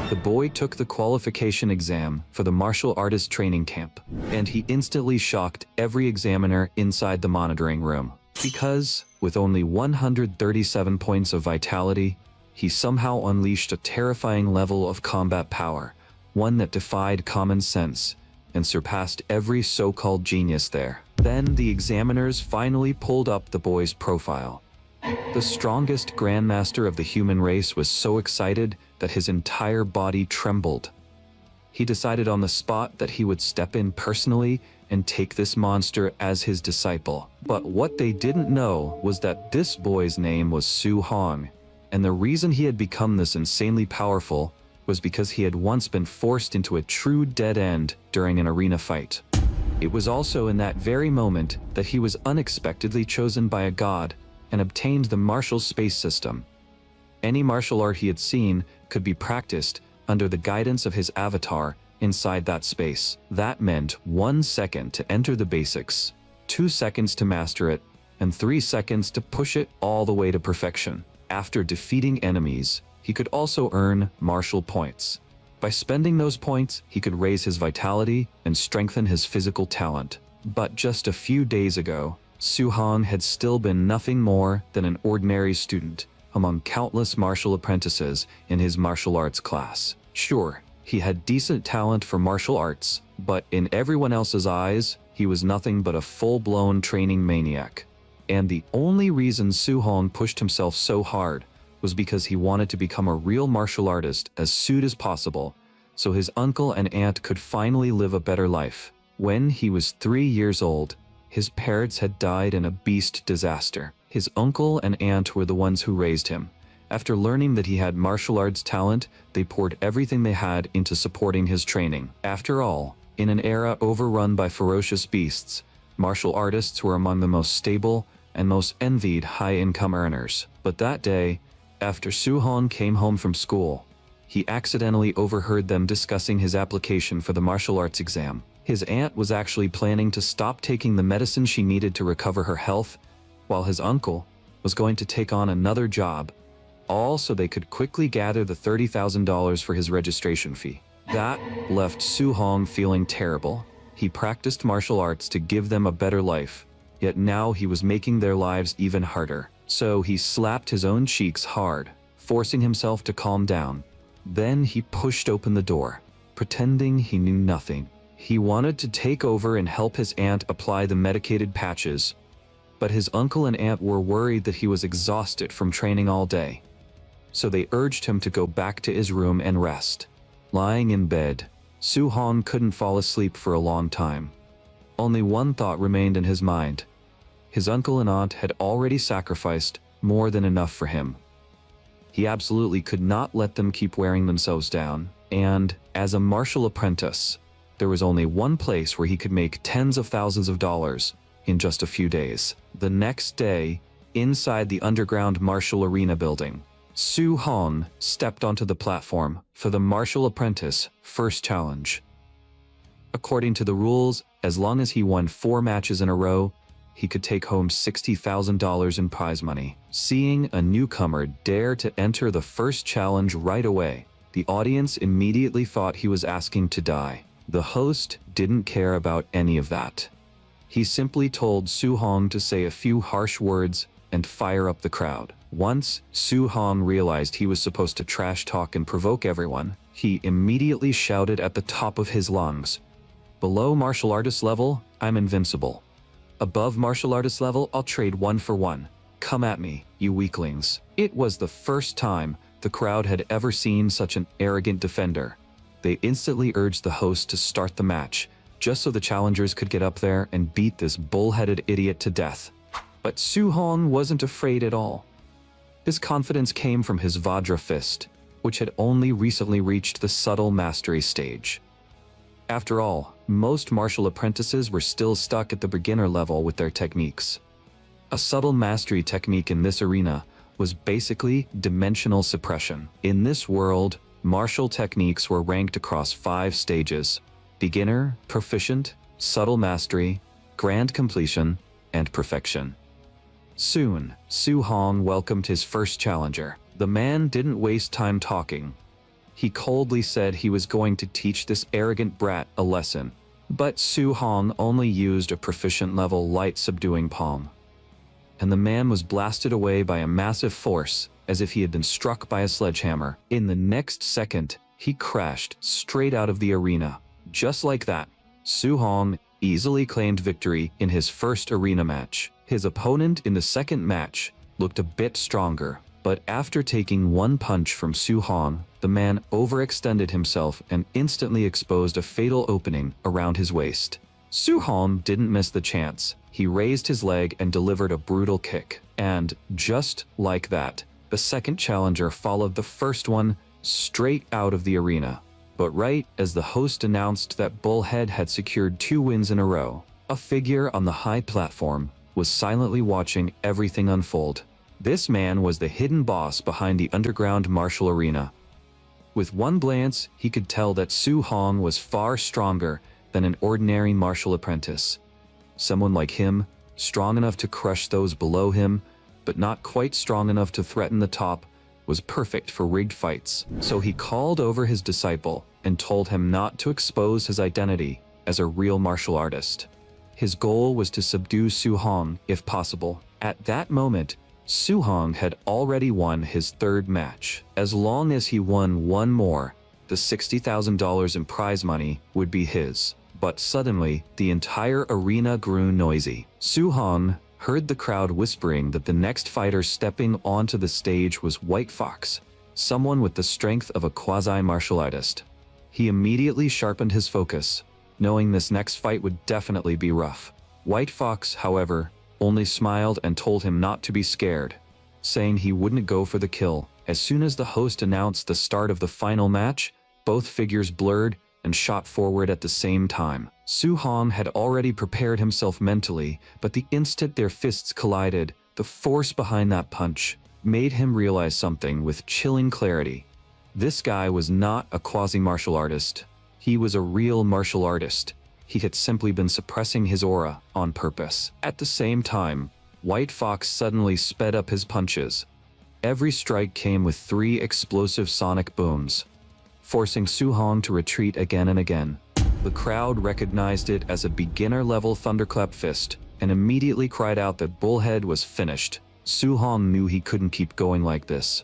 The boy took the qualification exam for the martial artist training camp, and he instantly shocked every examiner inside the monitoring room. Because, with only 137 points of vitality, he somehow unleashed a terrifying level of combat power, one that defied common sense and surpassed every so-called genius there. Then the examiners finally pulled up the boy's profile. The strongest grandmaster of the human race was so excited that his entire body trembled. He decided on the spot that he would step in personally and take this monster as his disciple. But what they didn't know was that this boy's name was Su Hong, and the reason he had become this insanely powerful was because he had once been forced into a true dead end during an arena fight. It was also in that very moment that he was unexpectedly chosen by a god and obtained the martial space system. Any martial art he had seen could be practiced under the guidance of his avatar inside that space. That meant 1 second to enter the basics, 2 seconds to master it, and 3 seconds to push it all the way to perfection. After defeating enemies, he could also earn martial points. By spending those points, he could raise his vitality and strengthen his physical talent. But just a few days ago, Su Hong had still been nothing more than an ordinary student among countless martial apprentices in his martial arts class. Sure, he had decent talent for martial arts, but in everyone else's eyes, he was nothing but a full-blown training maniac. And the only reason Su Hong pushed himself so hard was because he wanted to become a real martial artist as soon as possible, so his uncle and aunt could finally live a better life. When he was 3 years old, his parents had died in a beast disaster. His uncle and aunt were the ones who raised him. After learning that he had martial arts talent, they poured everything they had into supporting his training. After all, in an era overrun by ferocious beasts, martial artists were among the most stable and most envied high-income earners. But that day, after Su Hong came home from school, he accidentally overheard them discussing his application for the martial arts exam. His aunt was actually planning to stop taking the medicine she needed to recover her health, while his uncle was going to take on another job, all so they could quickly gather the $30,000 for his registration fee. That left Su Hong feeling terrible. He practiced martial arts to give them a better life, yet now he was making their lives even harder. So he slapped his own cheeks hard, forcing himself to calm down. Then he pushed open the door, pretending he knew nothing. He wanted to take over and help his aunt apply the medicated patches, but his uncle and aunt were worried that he was exhausted from training all day. So they urged him to go back to his room and rest. Lying in bed, Su Hong couldn't fall asleep for a long time. Only one thought remained in his mind. His uncle and aunt had already sacrificed more than enough for him. He absolutely could not let them keep wearing themselves down, and, as a martial apprentice, there was only one place where he could make tens of thousands of dollars in just a few days. The next day, inside the underground martial arena building, Su Hong stepped onto the platform for the martial apprentice first challenge. According to the rules, as long as he won 4 matches in a row, he could take home $60,000 in prize money. Seeing a newcomer dare to enter the first challenge right away, the audience immediately thought he was asking to die. The host didn't care about any of that. He simply told Su Hong to say a few harsh words and fire up the crowd. Once Su Hong realized he was supposed to trash talk and provoke everyone, he immediately shouted at the top of his lungs, "Below martial artist level, I'm invincible. Above martial artist level, I'll trade 1 for 1. Come at me, you weaklings." It was the first time the crowd had ever seen such an arrogant defender. They instantly urged the host to start the match, just so the challengers could get up there and beat this bull-headed idiot to death. But Su Hong wasn't afraid at all. His confidence came from his Vajra fist, which had only recently reached the subtle mastery stage. After all, most martial apprentices were still stuck at the beginner level with their techniques. A subtle mastery technique in this arena was basically dimensional suppression. In this world, martial techniques were ranked across 5 stages: beginner, proficient, subtle mastery, grand completion, and perfection. Soon, Su Hong welcomed his first challenger. The man didn't waste time talking. He coldly said he was going to teach this arrogant brat a lesson. But Su Hong only used a proficient-level light subduing palm, and the man was blasted away by a massive force, as if he had been struck by a sledgehammer. In the next second, he crashed straight out of the arena. Just like that, Su Hong easily claimed victory in his first arena match. His opponent in the second match looked a bit stronger, but after taking one punch from Su Hong, the man overextended himself and instantly exposed a fatal opening around his waist. Su Hong didn't miss the chance. He raised his leg and delivered a brutal kick. And just like that, the second challenger followed the first one straight out of the arena. But right as the host announced that Bullhead had secured 2 wins in a row, a figure on the high platform was silently watching everything unfold. This man was the hidden boss behind the underground martial arena. With one glance, he could tell that Su Hong was far stronger than an ordinary martial apprentice. Someone like him, strong enough to crush those below him, but not quite strong enough to threaten the top, was perfect for rigged fights. So he called over his disciple and told him not to expose his identity as a real martial artist. His goal was to subdue Su Hong if possible. At that moment, Su Hong had already won his 3rd match. As long as he won one more, the $60,000 in prize money would be his. But suddenly, the entire arena grew noisy. Su Hong heard the crowd whispering that the next fighter stepping onto the stage was White Fox, someone with the strength of a quasi-martial artist. He immediately sharpened his focus, knowing this next fight would definitely be rough. White Fox, however, only smiled and told him not to be scared, saying he wouldn't go for the kill. As soon as the host announced the start of the final match, both figures blurred and shot forward at the same time. Su Hong had already prepared himself mentally, but the instant their fists collided, the force behind that punch made him realize something with chilling clarity. This guy was not a quasi-martial artist. He was a real martial artist. He had simply been suppressing his aura on purpose. At the same time, White Fox suddenly sped up his punches. Every strike came with 3 explosive sonic booms, forcing Su Hong to retreat again and again. The crowd recognized it as a beginner-level thunderclap fist and immediately cried out that Bullhead was finished. Su Hong knew he couldn't keep going like this.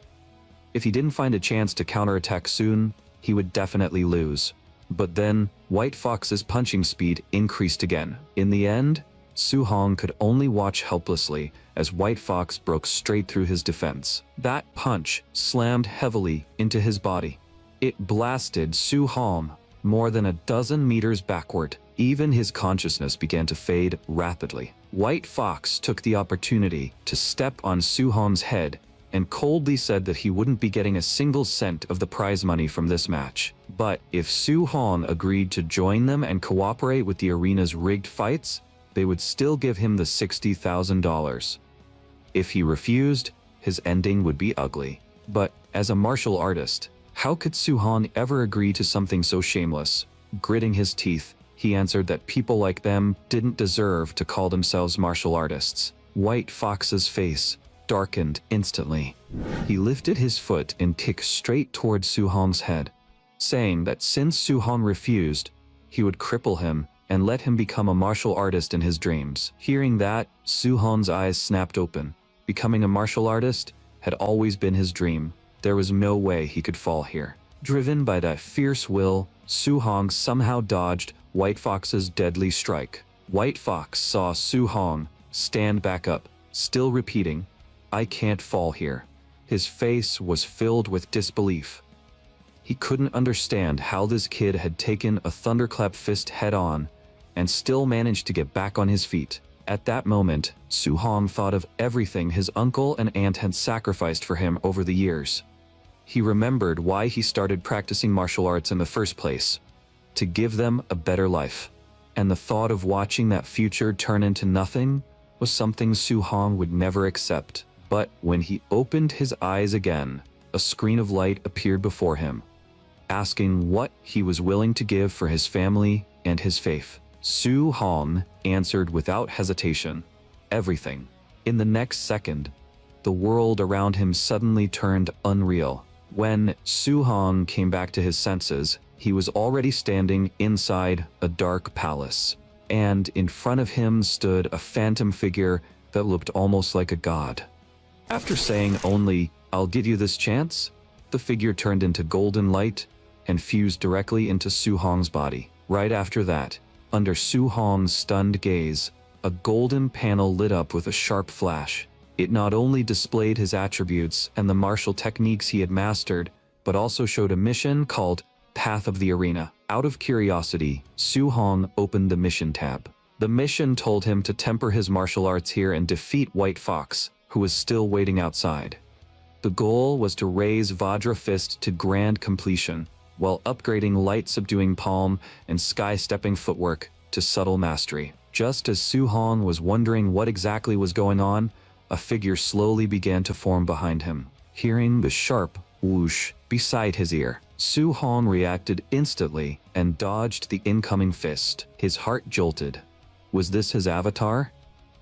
If he didn't find a chance to counterattack soon, he would definitely lose. But then, White Fox's punching speed increased again. In the end, Su Hong could only watch helplessly as White Fox broke straight through his defense. That punch slammed heavily into his body. It blasted Su Hong more than a dozen meters backward. Even his consciousness began to fade rapidly. White Fox took the opportunity to step on Su Hong's head and coldly said that he wouldn't be getting a single cent of the prize money from this match. But if Su Hong agreed to join them and cooperate with the arena's rigged fights, they would still give him the $60,000. If he refused, his ending would be ugly. But as a martial artist, how could Su Hong ever agree to something so shameless? Gritting his teeth, he answered that people like them didn't deserve to call themselves martial artists. White Fox's face darkened instantly. He lifted his foot and kicked straight toward Su Hong's head, saying that since Su Hong refused, he would cripple him and let him become a martial artist in his dreams. Hearing that, Su Hong's eyes snapped open. Becoming a martial artist had always been his dream. There was no way he could fall here. Driven by that fierce will, Su Hong somehow dodged White Fox's deadly strike. White Fox saw Su Hong stand back up, still repeating, "I can't fall here." His face was filled with disbelief. He couldn't understand how this kid had taken a thunderclap fist head-on and still managed to get back on his feet. At that moment, Su Hong thought of everything his uncle and aunt had sacrificed for him over the years. He remembered why he started practicing martial arts in the first place: to give them a better life. And the thought of watching that future turn into nothing was something Su Hong would never accept. But when he opened his eyes again, a screen of light appeared before him, asking what he was willing to give for his family and his faith. Su Hong answered without hesitation, "Everything." In the next second, the world around him suddenly turned unreal. When Su Hong came back to his senses, he was already standing inside a dark palace, and in front of him stood a phantom figure that looked almost like a god. After saying only, "I'll give you this chance," the figure turned into golden light and fused directly into Su Hong's body. Right after that, under Su Hong's stunned gaze, a golden panel lit up with a sharp flash. It not only displayed his attributes and the martial techniques he had mastered, but also showed a mission called Path of the Arena. Out of curiosity, Su Hong opened the mission tab. The mission told him to temper his martial arts here and defeat White Fox, who was still waiting outside. The goal was to raise Vajra Fist to grand completion, while upgrading Light Subduing Palm and Sky-Stepping Footwork to Subtle Mastery. Just as Su Hong was wondering what exactly was going on, a figure slowly began to form behind him. Hearing the sharp whoosh beside his ear, Su Hong reacted instantly and dodged the incoming fist. His heart jolted. Was this his avatar?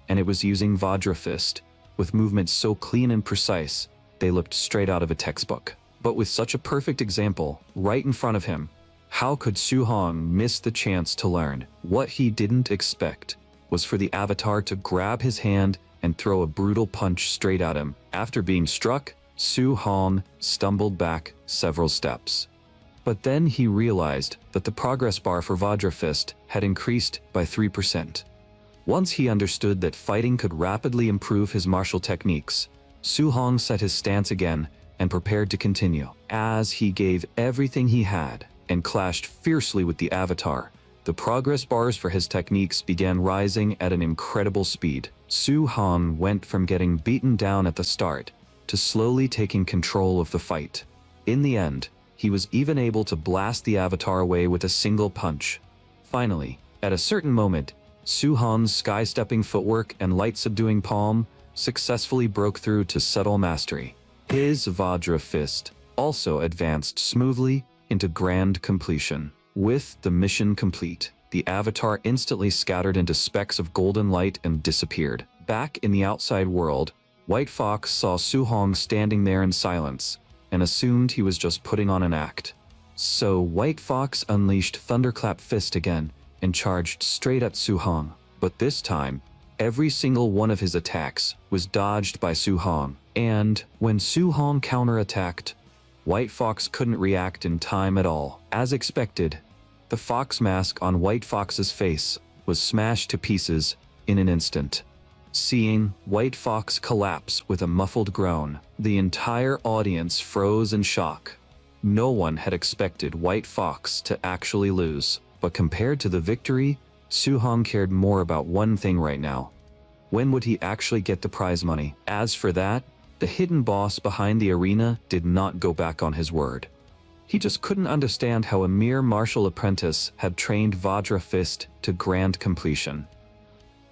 And it was using Vajra Fist, with movements so clean and precise, they looked straight out of a textbook. But with such a perfect example right in front of him, how could Su Hong miss the chance to learn? What he didn't expect was for the avatar to grab his hand and throw a brutal punch straight at him. After being struck, Su Hong stumbled back several steps. But then he realized that the progress bar for Vajra Fist had increased by 3%. Once he understood that fighting could rapidly improve his martial techniques, Su Hong set his stance again and prepared to continue. As he gave everything he had and clashed fiercely with the avatar, the progress bars for his techniques began rising at an incredible speed. Su Hong went from getting beaten down at the start to slowly taking control of the fight. In the end, he was even able to blast the avatar away with a single punch. Finally, at a certain moment, Su Hong's Sky-Stepping Footwork and Light Subduing Palm successfully broke through to Subtle Mastery. His Vajra Fist also advanced smoothly into grand completion. With the mission complete, the avatar instantly scattered into specks of golden light and disappeared. Back in the outside world, White Fox saw Su Hong standing there in silence and assumed he was just putting on an act. So White Fox unleashed Thunderclap Fist again and charged straight at Su Hong. But this time, every single one of his attacks was dodged by Su Hong. And when Su Hong counterattacked, White Fox couldn't react in time at all. As expected, the fox mask on White Fox's face was smashed to pieces in an instant. Seeing White Fox collapse with a muffled groan, the entire audience froze in shock. No one had expected White Fox to actually lose, but compared to the victory, Su Hong cared more about one thing right now. When would he actually get the prize money? As for that, the hidden boss behind the arena did not go back on his word. He just couldn't understand how a mere martial apprentice had trained Vajra Fist to grand completion.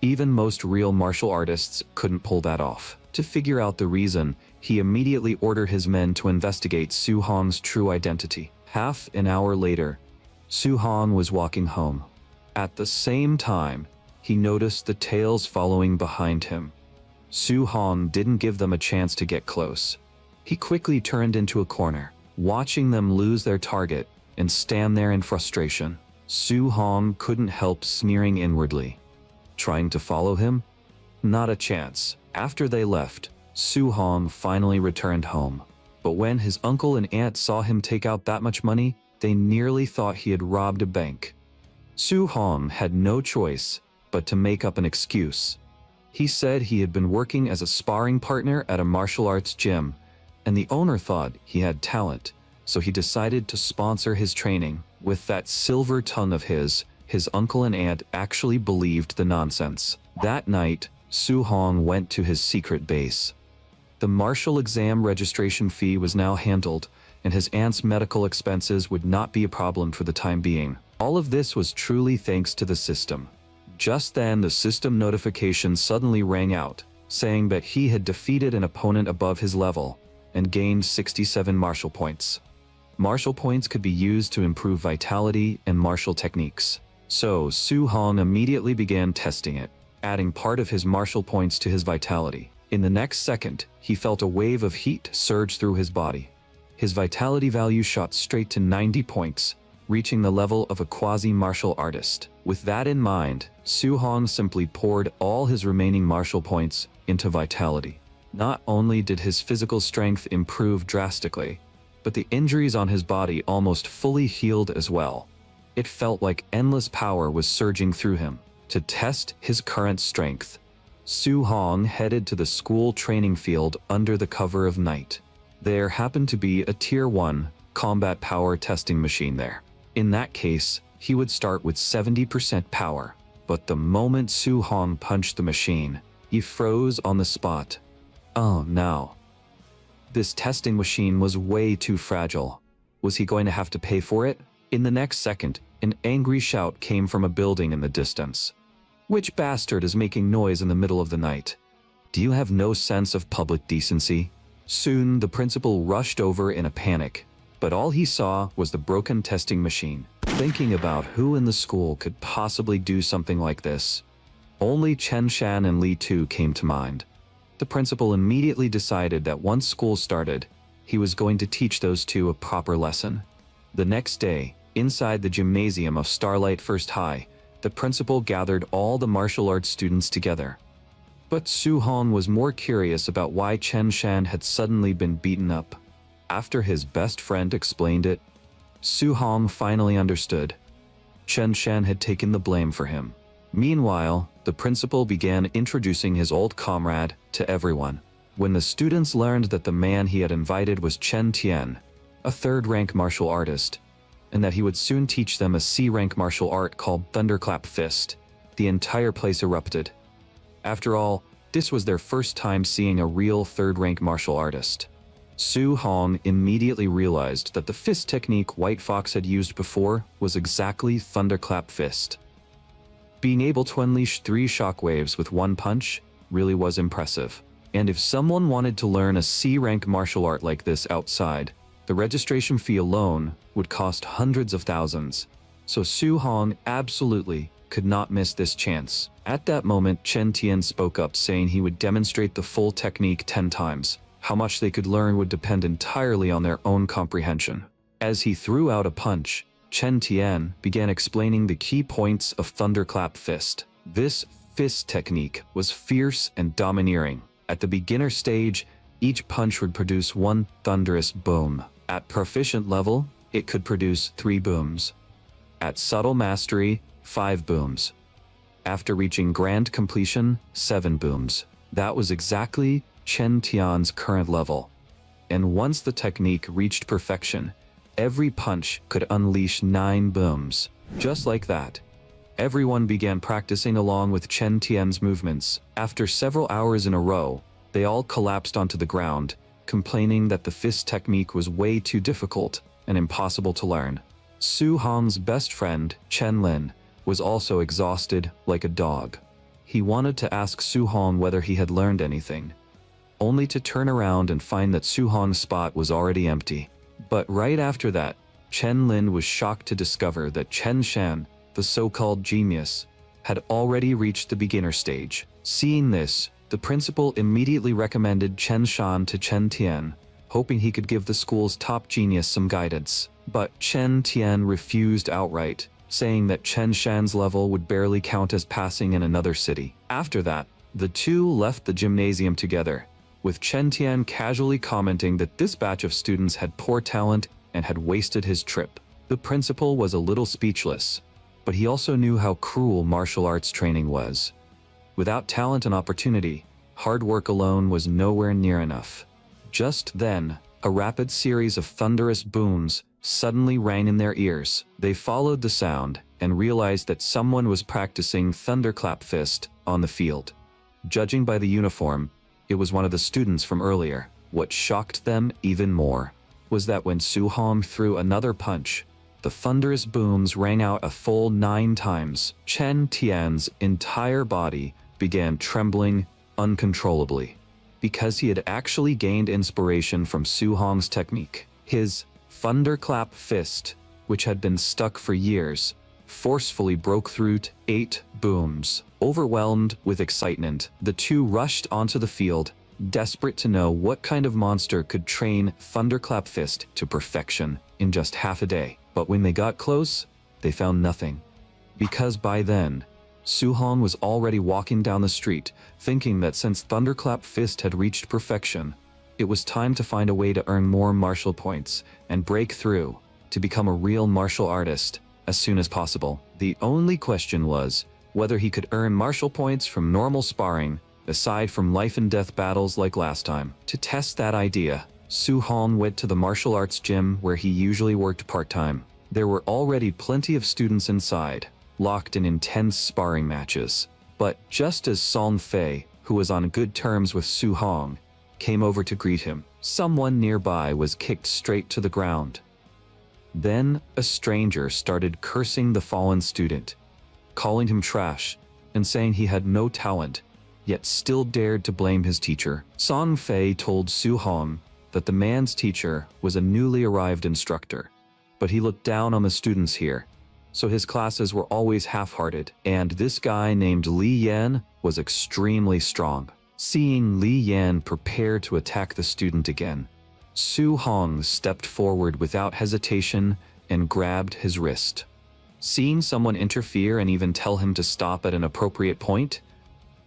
Even most real martial artists couldn't pull that off. To figure out the reason, he immediately ordered his men to investigate Su Hong's true identity. Half an hour later, Su Hong was walking home. At the same time, he noticed the tails following behind him. Su Hong didn't give them a chance to get close. He quickly turned into a corner, watching them lose their target and stand there in frustration. Su Hong couldn't help sneering inwardly. Trying to follow him? Not a chance. After they left, Su Hong finally returned home. But when his uncle and aunt saw him take out that much money, they nearly thought he had robbed a bank. Su Hong had no choice but to make up an excuse. He said he had been working as a sparring partner at a martial arts gym, and the owner thought he had talent, so he decided to sponsor his training. With that silver tongue of his uncle and aunt actually believed the nonsense. That night, Su Hong went to his secret base. The martial exam registration fee was now handled, and his aunt's medical expenses would not be a problem for the time being. All of this was truly thanks to the system. Just then, the system notification suddenly rang out, saying that he had defeated an opponent above his level and gained 67 martial points. Martial points could be used to improve vitality and martial techniques. So Su Hong immediately began testing it, adding part of his martial points to his vitality. In the next second, he felt a wave of heat surge through his body. his vitality value shot straight to 90 points, reaching the level of a quasi-martial artist. With that in mind, Su Hong simply poured all his remaining martial points into vitality. Not only did his physical strength improve drastically, but the injuries on his body almost fully healed as well. It felt like endless power was surging through him. To test his current strength, Su Hong headed to the school training field under the cover of night. There happened to be a Tier 1 combat power testing machine there. In that case, he would start with 70% power, but the moment Su Hong punched the machine, he froze on the spot. Oh no. This testing machine was way too fragile. Was he going to have to pay for it? In the next second, an angry shout came from a building in the distance. Which bastard is making noise in the middle of the night? Do you have no sense of public decency? Soon, the principal rushed over in a panic, but all he saw was the broken testing machine. Thinking about who in the school could possibly do something like this, only Chen Shan and Li Tu came to mind. The principal immediately decided that once school started, he was going to teach those two a proper lesson. The next day, inside the gymnasium of Starlight First High, the principal gathered all the martial arts students together. But Su Hong was more curious about why Chen Shan had suddenly been beaten up. After his best friend explained it, Su Hong finally understood. Chen Shan had taken the blame for him. Meanwhile, the principal began introducing his old comrade to everyone. When the students learned that the man he had invited was Chen Tian, a third-rank martial artist, and that he would soon teach them a C-rank martial art called Thunderclap Fist, the entire place erupted. After all, this was their first time seeing a real third-rank martial artist. Su Hong immediately realized that the fist technique White Fox had used before was exactly Thunderclap Fist. Being able to unleash 3 shockwaves with one punch really was impressive. And if someone wanted to learn a C-rank martial art like this outside, the registration fee alone would cost hundreds of thousands. So Su Hong absolutely could not miss this chance. At that moment, Chen Tian spoke up saying he would demonstrate the full technique 10 times. How much they could learn would depend entirely on their own comprehension. As he threw out a punch, Chen Tian began explaining the key points of Thunderclap Fist. This fist technique was fierce and domineering. At the beginner stage, each punch would produce one thunderous boom. At proficient level, it could produce 3 booms. At subtle mastery, 5 booms. After reaching grand completion, 7 booms. That was exactly Chen Tian's current level. And once the technique reached perfection, every punch could unleash 9 booms. Just like that, everyone began practicing along with Chen Tian's movements. After several hours in a row, they all collapsed onto the ground, complaining that the fist technique was way too difficult and impossible to learn. Su Hong's best friend, Chen Lin, was also exhausted like a dog. He wanted to ask Su Hong whether he had learned anything, only to turn around and find that Su Hong's spot was already empty. But right after that, Chen Lin was shocked to discover that Chen Shan, the so-called genius, had already reached the beginner stage. Seeing this, the principal immediately recommended Chen Shan to Chen Tian, hoping he could give the school's top genius some guidance. But Chen Tian refused outright, saying that Chen Shan's level would barely count as passing in another city. After that, the two left the gymnasium together, with Chen Tian casually commenting that this batch of students had poor talent and had wasted his trip. The principal was a little speechless, but he also knew how cruel martial arts training was. Without talent and opportunity, hard work alone was nowhere near enough. Just then, a rapid series of thunderous booms suddenly rang in their ears. They followed the sound and realized that someone was practicing Thunderclap Fist on the field. Judging by the uniform, it was one of the students from earlier. What shocked them even more was that when Su Hong threw another punch, the thunderous booms rang out a full 9 times. Chen Tian's entire body began trembling uncontrollably, because he had actually gained inspiration from Su Hong's technique. His Thunderclap Fist, which had been stuck for years, forcefully broke through 8 booms. Overwhelmed with excitement, the two rushed onto the field desperate to know what kind of monster could train Thunderclap Fist to perfection in just half a day. But when they got close, they found nothing. Because by then, Su-hong was already walking down the street, thinking that since Thunderclap Fist had reached perfection, it was time to find a way to earn more martial points and break through to become a real martial artist as soon as possible. The only question was whether he could earn martial points from normal sparring, aside from life and death battles like last time. To test that idea, Su-hong went to the martial arts gym where he usually worked part-time. There were already plenty of students inside, locked in intense sparring matches. But just as Song Fei, who was on good terms with Su-hong, came over to greet him, someone nearby was kicked straight to the ground. Then a stranger started cursing the fallen student, calling him trash and saying he had no talent, yet still dared to blame his teacher. Song Fei told Su-hong that the man's teacher was a newly arrived instructor, but he looked down on the students here, so his classes were always half-hearted, and this guy named Li Yan was extremely strong. Seeing Li Yan prepare to attack the student again, Su-hong stepped forward without hesitation and grabbed his wrist. Seeing someone interfere and even tell him to stop at an appropriate point,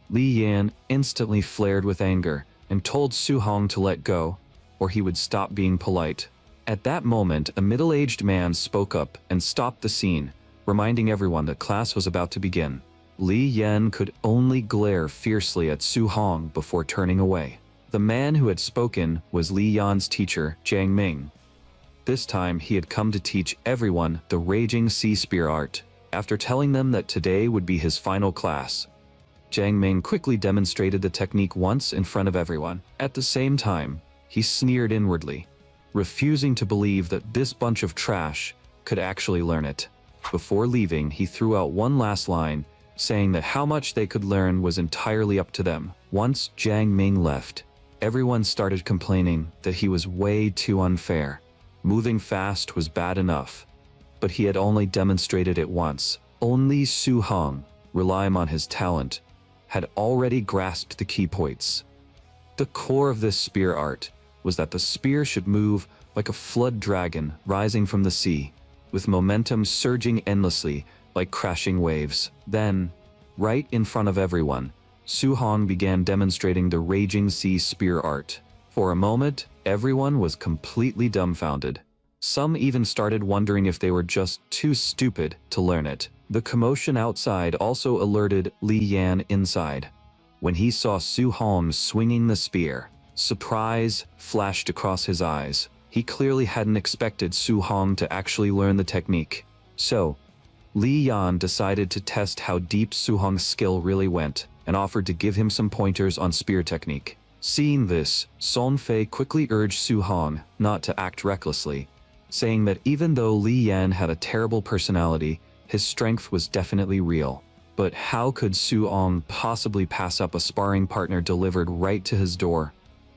Li Yan instantly flared with anger and told Su-hong to let go, or he would stop being polite. At that moment, a middle-aged man spoke up and stopped the scene, reminding everyone that class was about to begin. Li Yan could only glare fiercely at Su-hong before turning away. The man who had spoken was Li Yan's teacher, Jiang Ming. This time, he had come to teach everyone the Raging Sea Spear art. After telling them that today would be his final class, Jiang Ming quickly demonstrated the technique once in front of everyone. At the same time, he sneered inwardly, refusing to believe that this bunch of trash could actually learn it. Before leaving, he threw out one last line, saying that how much they could learn was entirely up to them. Once Jiang Ming left, everyone started complaining that he was way too unfair. Moving fast was bad enough, but he had only demonstrated it once. Only Su-hong, relying on his talent, had already grasped the key points. The core of this spear art was that the spear should move like a flood dragon rising from the sea, with momentum surging endlessly like crashing waves. Then, right in front of everyone, Su-hong began demonstrating the Raging Sea Spear art. For a moment, everyone was completely dumbfounded. Some even started wondering if they were just too stupid to learn it. The commotion outside also alerted Li Yan inside. When he saw Su-hong swinging the spear, surprise flashed across his eyes. He clearly hadn't expected Su-hong to actually learn the technique. So, Li Yan decided to test how deep Su-hong's skill really went and offered to give him some pointers on spear technique. Seeing this, Song Fei quickly urged Su-hong not to act recklessly, saying that even though Li Yan had a terrible personality, his strength was definitely real. But how could Su-hong possibly pass up a sparring partner delivered right to his door?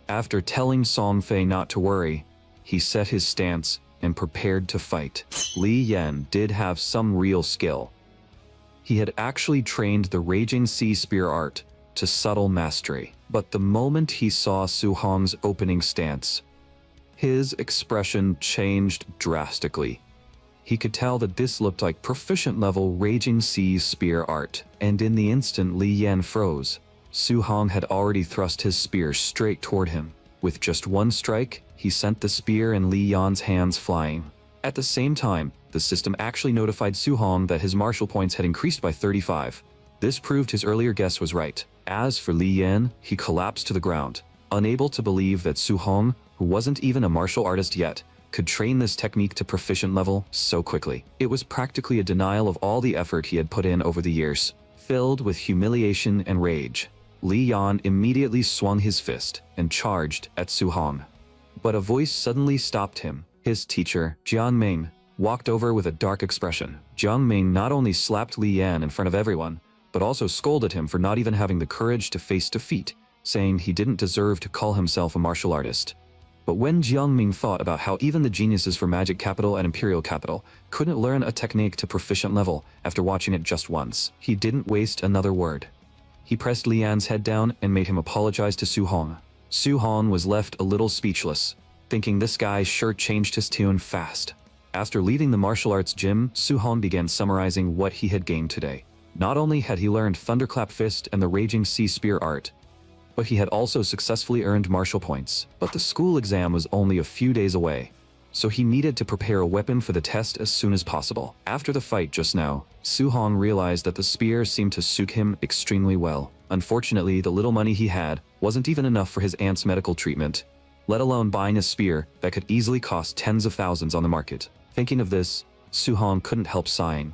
After telling Song Fei not to worry, he set his stance and prepared to fight. Li Yan did have some real skill. He had actually trained the Raging Sea Spear art to subtle mastery. But the moment he saw Su-hong's opening stance, his expression changed drastically. He could tell that this looked like proficient-level Raging Sea Spear art, and in the instant Li Yan froze, Su-hong had already thrust his spear straight toward him. With just one strike, he sent the spear in Li Yan's hands flying. At the same time, the system actually notified Su-hong that his martial points had increased by 35. This proved his earlier guess was right. As for Li Yan, he collapsed to the ground, unable to believe that Su-hong, who wasn't even a martial artist yet, could train this technique to proficient level so quickly. It was practically a denial of all the effort he had put in over the years. Filled with humiliation and rage, Li Yan immediately swung his fist and charged at Su-hong. But a voice suddenly stopped him. His teacher, Jiang Ming, walked over with a dark expression. Jiang Ming not only slapped Li Yan in front of everyone, but also scolded him for not even having the courage to face defeat, saying he didn't deserve to call himself a martial artist. But when Jiang Ming thought about how even the geniuses for Magic Capital and Imperial Capital couldn't learn a technique to proficient level after watching it just once, he didn't waste another word. He pressed Li Yan's head down and made him apologize to Su-hong. Su-hong was left a little speechless, thinking this guy sure changed his tune fast. After leaving the martial arts gym, Su-hong began summarizing what he had gained today. Not only had he learned Thunderclap Fist and the Raging Sea Spear art, but he had also successfully earned martial points. But the school exam was only a few days away, so he needed to prepare a weapon for the test as soon as possible. After the fight just now, Su-hong realized that the spear seemed to suit him extremely well. Unfortunately, the little money he had wasn't even enough for his aunt's medical treatment, let alone buying a spear that could easily cost tens of thousands on the market. Thinking of this, Su-hong couldn't help sighing.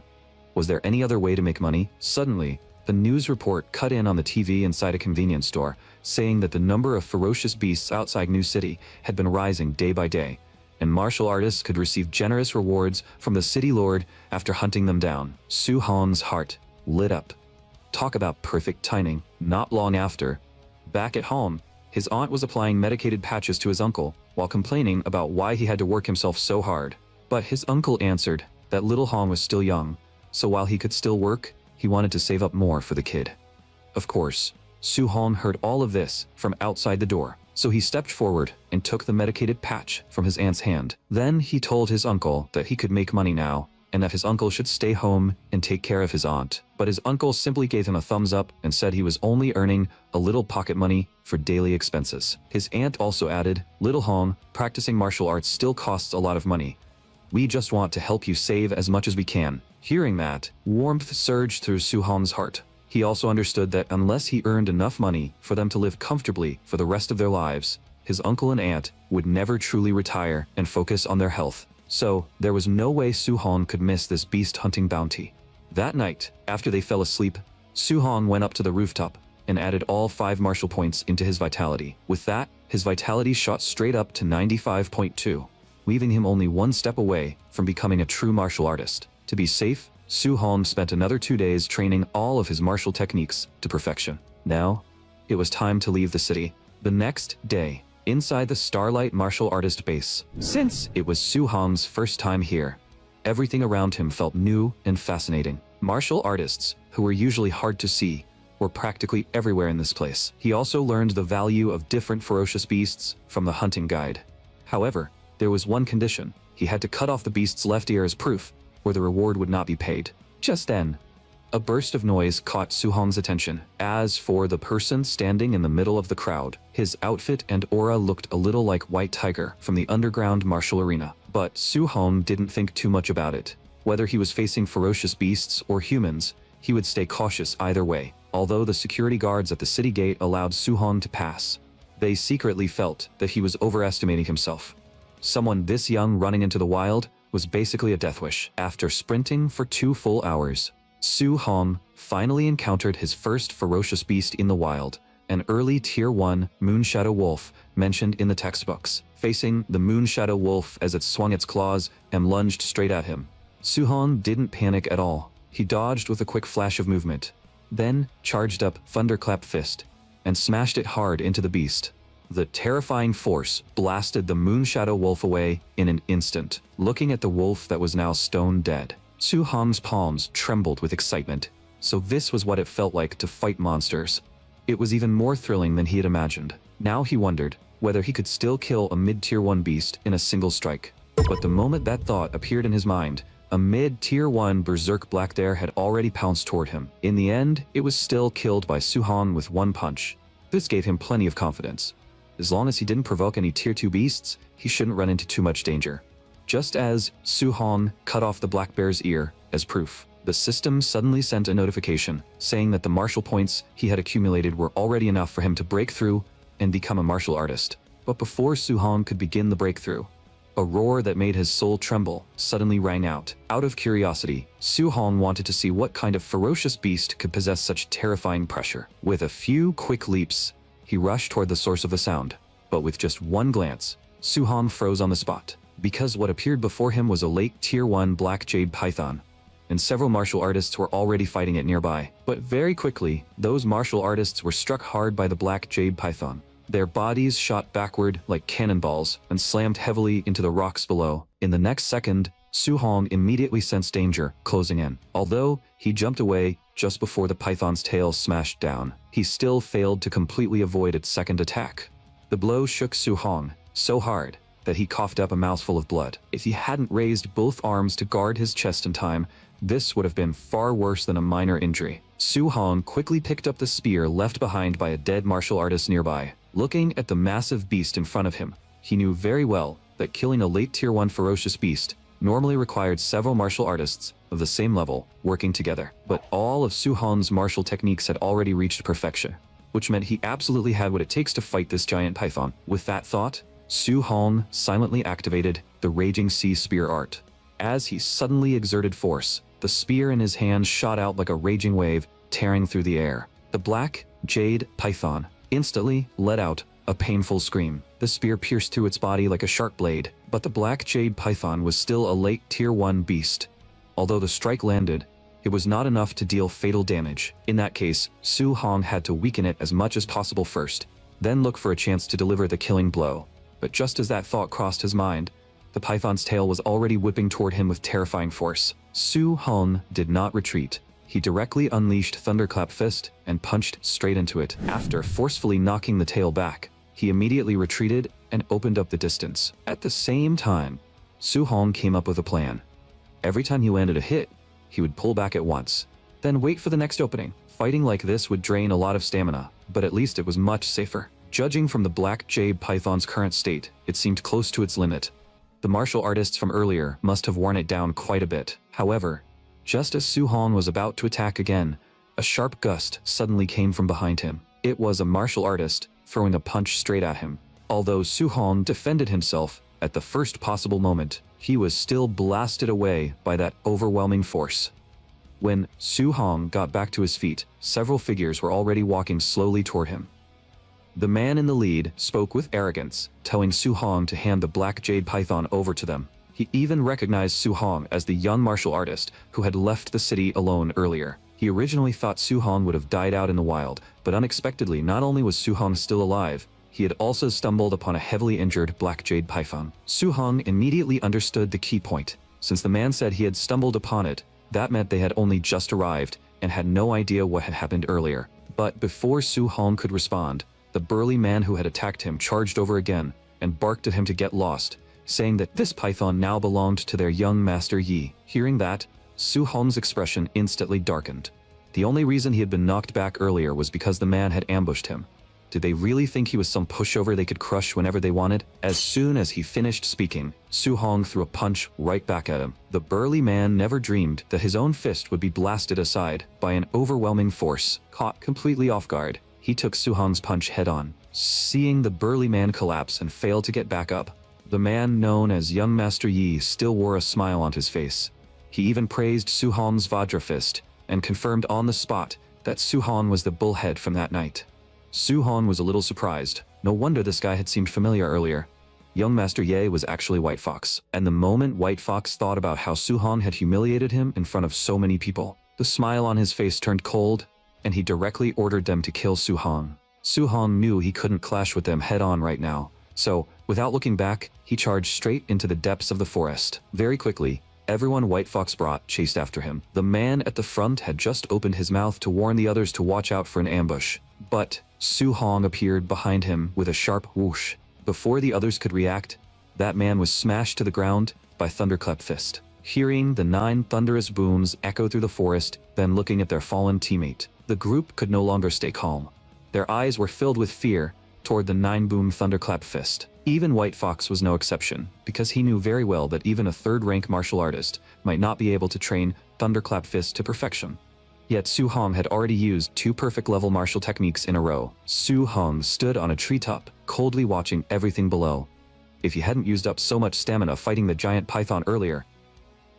Was there any other way to make money? Suddenly, the news report cut in on the TV inside a convenience store, saying that the number of ferocious beasts outside New City had been rising day by day, and martial artists could receive generous rewards from the city lord after hunting them down. Su-hong's heart lit up. Talk about perfect timing. Not long after, back at home, his aunt was applying medicated patches to his uncle while complaining about why he had to work himself so hard. But his uncle answered that little Hong was still young, so while he could still work, he wanted to save up more for the kid. Of course, Su-hong heard all of this from outside the door, so he stepped forward and took the medicated patch from his aunt's hand. Then he told his uncle that he could make money now, and that his uncle should stay home and take care of his aunt. But his uncle simply gave him a thumbs up and said he was only earning a little pocket money for daily expenses. His aunt also added, "Little Hong, practicing martial arts still costs a lot of money. We just want to help you save as much as we can." Hearing that, warmth surged through Su-hong's heart. He also understood that unless he earned enough money for them to live comfortably for the rest of their lives, his uncle and aunt would never truly retire and focus on their health. So, there was no way Su-hong could miss this beast hunting bounty. That night, after they fell asleep, Su-hong went up to the rooftop and added all 5 martial points into his vitality. With that, his vitality shot straight up to 95.2, leaving him only one step away from becoming a true martial artist. To be safe, Su-hong spent another 2 days training all of his martial techniques to perfection. Now, it was time to leave the city. The next day, inside the Starlight Martial Artist base. Since it was Su-hong's first time here, everything around him felt new and fascinating. Martial artists, who were usually hard to see, were practically everywhere in this place. He also learned the value of different ferocious beasts from the hunting guide. However, there was one condition. He had to cut off the beast's left ear as proof, or the reward would not be paid. Just then, a burst of noise caught Su-hong's attention. As for the person standing in the middle of the crowd, his outfit and aura looked a little like White Tiger from the underground martial arena. But Su-hong didn't think too much about it. Whether he was facing ferocious beasts or humans, he would stay cautious either way. Although the security guards at the city gate allowed Su-hong to pass, they secretly felt that he was overestimating himself. Someone this young running into the wild was basically a death wish. After sprinting for 2 full hours, Su-hong finally encountered his first ferocious beast in the wild, an early Tier 1 Moonshadow Wolf mentioned in the textbooks. Facing the Moonshadow Wolf as it swung its claws and lunged straight at him, Su-hong didn't panic at all. He dodged with a quick flash of movement, then charged up Thunderclap Fist and smashed it hard into the beast. The terrifying force blasted the Moonshadow Wolf away in an instant. Looking at the wolf that was now stone dead, Su-hong's palms trembled with excitement. So this was what it felt like to fight monsters. It was even more thrilling than he had imagined. Now he wondered whether he could still kill a mid-tier 1 beast in a single strike. But the moment that thought appeared in his mind, a mid-tier 1 berserk black bear had already pounced toward him. In the end, it was still killed by Su-hong with 1 punch. This gave him plenty of confidence. As long as he didn't provoke any tier 2 beasts, he shouldn't run into too much danger. Just as Su-hong cut off the black bear's ear as proof, the system suddenly sent a notification saying that the martial points he had accumulated were already enough for him to break through and become a martial artist. But before Su-hong could begin the breakthrough, a roar that made his soul tremble suddenly rang out. Out of curiosity, Su-hong wanted to see what kind of ferocious beast could possess such terrifying pressure. With a few quick leaps, he rushed toward the source of the sound. But with just one glance, Su-hong froze on the spot, because what appeared before him was a late Tier 1 black jade python, and several martial artists were already fighting it nearby. But very quickly, those martial artists were struck hard by the black jade python. Their bodies shot backward like cannonballs and slammed heavily into the rocks below. In the next second, Su-hong immediately sensed danger closing in. Although he jumped away just before the python's tail smashed down, he still failed to completely avoid its second attack. The blow shook Su Hong so hard that he coughed up a mouthful of blood. If he hadn't raised both arms to guard his chest in time, this would have been far worse than a minor injury. Su Hong quickly picked up the spear left behind by a dead martial artist nearby. Looking at the massive beast in front of him, he knew very well that killing a late Tier 1 ferocious beast normally required several martial artists of the same level working together. But all of Su Hong's martial techniques had already reached perfection, which meant he absolutely had what it takes to fight this giant python. With that thought, Su Hong silently activated the Raging Sea Spear art. As he suddenly exerted force, the spear in his hand shot out like a raging wave, tearing through the air. The black jade python instantly let out a painful scream. The spear pierced through its body like a sharp blade, but the black jade python was still a late Tier 1 beast. Although the strike landed, it was not enough to deal fatal damage. In that case, Su Hong had to weaken it as much as possible first, then look for a chance to deliver the killing blow. But just as that thought crossed his mind, the python's tail was already whipping toward him with terrifying force. Su Hong did not retreat. He directly unleashed Thunderclap Fist and punched straight into it. After forcefully knocking the tail back, he immediately retreated and opened up the distance. At the same time, Su Hong came up with a plan. Every time he landed a hit, he would pull back at once, then wait for the next opening. Fighting like this would drain a lot of stamina, but at least it was much safer. Judging from the black jade python's current state, it seemed close to its limit. The martial artists from earlier must have worn it down quite a bit. However, just as Su Hong was about to attack again, a sharp gust suddenly came from behind him. It was a martial artist throwing a punch straight at him. Although Su Hong defended himself at the first possible moment, he was still blasted away by that overwhelming force. When Su Hong got back to his feet, several figures were already walking slowly toward him. The man in the lead spoke with arrogance, telling Su Hong to hand the black jade python over to them. He even recognized Su Hong as the young martial artist who had left the city alone earlier. He originally thought Su Hong would have died out in the wild, but unexpectedly not only was Su Hong still alive, he had also stumbled upon a heavily injured black jade python. Su Hong immediately understood the key point. Since the man said he had stumbled upon it, that meant they had only just arrived and had no idea what had happened earlier. But before Su Hong could respond, the burly man who had attacked him charged over again and barked at him to get lost, saying that this python now belonged to their young master Yi. Hearing that, Su Hong's expression instantly darkened. The only reason he had been knocked back earlier was because the man had ambushed him. Did they really think he was some pushover they could crush whenever they wanted? As soon as he finished speaking, Su Hong threw a punch right back at him. The burly man never dreamed that his own fist would be blasted aside by an overwhelming force. Caught completely off guard, he took Su Hong's punch head-on. Seeing the burly man collapse and fail to get back up, the man known as Young Master Yi still wore a smile on his face. He even praised Su Hong's Vajra fist and confirmed on the spot that Su Hong was the bullhead from that night. Su Hong was a little surprised. No wonder this guy had seemed familiar earlier. Young Master Ye was actually White Fox, and the moment White Fox thought about how Su Hong had humiliated him in front of so many people, the smile on his face turned cold, and he directly ordered them to kill Su Hong. Su Hong knew he couldn't clash with them head-on right now, so, without looking back, he charged straight into the depths of the forest. Very quickly, everyone White Fox brought chased after him. The man at the front had just opened his mouth to warn the others to watch out for an ambush, but Su Hong appeared behind him with a sharp whoosh. Before the others could react, that man was smashed to the ground by Thunderclap Fist. Hearing the 9 thunderous booms echo through the forest, then looking at their fallen teammate, the group could no longer stay calm. Their eyes were filled with fear toward the 9-boom Thunderclap Fist. Even White Fox was no exception, because he knew very well that even a third-rank martial artist might not be able to train Thunderclap Fist to perfection. Yet Su Hong had already used 2 perfect-level martial techniques in a row. Su Hong stood on a treetop, coldly watching everything below. If he hadn't used up so much stamina fighting the giant python earlier,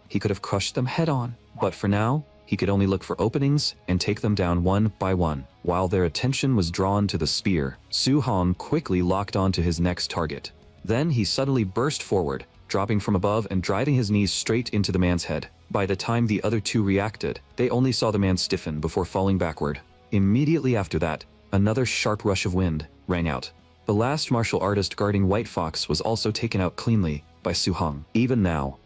he could have crushed them head-on. But for now, he could only look for openings and take them down one by one. While their attention was drawn to the spear, Su Hong quickly locked onto his next target. Then he suddenly burst forward, dropping from above and driving his knees straight into the man's head. By the time the other 2 reacted, they only saw the man stiffen before falling backward. Immediately after that, another sharp rush of wind rang out. The last martial artist guarding White Fox was also taken out cleanly by Su Hong. Even now,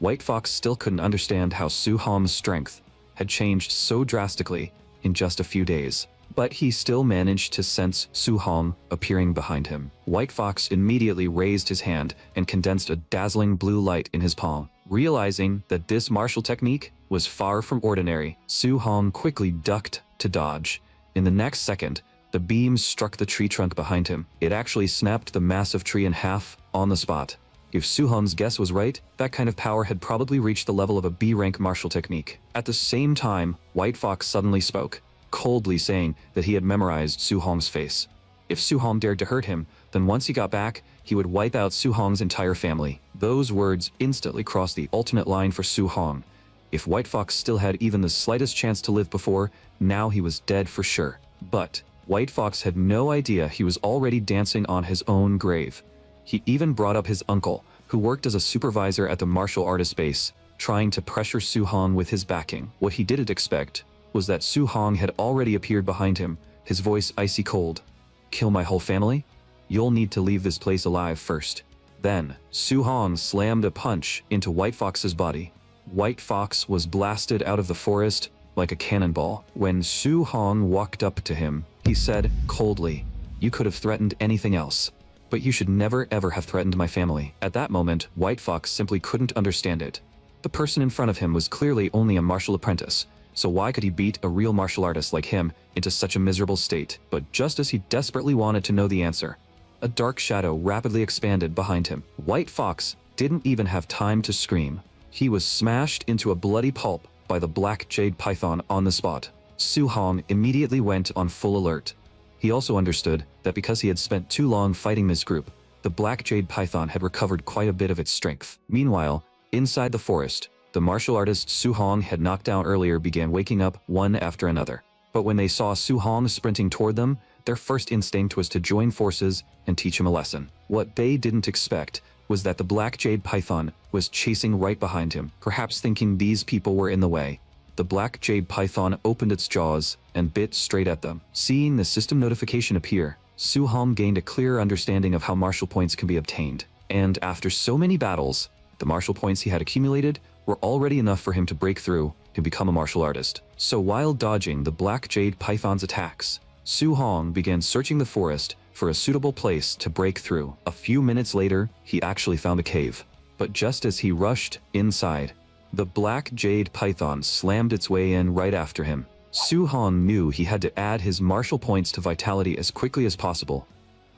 White Fox still couldn't understand how Su Hong's strength had changed so drastically in just a few days. but he still managed to sense Su Hong appearing behind him. White Fox immediately raised his hand and condensed a dazzling blue light in his palm. Realizing that this martial technique was far from ordinary, Su Hong quickly ducked to dodge. In the next second, the beam struck the tree trunk behind him. It actually snapped the massive tree in half on the spot. If Su Hong's guess was right, that kind of power had probably reached the level of a B-rank martial technique. At the same time, White Fox suddenly spoke, coldly saying that he had memorized Su Hong's face. If Su Hong dared to hurt him, then once he got back, he would wipe out Su Hong's entire family. Those words instantly crossed the alternate line for Su Hong. If White Fox still had even the slightest chance to live before, now he was dead for sure. But White Fox had no idea he was already dancing on his own grave. He even brought up his uncle, who worked as a supervisor at the martial artist base, trying to pressure Su Hong with his backing. What he didn't expect was that Su Hong had already appeared behind him, his voice icy cold. "Kill my whole family? You'll need to leave this place alive first." Then, Su Hong slammed a punch into White Fox's body. White Fox was blasted out of the forest like a cannonball. When Su Hong walked up to him, he said coldly, "You could have threatened anything else, but you should never ever have threatened my family." At that moment, White Fox simply couldn't understand it. The person in front of him was clearly only a martial apprentice, so why could he beat a real martial artist like him into such a miserable state? But just as he desperately wanted to know the answer, a dark shadow rapidly expanded behind him. White Fox didn't even have time to scream. He was smashed into a bloody pulp by the black jade python on the spot. Su Hong immediately went on full alert. He also understood that because he had spent too long fighting this group, the black jade python had recovered quite a bit of its strength. Meanwhile, inside the forest, the martial artist Su Hong had knocked down earlier began waking up one after another. But when they saw Su Hong sprinting toward them, their first instinct was to join forces and teach him a lesson. What they didn't expect was that the black jade python was chasing right behind him, perhaps thinking these people were in the way. The black jade python opened its jaws and bit straight at them. Seeing the system notification appear, Su Hong gained a clearer understanding of how martial points can be obtained. And after so many battles, the martial points he had accumulated were already enough for him to break through to become a martial artist. So while dodging the black jade python's attacks, Su Hong began searching the forest for a suitable place to break through. A few minutes later, he actually found a cave. But just as he rushed inside, the black jade python slammed its way in right after him. Su Hong knew he had to add his martial points to vitality as quickly as possible.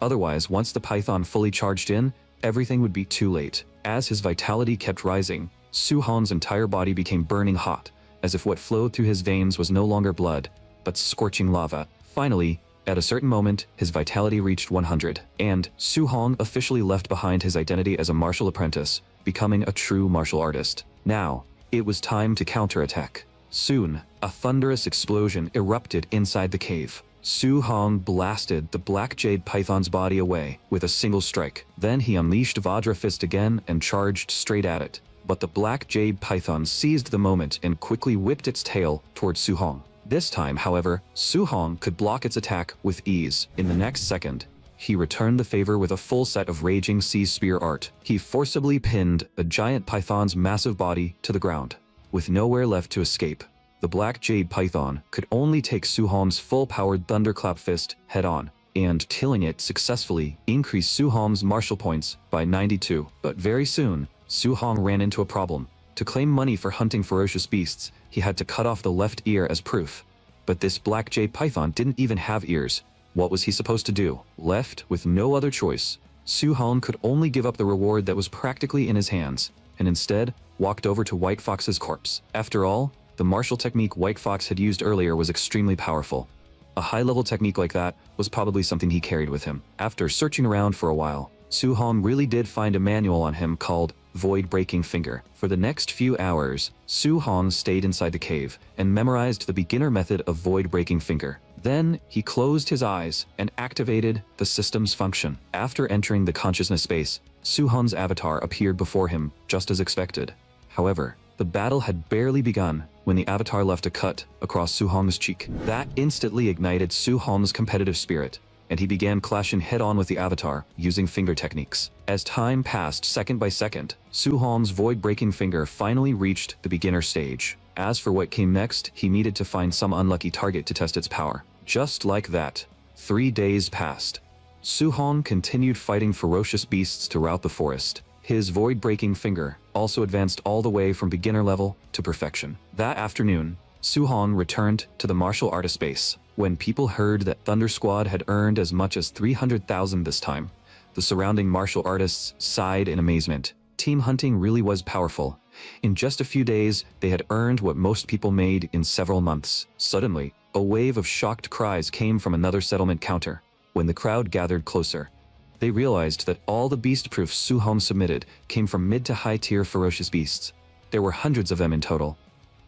Otherwise, once the python fully charged in, everything would be too late. As his vitality kept rising, Su Hong's entire body became burning hot, as if what flowed through his veins was no longer blood, but scorching lava. Finally, at a certain moment, his vitality reached 100, and Su Hong officially left behind his identity as a martial apprentice, becoming a true martial artist. Now, it was time to counterattack. Soon, a thunderous explosion erupted inside the cave. Su Hong blasted the black jade python's body away with a single strike. Then he unleashed Vajra Fist again and charged straight at it. But the black jade python seized the moment and quickly whipped its tail towards Su Hong. This time, however, Su Hong could block its attack with ease. In the next second, he returned the favor with a full set of Raging Sea Spear art. He forcibly pinned the giant python's massive body to the ground. With nowhere left to escape, the black jade python could only take Su Hong's full-powered Thunderclap Fist head-on, and killing it successfully increased Su Hong's martial points by 92. But very soon, Su Hong ran into a problem. To claim money for hunting ferocious beasts, he had to cut off the left ear as proof. But this black jade python didn't even have ears. What was he supposed to do? Left with no other choice, Su Hong could only give up the reward that was practically in his hands, and instead walked over to White Fox's corpse. After all, the martial technique White Fox had used earlier was extremely powerful. A high-level technique like that was probably something he carried with him. After searching around for a while, Su Hong really did find a manual on him called Void Breaking Finger. For the next few hours, Su Hong stayed inside the cave and memorized the beginner method of Void Breaking Finger. Then, he closed his eyes and activated the system's function. After entering the consciousness space, Su Hong's avatar appeared before him, just as expected. However, the battle had barely begun when the avatar left a cut across Su Hong's cheek. That instantly ignited Su Hong's competitive spirit, and he began clashing head-on with the avatar, using finger techniques. As time passed second by second, Su Hong's void-breaking finger finally reached the beginner stage. As for what came next, he needed to find some unlucky target to test its power. Just like that, 3 days passed. Su-hong continued fighting ferocious beasts throughout the forest. His void-breaking finger also advanced all the way from beginner level to perfection. That afternoon, Su-hong returned to the martial artist base. When people heard that Thunder Squad had earned as much as 300,000 this time, the surrounding martial artists sighed in amazement. Team hunting really was powerful. In just a few days, they had earned what most people made in several months. Suddenly, a wave of shocked cries came from another settlement counter. When the crowd gathered closer, they realized that all the beast proofs Su-hong submitted came from mid to high tier ferocious beasts. There were hundreds of them in total,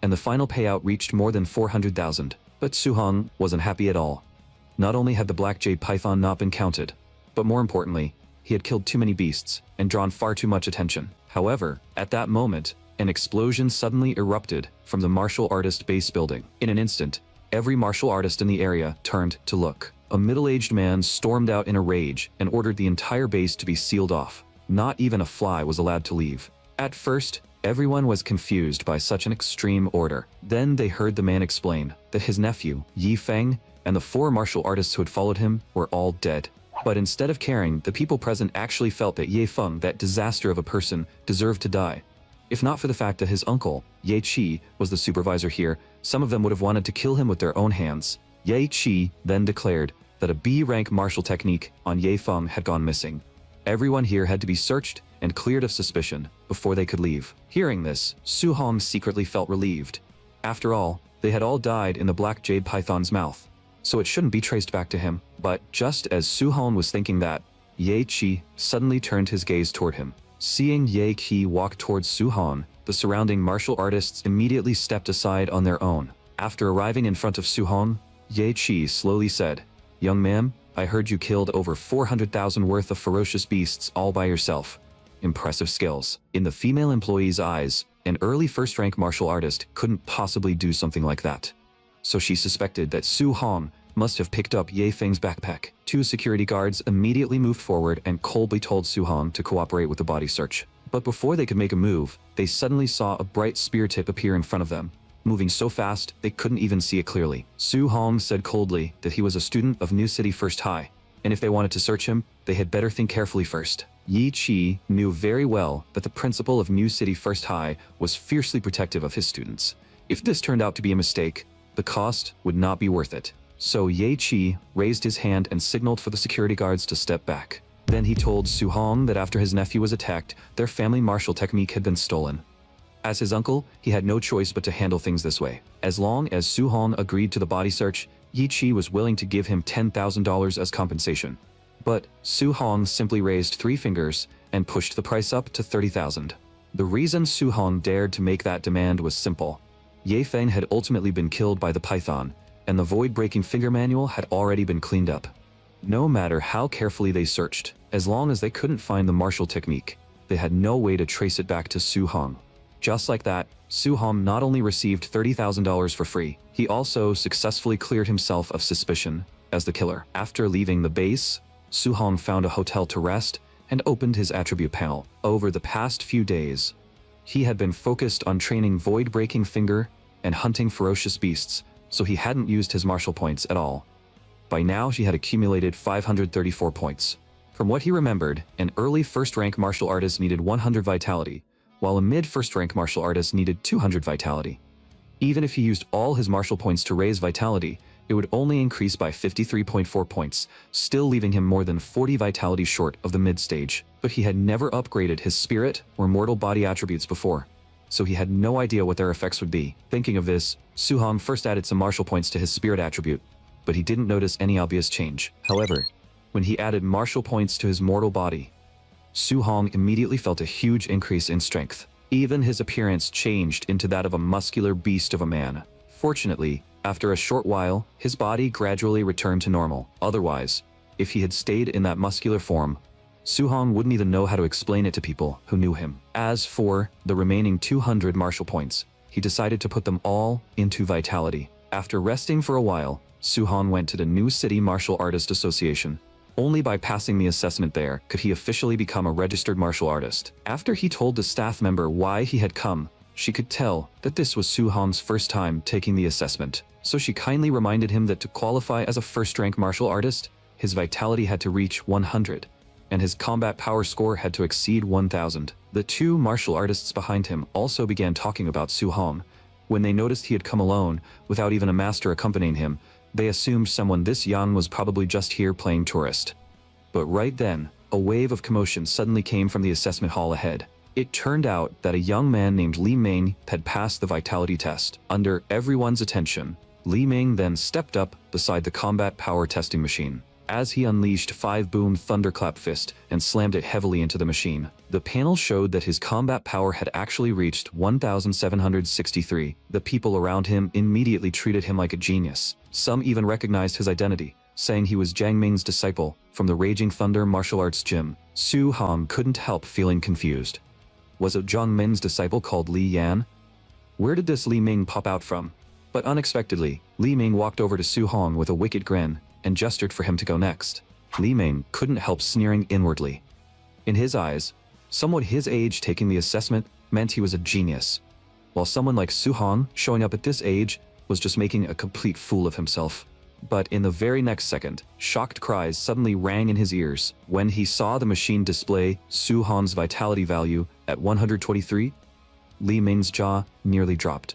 and the final payout reached more than 400,000. But Su-hong wasn't happy at all. Not only had the black jade python not been counted, but more importantly, he had killed too many beasts and drawn far too much attention. However, at that moment, an explosion suddenly erupted from the martial artist base building. In an instant, every martial artist in the area turned to look. A middle-aged man stormed out in a rage and ordered the entire base to be sealed off. Not even a fly was allowed to leave. At first, everyone was confused by such an extreme order. Then they heard the man explain that his nephew, Yi Feng, and the 4 martial artists who had followed him were all dead. But instead of caring, the people present actually felt that Ye Feng, that disaster of a person, deserved to die. If not for the fact that his uncle, Ye Qi, was the supervisor here, some of them would have wanted to kill him with their own hands. Ye Qi then declared that a B-rank martial technique on Ye Feng had gone missing. Everyone here had to be searched and cleared of suspicion before they could leave. Hearing this, Su-hong secretly felt relieved. After all, they had all died in the black jade python's mouth, so it shouldn't be traced back to him. But just as Su-hong was thinking that, Ye Qi suddenly turned his gaze toward him. Seeing Ye Qi walk towards Su-hong, the surrounding martial artists immediately stepped aside on their own. After arriving in front of Su-hong, Ye Qi slowly said, "Young man, I heard you killed over 400,000 worth of ferocious beasts all by yourself. Impressive skills." In the female employee's eyes, an early first-rank martial artist couldn't possibly do something like that. So she suspected that Su-hong must have picked up Ye Feng's backpack. 2 security guards immediately moved forward and coldly told Su-hong to cooperate with the body search. But before they could make a move, they suddenly saw a bright spear tip appear in front of them, moving so fast they couldn't even see it clearly. Su-hong said coldly that he was a student of New City First High, and if they wanted to search him, they had better think carefully first. Yi Qi knew very well that the principal of New City First High was fiercely protective of his students. If this turned out to be a mistake, the cost would not be worth it. So Ye Qi raised his hand and signaled for the security guards to step back. Then he told Su-hong that after his nephew was attacked, their family martial technique had been stolen. As his uncle, he had no choice but to handle things this way. As long as Su-hong agreed to the body search, Yi Qi was willing to give him $10,000 as compensation. But Su-hong simply raised 3 fingers and pushed the price up to 30,000. The reason Su-hong dared to make that demand was simple. Ye Feng had ultimately been killed by the python, and the void-breaking finger manual had already been cleaned up. No matter how carefully they searched, as long as they couldn't find the martial technique, they had no way to trace it back to Su-hong. Just like that, Su-hong not only received $30,000 for free, he also successfully cleared himself of suspicion as the killer. After leaving the base, Su-hong found a hotel to rest and opened his attribute panel. Over the past few days, he had been focused on training void-breaking finger and hunting ferocious beasts, so he hadn't used his martial points at all. By now, he had accumulated 534 points. From what he remembered, an early first-rank martial artist needed 100 vitality, while a mid-first-rank martial artist needed 200 vitality. Even if he used all his martial points to raise vitality, it would only increase by 53.4 points, still leaving him more than 40 vitality short of the mid-stage. But he had never upgraded his spirit or mortal body attributes before, so he had no idea what their effects would be. Thinking of this, Su-hong first added some martial points to his spirit attribute, but he didn't notice any obvious change. However, when he added martial points to his mortal body, Su-hong immediately felt a huge increase in strength. Even his appearance changed into that of a muscular beast of a man. Fortunately, after a short while, his body gradually returned to normal. Otherwise, if he had stayed in that muscular form, Su-hong wouldn't even know how to explain it to people who knew him. As for the remaining 200 martial points, he decided to put them all into vitality. After resting for a while, Su-hong went to the New City Martial Artist Association. Only by passing the assessment there could he officially become a registered martial artist. After he told the staff member why he had come, She could tell that this was Su Hong's first time taking the assessment, so she kindly reminded him that to qualify as a first-rank martial artist, his vitality had to reach 100, and his combat power score had to exceed 1000. The two martial artists behind him also began talking about Su Hong. When they noticed he had come alone, without even a master accompanying him, they assumed someone this young was probably just here playing tourist. But right then, a wave of commotion suddenly came from the assessment hall ahead. It turned out that a young man named Li Ming had passed the vitality test. Under everyone's attention, Li Ming then stepped up beside the combat power testing machine. As he unleashed 5-boom thunderclap fist and slammed it heavily into the machine, the panel showed that his combat power had actually reached 1763. The people around him immediately treated him like a genius. Some even recognized his identity, saying he was Jiang Ming's disciple from the Raging Thunder martial arts gym. Su Hong couldn't help feeling confused. Was it Jiang Ming's disciple called Li Yan? Where did this Li Ming pop out from? But unexpectedly, Li Ming walked over to Su Hong with a wicked grin and gestured for him to go next. Li Ming couldn't help sneering inwardly. In his eyes, someone his age taking the assessment meant he was a genius, while someone like Su Hong showing up at this age was just making a complete fool of himself. But in the very next second, shocked cries suddenly rang in his ears when he saw the machine display Su Hong's vitality value at 123. Li Ming's jaw nearly dropped.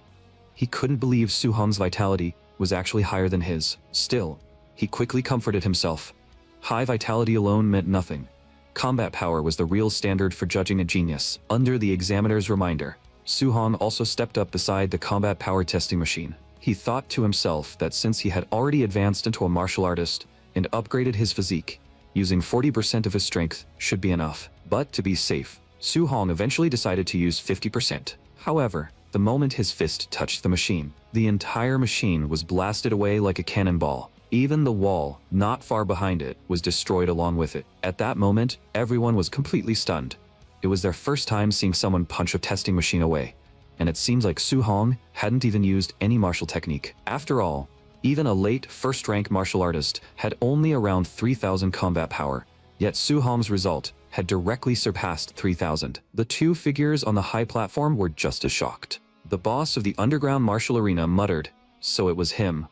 He couldn't believe Su Hong's vitality was actually higher than his. Still, he quickly comforted himself. High vitality alone meant nothing. Combat power was the real standard for judging a genius. Under the examiner's reminder, Su Hong also stepped up beside the combat power testing machine. He thought to himself that since he had already advanced into a martial artist and upgraded his physique, using 40% of his strength should be enough. But to be safe, Su Hong eventually decided to use 50%. However, the moment his fist touched the machine, the entire machine was blasted away like a cannonball. Even the wall, not far behind it, was destroyed along with it. At that moment, everyone was completely stunned. It was their first time seeing someone punch a testing machine away, and it seems like Su Hong hadn't even used any martial technique. After all, even a late first-rank martial artist had only around 3000 combat power, yet Su Hong's result had directly surpassed 3000. The two figures on the high platform were just as shocked. The boss of the underground martial arena muttered, "So it was him.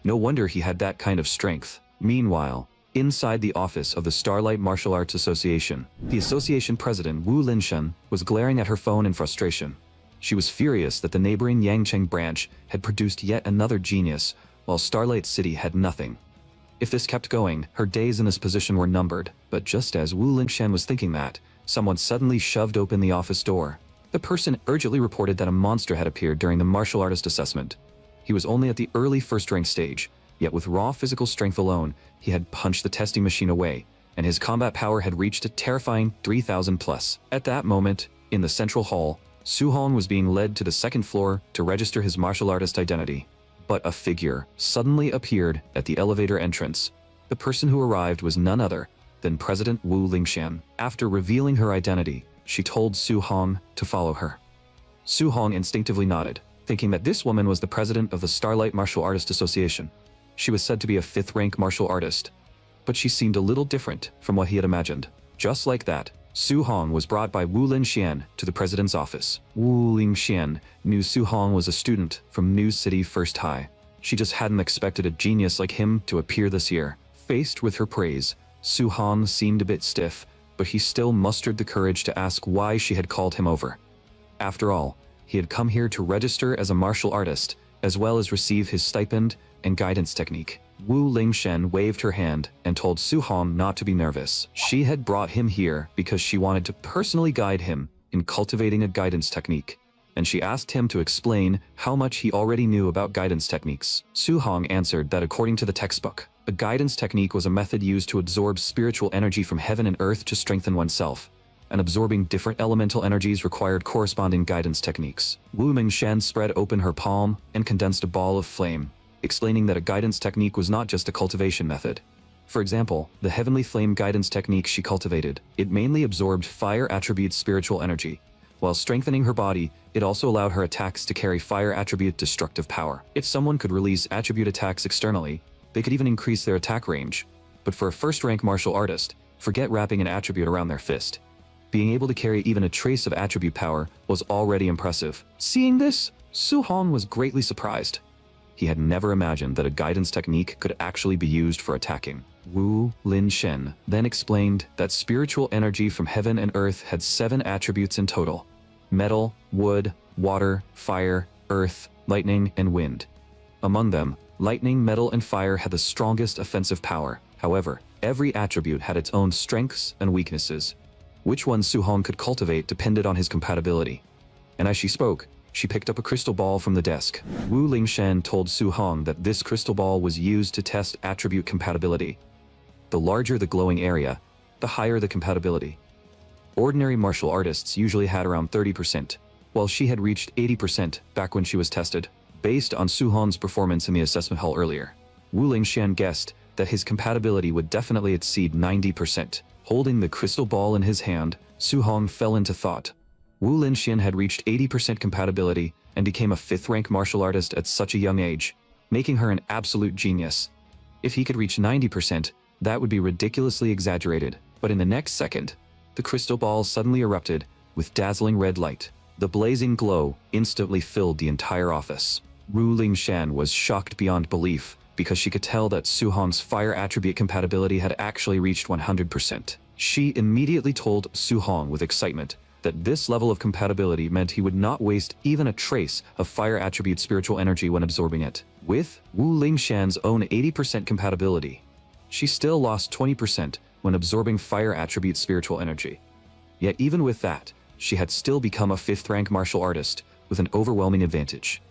No wonder he had that kind of strength." Meanwhile, inside the office of the Starlight Martial Arts Association, the association president Wu Linshen was glaring at her phone in frustration. She was furious that the neighboring Yangcheng branch had produced yet another genius, while Starlight City had nothing. If this kept going, her days in this position were numbered. But just as Wu Linshen was thinking that, someone suddenly shoved open the office door. The person urgently reported that a monster had appeared during the martial artist assessment. He was only at the early first-rank stage, yet with raw physical strength alone, he had punched the testing machine away, and his combat power had reached a terrifying 3000 plus. At that moment, in the central hall, Su Hong was being led to the second floor to register his martial artist identity. But a figure suddenly appeared at the elevator entrance. The person who arrived was none other than President Wu Lingshan. After revealing her identity, she told Su Hong to follow her. Su Hong instinctively nodded, thinking that this woman was the president of the Starlight Martial Artist Association. She was said to be a 5th-rank martial artist, but she seemed a little different from what he had imagined. Just like that, Su Hong was brought by Wu Linxian to the president's office. Wu Linxian knew Su Hong was a student from New City First High. She just hadn't expected a genius like him to appear this year. Faced with her praise, Su Hong seemed a bit stiff, but he still mustered the courage to ask why she had called him over. After all, he had come here to register as a martial artist, as well as receive his stipend and guidance technique. Wu Lingshen waved her hand and told Su Hong not to be nervous. She had brought him here because she wanted to personally guide him in cultivating a guidance technique, and she asked him to explain how much he already knew about guidance techniques. Su Hong answered that according to the textbook, a guidance technique was a method used to absorb spiritual energy from heaven and earth to strengthen oneself, and absorbing different elemental energies required corresponding guidance techniques. Wu Mingshan spread open her palm and condensed a ball of flame, explaining that a guidance technique was not just a cultivation method. For example, the heavenly flame guidance technique she cultivated, it mainly absorbed fire attribute spiritual energy. While strengthening her body, it also allowed her attacks to carry fire attribute destructive power. If someone could release attribute attacks externally, they could even increase their attack range. But for a first-rank martial artist, forget wrapping an attribute around their fist. being able to carry even a trace of attribute power was already impressive. Seeing this, Su-hong was greatly surprised. He had never imagined that a guidance technique could actually be used for attacking. Wu Lin-shen then explained that spiritual energy from heaven and earth had 7 attributes in total: metal, wood, water, fire, earth, lightning, and wind. Among them, lightning, metal, and fire had the strongest offensive power. However, every attribute had its own strengths and weaknesses. Which one Su-hong could cultivate depended on his compatibility. And as she spoke, she picked up a crystal ball from the desk. Wu Lingshan told Su-hong that this crystal ball was used to test attribute compatibility. The larger the glowing area, the higher the compatibility. Ordinary martial artists usually had around 30%, while she had reached 80% back when she was tested. Based on Su-hong's performance in the assessment hall earlier, Wu Lingshan guessed that his compatibility would definitely exceed 90%. Holding the crystal ball in his hand, Su-hong fell into thought. Wu Lingshan had reached 80% compatibility and became a 5th-rank martial artist at such a young age, making her an absolute genius. If he could reach 90%, that would be ridiculously exaggerated. But in the next second, the crystal ball suddenly erupted with dazzling red light. The blazing glow instantly filled the entire office. Wu Lingshan was shocked beyond belief because she could tell that Su-hong's fire attribute compatibility had actually reached 100%. She immediately told Su-hong with excitement that this level of compatibility meant he would not waste even a trace of fire attribute spiritual energy when absorbing it. With Wu Lingshan's own 80% compatibility, she still lost 20% when absorbing fire attribute spiritual energy. Yet even with that, she had still become a 5th-rank martial artist with an overwhelming advantage.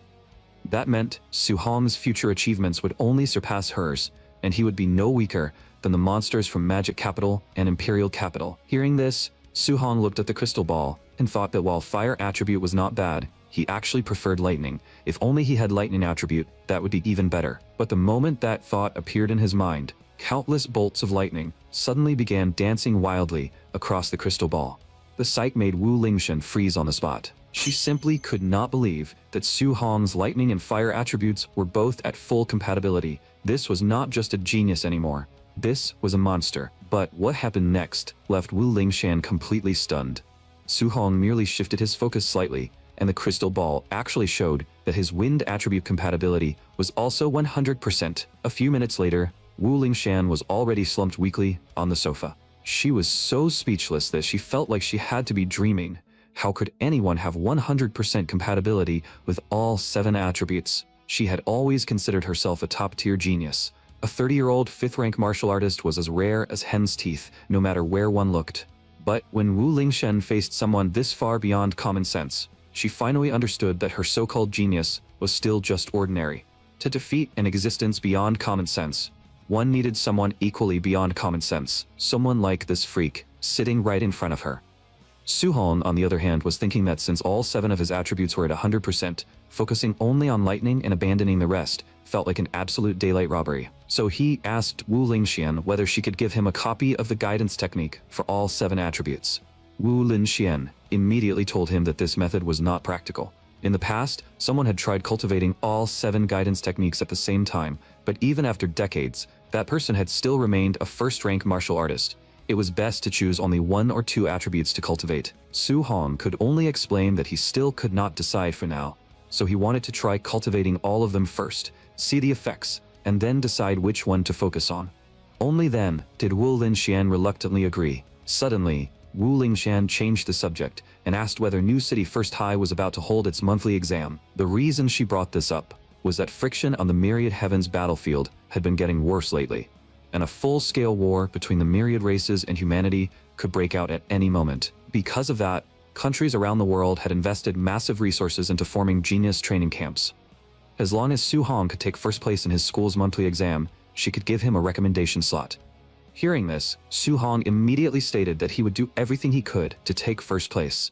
That meant Su-hong's future achievements would only surpass hers, and he would be no weaker than the monsters from Magic Capital and Imperial Capital. Hearing this, Su-hong looked at the crystal ball and thought that while fire attribute was not bad, he actually preferred lightning. If only he had lightning attribute, that would be even better. But the moment that thought appeared in his mind, countless bolts of lightning suddenly began dancing wildly across the crystal ball. The sight made Wu Lingshan freeze on the spot. She simply could not believe that Su-hong's lightning and fire attributes were both at full compatibility. This was not just a genius anymore. This was a monster. But what happened next left Wu Lingshan completely stunned. Su-hong merely shifted his focus slightly, and the crystal ball actually showed that his wind attribute compatibility was also 100%. A few minutes later, Wu Lingshan was already slumped weakly on the sofa. She was so speechless that she felt like she had to be dreaming. How could anyone have 100% compatibility with all 7 attributes? She had always considered herself a top-tier genius. A 30-year-old 5th-rank martial artist was as rare as hen's teeth, no matter where one looked. But when Wu Lingshan faced someone this far beyond common sense, she finally understood that her so-called genius was still just ordinary. To defeat an existence beyond common sense, one needed someone equally beyond common sense, someone like this freak, sitting right in front of her. Su-hong, on the other hand, was thinking that since all 7 of his attributes were at 100%, focusing only on lightning and abandoning the rest felt like an absolute daylight robbery. So he asked Wu Lingshan whether she could give him a copy of the guidance technique for all 7 attributes. Wu Lingshan immediately told him that this method was not practical. In the past, someone had tried cultivating all 7 guidance techniques at the same time, but even after decades, that person had still remained a 1st-rank martial artist. It was best to choose only 1 or 2 attributes to cultivate. Su-hong could only explain that he still could not decide for now, so he wanted to try cultivating all of them first, see the effects, and then decide which one to focus on. Only then did Wu Lingshan reluctantly agree. Suddenly, Wu Lingshan changed the subject and asked whether New City First High was about to hold its monthly exam. The reason she brought this up was that friction on the Myriad Heavens battlefield had been getting worse lately, and a full-scale war between the myriad races and humanity could break out at any moment. Because of that, countries around the world had invested massive resources into forming genius training camps. As long as Su-hong could take first place in his school's monthly exam, she could give him a recommendation slot. Hearing this, Su-hong immediately stated that he would do everything he could to take first place.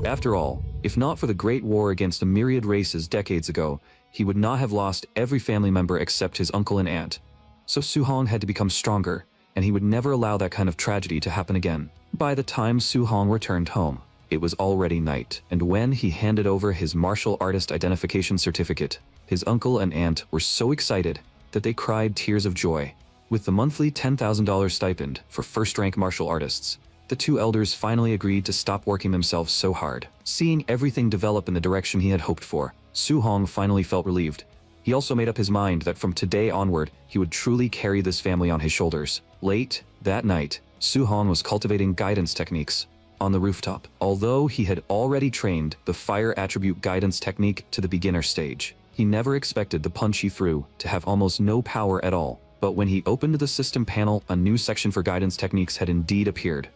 After all, if not for the Great War against the myriad races decades ago, he would not have lost every family member except his uncle and aunt. So Su-hong had to become stronger, and he would never allow that kind of tragedy to happen again. By the time Su-hong returned home, it was already night, and when he handed over his martial artist identification certificate, his uncle and aunt were so excited that they cried tears of joy. With the monthly $10,000 stipend for 1st-rank martial artists, the two elders finally agreed to stop working themselves so hard. Seeing everything develop in the direction he had hoped for, Su-hong finally felt relieved. He also made up his mind that from today onward, he would truly carry this family on his shoulders. Late that night, Su-hong was cultivating guidance techniques on the rooftop. Although he had already trained the fire attribute guidance technique to the beginner stage, he never expected the punch he threw to have almost no power at all. But when he opened the system panel, a new section for guidance techniques had indeed appeared.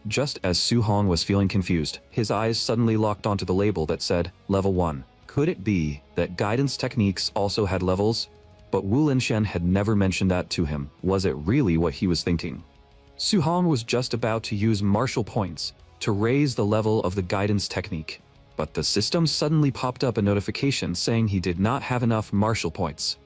Just as Su-hong was feeling confused, his eyes suddenly locked onto the label that said, Level 1. Could it be that guidance techniques also had levels? But Wu Linshen had never mentioned that to him. Was it really what he was thinking? Su-hong was just about to use martial points to raise the level of the guidance technique, but the system suddenly popped up a notification saying he did not have enough martial points.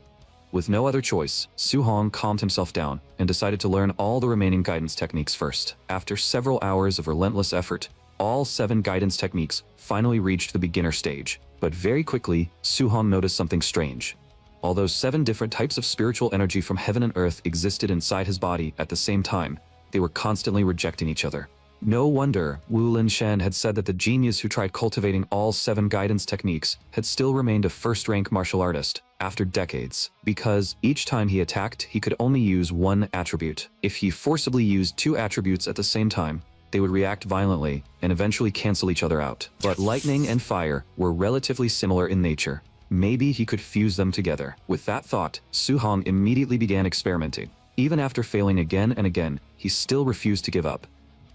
With no other choice, Su-hong calmed himself down and decided to learn all the remaining guidance techniques first. After several hours of relentless effort, all 7 guidance techniques finally reached the beginner stage. But very quickly, Su-hong noticed something strange. Although 7 different types of spiritual energy from heaven and earth existed inside his body at the same time, they were constantly rejecting each other. No wonder Wu Linshen had said that the genius who tried cultivating all 7 guidance techniques had still remained a first-rank martial artist after decades, because each time he attacked, he could only use 1 attribute. If he forcibly used 2 attributes at the same time, they would react violently and eventually cancel each other out. But lightning and fire were relatively similar in nature. Maybe he could fuse them together. With that thought, Su-hong immediately began experimenting. Even after failing again and again, he still refused to give up.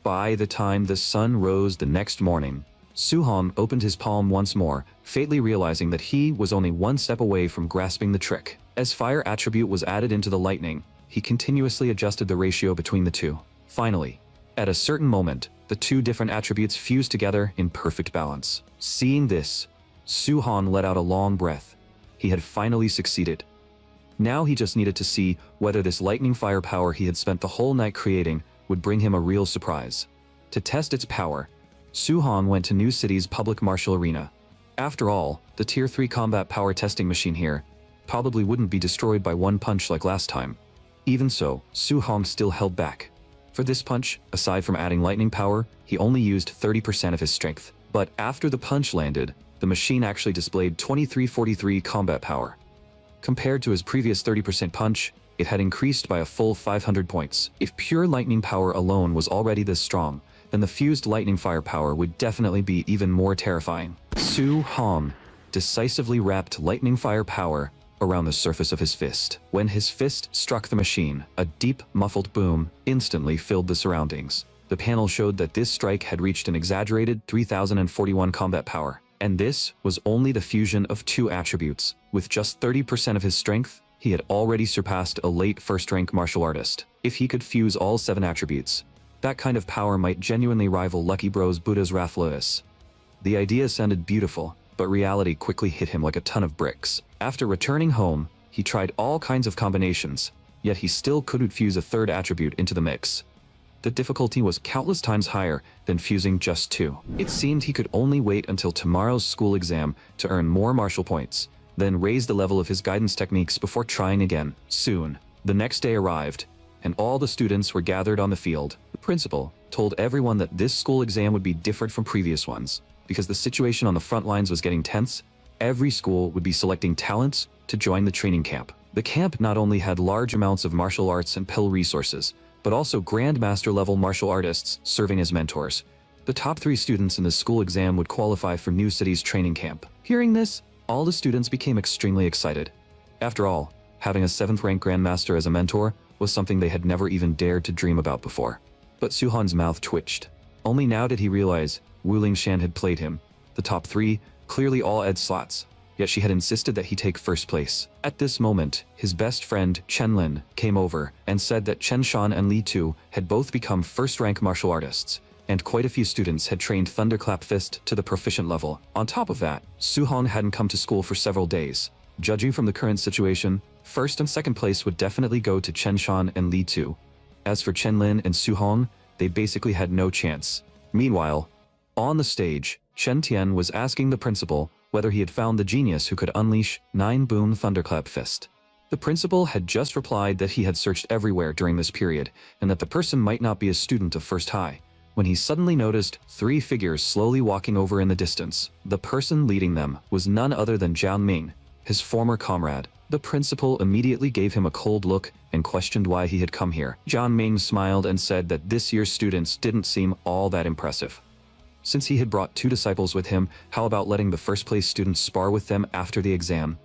By the time the sun rose the next morning, Su-hong opened his palm once more, fatally realizing that he was only 1 step away from grasping the trick. As fire attribute was added into the lightning, he continuously adjusted the ratio between the two. Finally, at a certain moment, the 2 different attributes fused together in perfect balance. Seeing this, Su-hong let out a long breath. He had finally succeeded. Now he just needed to see whether this lightning fire power he had spent the whole night creating would bring him a real surprise. To test its power, Su-hong went to New City's public martial arena. After all, the Tier 3 combat power testing machine here probably wouldn't be destroyed by 1 punch like last time. Even so, Su-hong still held back. For this punch, aside from adding lightning power, he only used 30% of his strength. But after the punch landed, the machine actually displayed 2343 combat power. Compared to his previous 30% punch, it had increased by a full 500 points. If pure lightning power alone was already this strong, then the fused lightning fire power would definitely be even more terrifying. Su-hong decisively wrapped lightning fire power around the surface of his fist. When his fist struck the machine, a deep, muffled boom instantly filled the surroundings. The panel showed that this strike had reached an exaggerated 3041 combat power. And this was only the fusion of 2 attributes. With just 30% of his strength, he had already surpassed a late first-rank martial artist. If he could fuse all 7 attributes, that kind of power might genuinely rival Lucky Bros Buddha's Wrath Lotus. The idea sounded beautiful, but reality quickly hit him like a ton of bricks. After returning home, he tried all kinds of combinations, yet he still couldn't fuse a 3rd attribute into the mix. The difficulty was countless times higher than fusing just 2. It seemed he could only wait until tomorrow's school exam to earn more martial points, then raise the level of his guidance techniques before trying again. Soon, the next day arrived, and all the students were gathered on the field. The principal told everyone that this school exam would be different from previous ones. Because the situation on the front lines was getting tense, every school would be selecting talents to join the training camp. The camp not only had large amounts of martial arts and pill resources, but also Grandmaster-level martial artists serving as mentors. The top 3 students in the school exam would qualify for New City's training camp. Hearing this, all the students became extremely excited. After all, having a 7th-rank Grandmaster as a mentor was something they had never even dared to dream about before. But Su-hong's mouth twitched. Only now did he realize Wu Lingshan had played him. The top 3, clearly all Ed's slots, yet she had insisted that he take first place. At this moment, his best friend Chen Lin came over and said that Chen Shan and Li Tu had both become first-rank martial artists, and quite a few students had trained Thunderclap Fist to the proficient level. On top of that, Su-hong hadn't come to school for several days. Judging from the current situation, 1st and 2nd place would definitely go to Chen Shan and Li Tu. As for Chen Lin and Su-hong, they basically had no chance. Meanwhile, on the stage, Chen Tian was asking the principal whether he had found the genius who could unleash 9-boom Thunderclap Fist. The principal had just replied that he had searched everywhere during this period, and that the person might not be a student of First High, when he suddenly noticed 3 figures slowly walking over in the distance. The person leading them was none other than Jiang Ming, his former comrade. The principal immediately gave him a cold look and questioned why he had come here. Jiang Ming smiled and said that this year's students didn't seem all that impressive. Since he had brought 2 disciples with him, how about letting the first-place students spar with them after the exam?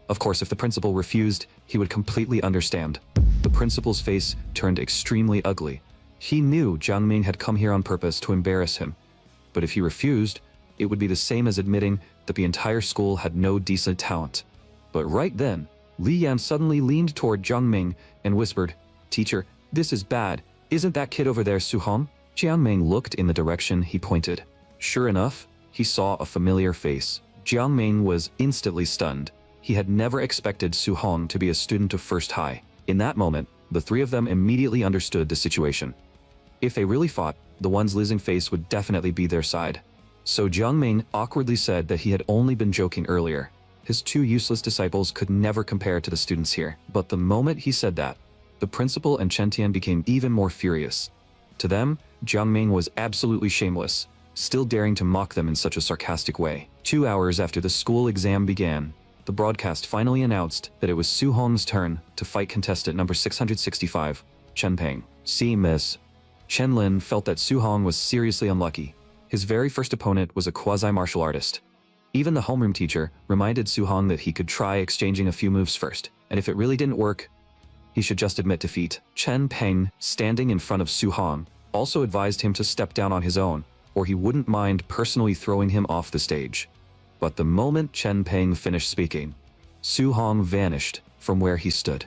Of course, if the principal refused, he would completely understand. The principal's face turned extremely ugly. He knew Jiang Ming had come here on purpose to embarrass him. But if he refused, it would be the same as admitting that the entire school had no decent talent. But right then, Li Yan suddenly leaned toward Jiang Ming and whispered, "Teacher, this is bad. Isn't that kid over there Su Hong?" Jiang Ming looked in the direction he pointed. Sure enough, he saw a familiar face. Jiang Ming was instantly stunned. He had never expected Su Hong to be a student of First High. In that moment, the 3 of them immediately understood the situation. If they really fought, the one's losing face would definitely be their side. So Jiang Ming awkwardly said that he had only been joking earlier. His 2 useless disciples could never compare to the students here. But the moment he said that, the principal and Chen Tian became even more furious. To them, Jiang Ming was absolutely shameless, still daring to mock them in such a sarcastic way. 2 hours after the school exam began, the broadcast finally announced that it was Su Hong's turn to fight contestant number 665, Chen Peng. Seeing this, Chen Lin felt that Su Hong was seriously unlucky. His very first opponent was a quasi-martial artist. Even the homeroom teacher reminded Su Hong that he could try exchanging a few moves first, and if it really didn't work, he should just admit defeat. Chen Peng, standing in front of Su Hong, also advised him to step down on his own, or he wouldn't mind personally throwing him off the stage. But the moment Chen Peng finished speaking, Su Hong vanished from where he stood.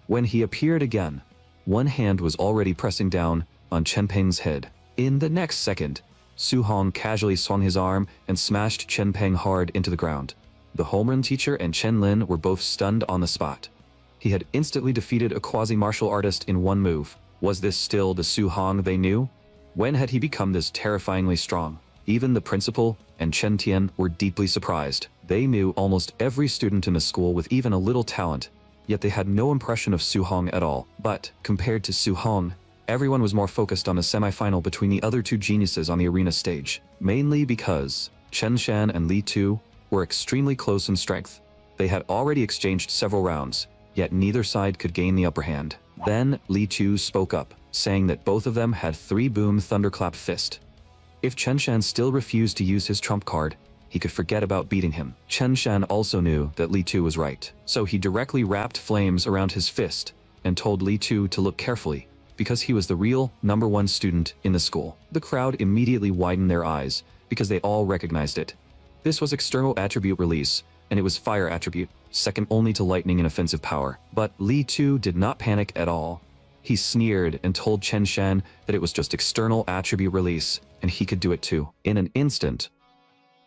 When he appeared again, one hand was already pressing down on Chen Peng's head. In the next second, Su Hong casually swung his arm and smashed Chen Peng hard into the ground. The homeroom teacher and Chen Lin were both stunned on the spot. He had instantly defeated a quasi-martial artist in one move. Was this still the Su Hong they knew? When had he become this terrifyingly strong? Even the principal and Chen Tian were deeply surprised. They knew almost every student in the school with even a little talent, yet they had no impression of Su Hong at all. But, compared to Su Hong, everyone was more focused on the semi-final between the other 2 geniuses on the arena stage, mainly because Chen Shan and Li Tu were extremely close in strength. They had already exchanged several rounds, yet neither side could gain the upper hand. Then Li Tu spoke up, saying that both of them had 3-boom thunderclap fist. If Chen Shan still refused to use his trump card, he could forget about beating him. Chen Shan also knew that Li Tu was right, so he directly wrapped flames around his fist and told Li Tu to look carefully, because he was the real #1 student in the school. The crowd immediately widened their eyes, because they all recognized it. This was external attribute release, and it was fire attribute, second only to lightning in offensive power. But Li Tu did not panic at all. He sneered and told Chen Shan that it was just external attribute release, and he could do it too. In an instant,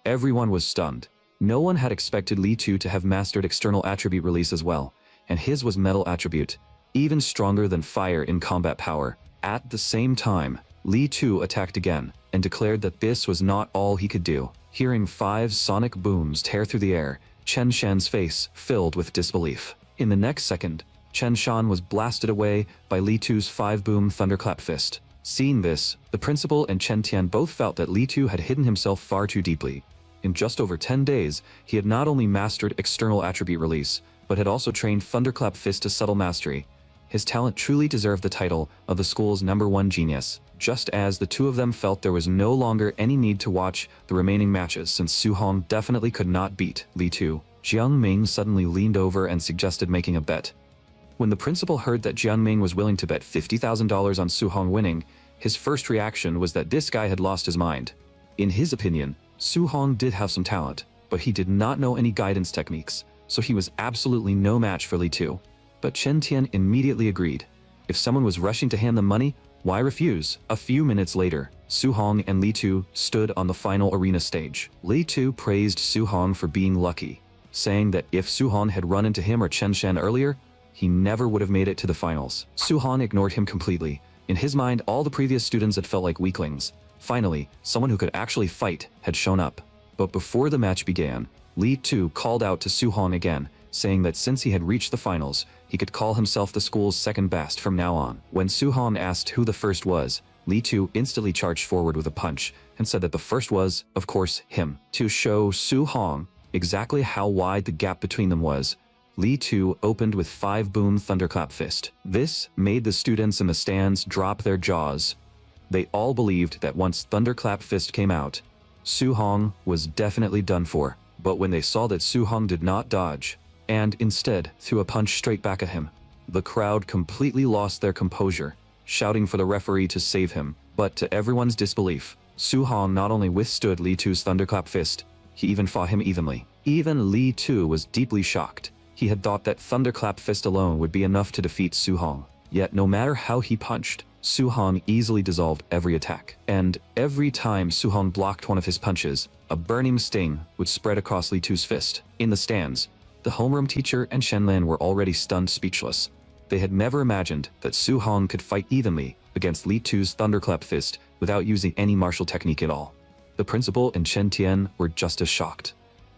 everyone was stunned. No one had expected Li Tu to have mastered external attribute release as well, and his was metal attribute, even stronger than fire in combat power. At the same time, Li Tu attacked again, and declared that this was not all he could do. Hearing 5 sonic booms tear through the air, Chen Shan's face filled with disbelief. In the next second, Chen Shan was blasted away by Li Tu's 5-boom thunderclap fist. Seeing this, the principal and Chen Tian both felt that Li Tu had hidden himself far too deeply. In just over 10 days, he had not only mastered external attribute release, but had also trained thunderclap fist to subtle mastery. His talent truly deserved the title of the school's #1 genius. Just as the 2 of them felt there was no longer any need to watch the remaining matches since Su Hong definitely could not beat Li Tu, Jiang Ming suddenly leaned over and suggested making a bet. When the principal heard that Jiang Ming was willing to bet $50,000 on Su Hong winning, his first reaction was that this guy had lost his mind. In his opinion, Su Hong did have some talent, but he did not know any guidance techniques, so he was absolutely no match for Li Tu. But Chen Tian immediately agreed. If someone was rushing to hand them money, why refuse? A few minutes later, Su Hong and Li Tu stood on the final arena stage. Li Tu praised Su Hong for being lucky, saying that if Su Hong had run into him or Chen Shan earlier, he never would have made it to the finals. Su Hong ignored him completely. In his mind, all the previous students had felt like weaklings. Finally, someone who could actually fight had shown up. But before the match began, Li Tu called out to Su Hong again, saying that since he had reached the finals, he could call himself the school's second best from now on. When Su Hong asked who the first was, Li Tu instantly charged forward with a punch and said that the first was, of course, him. To show Su Hong exactly how wide the gap between them was, Li Tu opened with 5-boom thunderclap fist. This made the students in the stands drop their jaws. They all believed that once thunderclap fist came out, Su Hong was definitely done for. But when they saw that Su Hong did not dodge, and instead threw a punch straight back at him, the crowd completely lost their composure, shouting for the referee to save him. But to everyone's disbelief, Su Hong not only withstood Li Tu's thunderclap fist, he even fought him evenly. Even Li Tu was deeply shocked. He had thought that thunderclap fist alone would be enough to defeat Su Hong. Yet no matter how he punched, Su Hong easily dissolved every attack. And every time Su Hong blocked one of his punches, a burning sting would spread across Li Tu's fist. In the stands, the homeroom teacher and Shenlin were already stunned speechless. They had never imagined that Su Hong could fight evenly against Li Tu's thunderclap fist without using any martial technique at all. The principal and Chen Tian were just as shocked.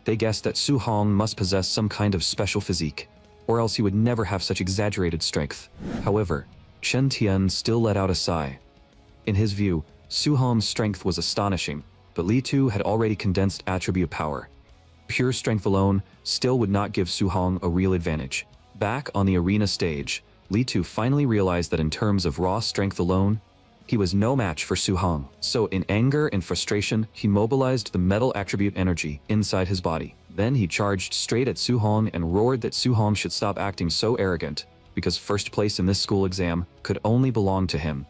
They guessed that Su Hong must possess some kind of special physique, or else he would never have such exaggerated strength. However, Chen Tian still let out a sigh. In his view, Su Hong's strength was astonishing, but Li Tu had already condensed attribute power. Pure strength alone still would not give Su Hong a real advantage. Back on the arena stage, Li Tu finally realized that in terms of raw strength alone, he was no match for Su Hong. So in anger and frustration, he mobilized the metal attribute energy inside his body. Then he charged straight at Su Hong and roared that Su Hong should stop acting so arrogant, because first place in this school exam could only belong to him.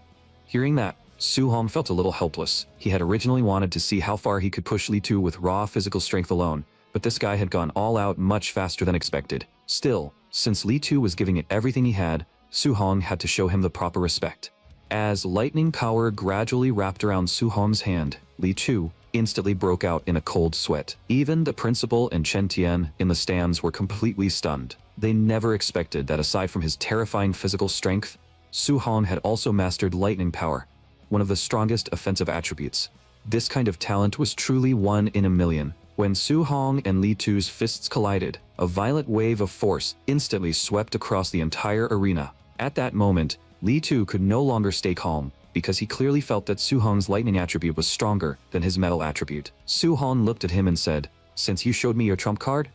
Hearing that, Su Hong felt a little helpless. He had originally wanted to see how far he could push Li Tu with raw physical strength alone, but this guy had gone all out much faster than expected. Still, since Li Tu was giving it everything he had, Su Hong had to show him the proper respect. As lightning power gradually wrapped around Su Hong's hand, Li Tu instantly broke out in a cold sweat. Even the principal and Chen Tian in the stands were completely stunned. They never expected that aside from his terrifying physical strength, Su Hong had also mastered lightning power, one of the strongest offensive attributes. This kind of talent was truly one in a million. When Su Hong and Li Tu's fists collided, a violent wave of force instantly swept across the entire arena. At that moment, Li Tu could no longer stay calm, because he clearly felt that Su Hong's lightning attribute was stronger than his metal attribute. Su Hong looked at him and said, "Since you showed me your trump card,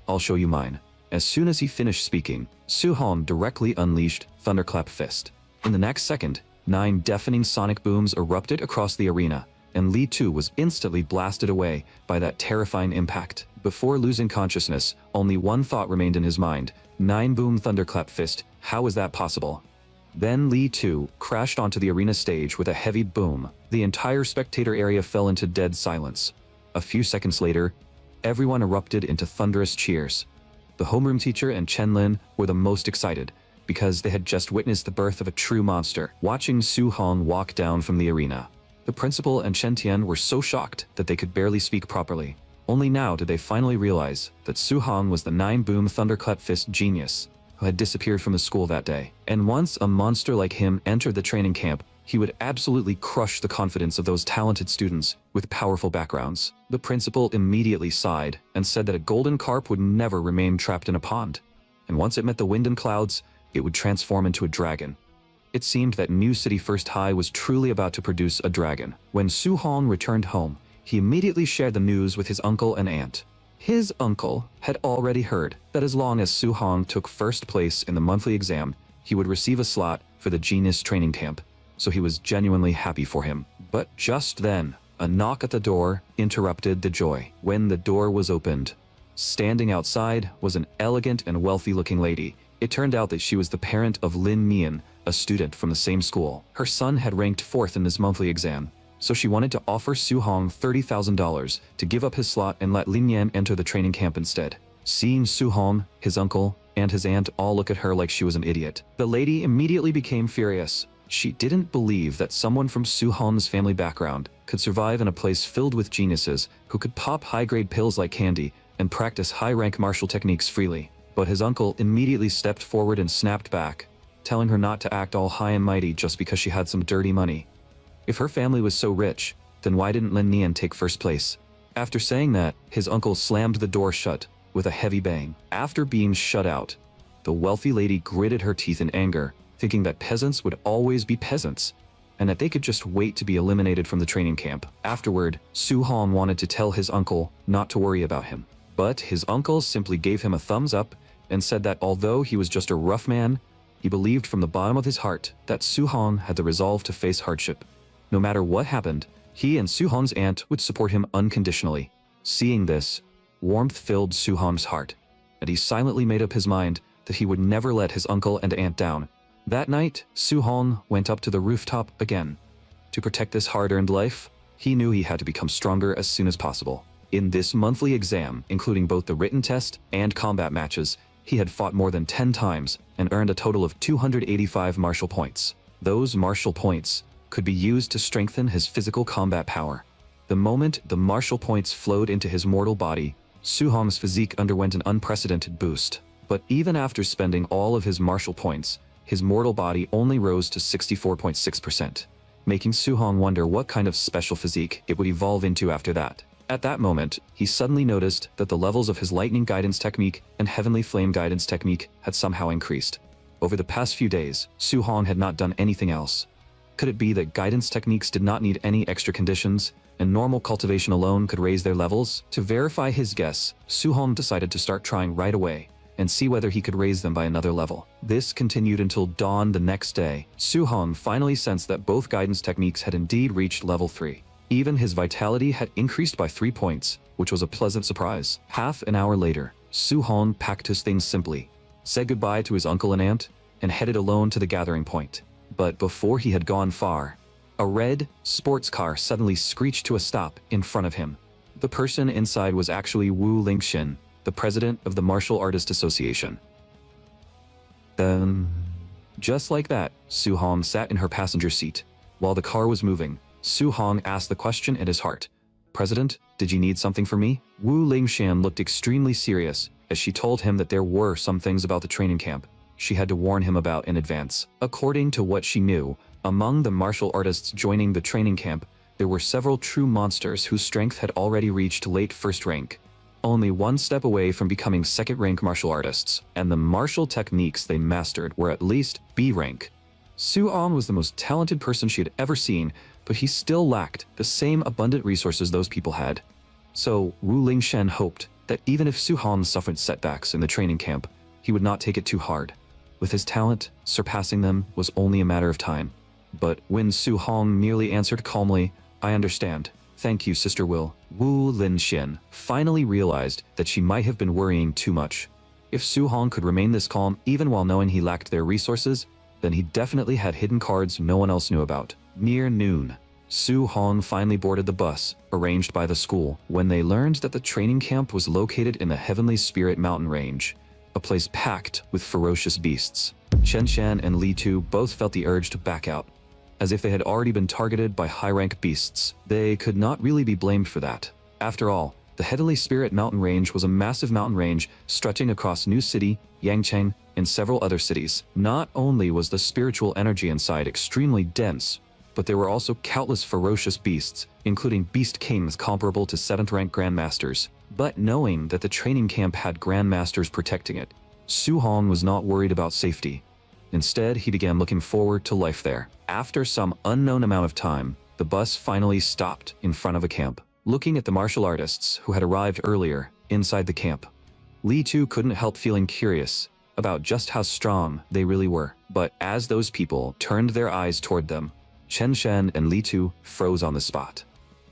I'll show you mine." As soon as he finished speaking, Su Hong directly unleashed Thunderclap Fist. In the next second, 9 deafening sonic booms erupted across the arena, and Li Tu was instantly blasted away by that terrifying impact. Before losing consciousness, only one thought remained in his mind: 9-boom Thunderclap Fist, how is that possible? Then Li Tu crashed onto the arena stage with a heavy boom. The entire spectator area fell into dead silence. A few seconds later, everyone erupted into thunderous cheers. The homeroom teacher and Chen Lin were the most excited, because they had just witnessed the birth of a true monster. Watching Su Hong walk down from the arena, the principal and Chen Tian were so shocked that they could barely speak properly. Only now did they finally realize that Su Hong was the 9-boom Thunderclap Fist genius who had disappeared from the school that day. And once a monster like him entered the training camp, he would absolutely crush the confidence of those talented students with powerful backgrounds. The principal immediately sighed and said that a golden carp would never remain trapped in a pond, and once it met the wind and clouds, it would transform into a dragon. It seemed that New City First High was truly about to produce a dragon. When Su Hong returned home, he immediately shared the news with his uncle and aunt. His uncle had already heard that as long as Su Hong took first place in the monthly exam, he would receive a slot for the genius training camp, so he was genuinely happy for him. But just then, a knock at the door interrupted the joy. When the door was opened, standing outside was an elegant and wealthy-looking lady. It turned out that she was the parent of Lin Mian, a student from the same school. Her son had ranked 4th in his monthly exam, so she wanted to offer Su Hong $30,000 to give up his slot and let Lin Mian enter the training camp instead. Seeing Su Hong, his uncle, and his aunt all look at her like she was an idiot, the lady immediately became furious. She didn't believe that someone from Su Hong's family background could survive in a place filled with geniuses who could pop high-grade pills like candy and practice high-rank martial techniques freely. But his uncle immediately stepped forward and snapped back, telling her not to act all high and mighty just because she had some dirty money. If her family was so rich, then why didn't Lin Nian take first place? After saying that, his uncle slammed the door shut with a heavy bang. After being shut out, the wealthy lady gritted her teeth in anger, thinking that peasants would always be peasants, and that they could just wait to be eliminated from the training camp. Afterward, Su-hong wanted to tell his uncle not to worry about him. But his uncle simply gave him a thumbs up and said that although he was just a rough man, he believed from the bottom of his heart that Su-hong had the resolve to face hardship. No matter what happened, he and Su-hong's aunt would support him unconditionally. Seeing this, warmth filled Su-hong's heart, and he silently made up his mind that he would never let his uncle and aunt down. That night, Su-hong went up to the rooftop again. To protect this hard-earned life, he knew he had to become stronger as soon as possible. In this monthly exam, including both the written test and combat matches, he had fought more than 10 times and earned a total of 285 martial points. Those martial points could be used to strengthen his physical combat power. The moment the martial points flowed into his mortal body, Su-hong's physique underwent an unprecedented boost. But even after spending all of his martial points, his mortal body only rose to 64.6%, making Su-hong wonder what kind of special physique it would evolve into after that. At that moment, he suddenly noticed that the levels of his lightning guidance technique and heavenly flame guidance technique had somehow increased. Over the past few days, Su-hong had not done anything else. Could it be that guidance techniques did not need any extra conditions, and normal cultivation alone could raise their levels? To verify his guess, Su-hong decided to start trying right away and see whether he could raise them by another level. This continued until dawn the next day. Su-hong finally sensed that both guidance techniques had indeed reached level 3. Even his vitality had increased by 3 points, which was a pleasant surprise. Half an hour later, Su-hong packed his things simply, said goodbye to his uncle and aunt, and headed alone to the gathering point. But before he had gone far, a red sports car suddenly screeched to a stop in front of him. The person inside was actually Wu Lingxin, the president of the Martial Artist Association. Just like that, Su-hong sat in her passenger seat. While the car was moving, Su-hong asked the question in his heart. "President, did you need something from me?" Wu Lingxian looked extremely serious as she told him that there were some things about the training camp she had to warn him about in advance. According to what she knew, among the martial artists joining the training camp, there were several true monsters whose strength had already reached late first rank, only one step away from becoming second-rank martial artists, and the martial techniques they mastered were at least B rank. Su-hong was the most talented person she had ever seen, but he still lacked the same abundant resources those people had. So Wu Lingxian hoped that even if Su-hong suffered setbacks in the training camp, he would not take it too hard. With his talent, surpassing them was only a matter of time. But when Su-hong merely answered calmly, "I understand. Thank you, Sister Will," Wu Lingxian finally realized that she might have been worrying too much. If Su-hong could remain this calm even while knowing he lacked their resources, then he definitely had hidden cards no one else knew about. Near noon, Su-hong finally boarded the bus arranged by the school when they learned that the training camp was located in the Heavenly Spirit Mountain Range, a place packed with ferocious beasts. Chen Shan and Li Tu both felt the urge to back out. As if they had already been targeted by high-rank beasts, they could not really be blamed for that. After all, the Heavenly Spirit Mountain Range was a massive mountain range stretching across New City, Yangcheng, and several other cities. Not only was the spiritual energy inside extremely dense, but there were also countless ferocious beasts, including beast kings comparable to 7th-rank grandmasters. But knowing that the training camp had grandmasters protecting it, Su-hong was not worried about safety. Instead, he began looking forward to life there. After some unknown amount of time, the bus finally stopped in front of a camp. Looking at the martial artists who had arrived earlier inside the camp, Li Tu couldn't help feeling curious about just how strong they really were. But as those people turned their eyes toward them, Chen Shen and Li Tu froze on the spot.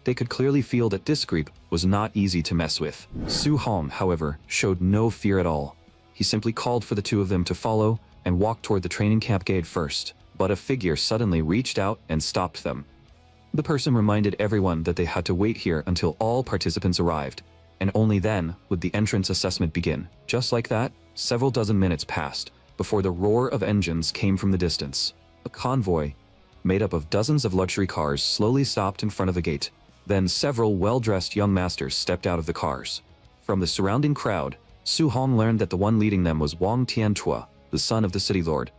They could clearly feel that this group was not easy to mess with. Su-hong, however, showed no fear at all. He simply called for the two of them to follow and walked toward the training camp gate first, but a figure suddenly reached out and stopped them. The person reminded everyone that they had to wait here until all participants arrived, and only then would the entrance assessment begin. Just like that, several dozen minutes passed before the roar of engines came from the distance. A convoy, made up of dozens of luxury cars, slowly stopped in front of the gate. Then several well-dressed young masters stepped out of the cars. From the surrounding crowd, Su-hong learned that the one leading them was Wang Tiantua, the son of the city lord.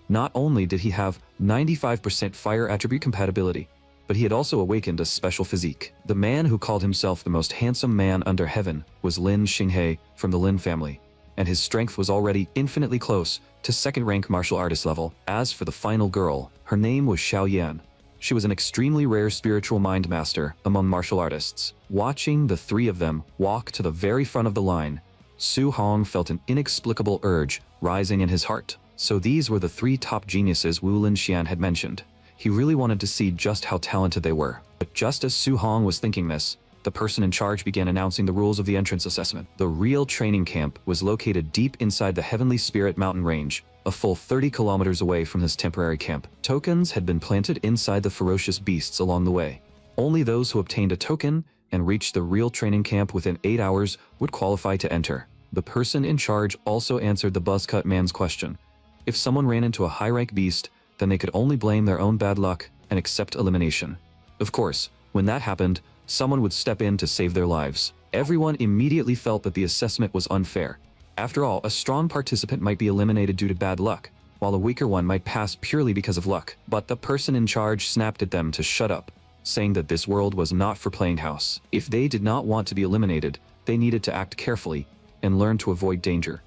Not only did he have 95% fire attribute compatibility, but he had also awakened a special physique. The man who called himself the most handsome man under heaven was Lin Xinghe from the Lin family, and his strength was already infinitely close to second-rank martial artist level. As for the final girl, her name was Xiao Yan. She was an extremely rare spiritual mind master among martial artists. Watching the three of them walk to the very front of the line, Su Hong felt an inexplicable urge rising in his heart. So these were the three top geniuses Wu Linxian had mentioned. He really wanted to see just how talented they were. But just as Su Hong was thinking this, the person in charge began announcing the rules of the entrance assessment. The real training camp was located deep inside the Heavenly Spirit mountain range, a full 30 kilometers away from this temporary camp. Tokens had been planted inside the ferocious beasts along the way. Only those who obtained a token and reached the real training camp within 8 hours would qualify to enter. The person in charge also answered the buzzcut man's question. If someone ran into a high-rank beast, then they could only blame their own bad luck and accept elimination. Of course, when that happened, someone would step in to save their lives. Everyone immediately felt that the assessment was unfair. After all, a strong participant might be eliminated due to bad luck, while a weaker one might pass purely because of luck. But the person in charge snapped at them to shut up, saying that this world was not for playing house. If they did not want to be eliminated, they needed to act carefully and learn to avoid danger.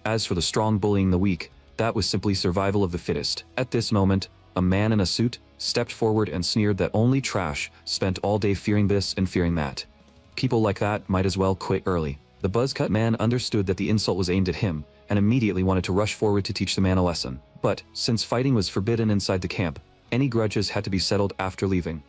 As for the strong bullying the weak, that was simply survival of the fittest. At this moment, a man in a suit stepped forward and sneered that only trash spent all day fearing this and fearing that. People like that might as well quit early. The buzzcut man understood that the insult was aimed at him and immediately wanted to rush forward to teach the man a lesson. But, since fighting was forbidden inside the camp, any grudges had to be settled after leaving.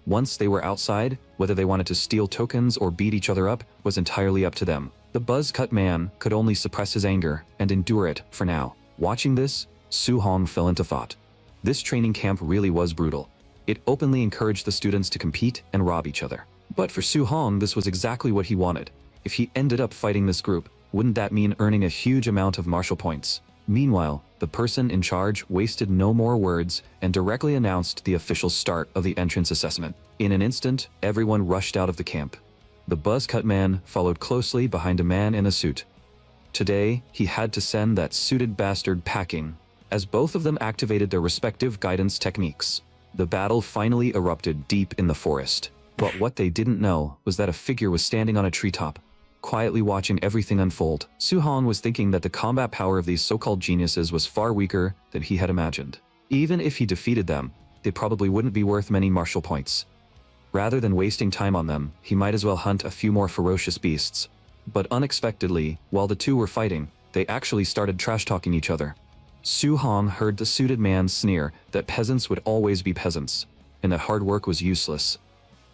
Once they were outside, whether they wanted to steal tokens or beat each other up was entirely up to them. The buzzcut man could only suppress his anger and endure it for now. Watching this, Su Hong fell into thought. This training camp really was brutal. It openly encouraged the students to compete and rob each other. But for Su Hong, this was exactly what he wanted. If he ended up fighting this group, wouldn't that mean earning a huge amount of martial points? Meanwhile, the person in charge wasted no more words and directly announced the official start of the entrance assessment. In an instant, everyone rushed out of the camp. The buzzcut man followed closely behind a man in a suit. Today, he had to send that suited bastard packing, as both of them activated their respective guidance techniques. The battle finally erupted deep in the forest. But what they didn't know was that a figure was standing on a treetop, quietly watching everything unfold. Su Hong was thinking that the combat power of these so-called geniuses was far weaker than he had imagined. Even if he defeated them, they probably wouldn't be worth many martial points. Rather than wasting time on them, he might as well hunt a few more ferocious beasts. But unexpectedly, while the two were fighting, they actually started trash-talking each other. Su Hong heard the suited man sneer that peasants would always be peasants, and that hard work was useless.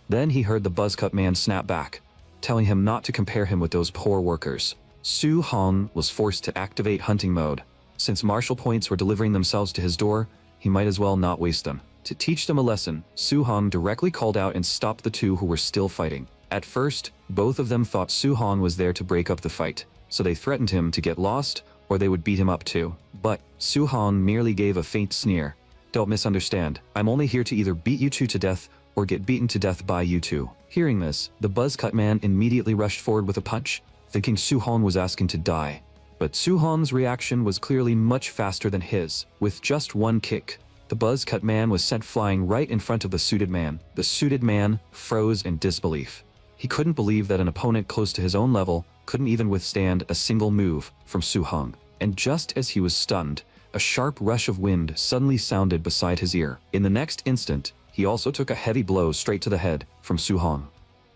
Then he heard the buzzcut man snap back, telling him not to compare him with those poor workers. Su Hong was forced to activate hunting mode. Since martial points were delivering themselves to his door, he might as well not waste them. To teach them a lesson, Su Hong directly called out and stopped the two who were still fighting. At first, both of them thought Su Hong was there to break up the fight, so they threatened him to get lost or they would beat him up too. But Su Hong merely gave a faint sneer. "Don't misunderstand, I'm only here to either beat you two to death or get beaten to death by you two." Hearing this, the buzzcut man immediately rushed forward with a punch, thinking Su Hong was asking to die. But Su Hong's reaction was clearly much faster than his. With just one kick, the buzzcut man was sent flying right in front of the suited man. The suited man froze in disbelief. He couldn't believe that an opponent close to his own level couldn't even withstand a single move from Su Hong. And just as he was stunned, a sharp rush of wind suddenly sounded beside his ear. In the next instant, he also took a heavy blow straight to the head from Su Hong.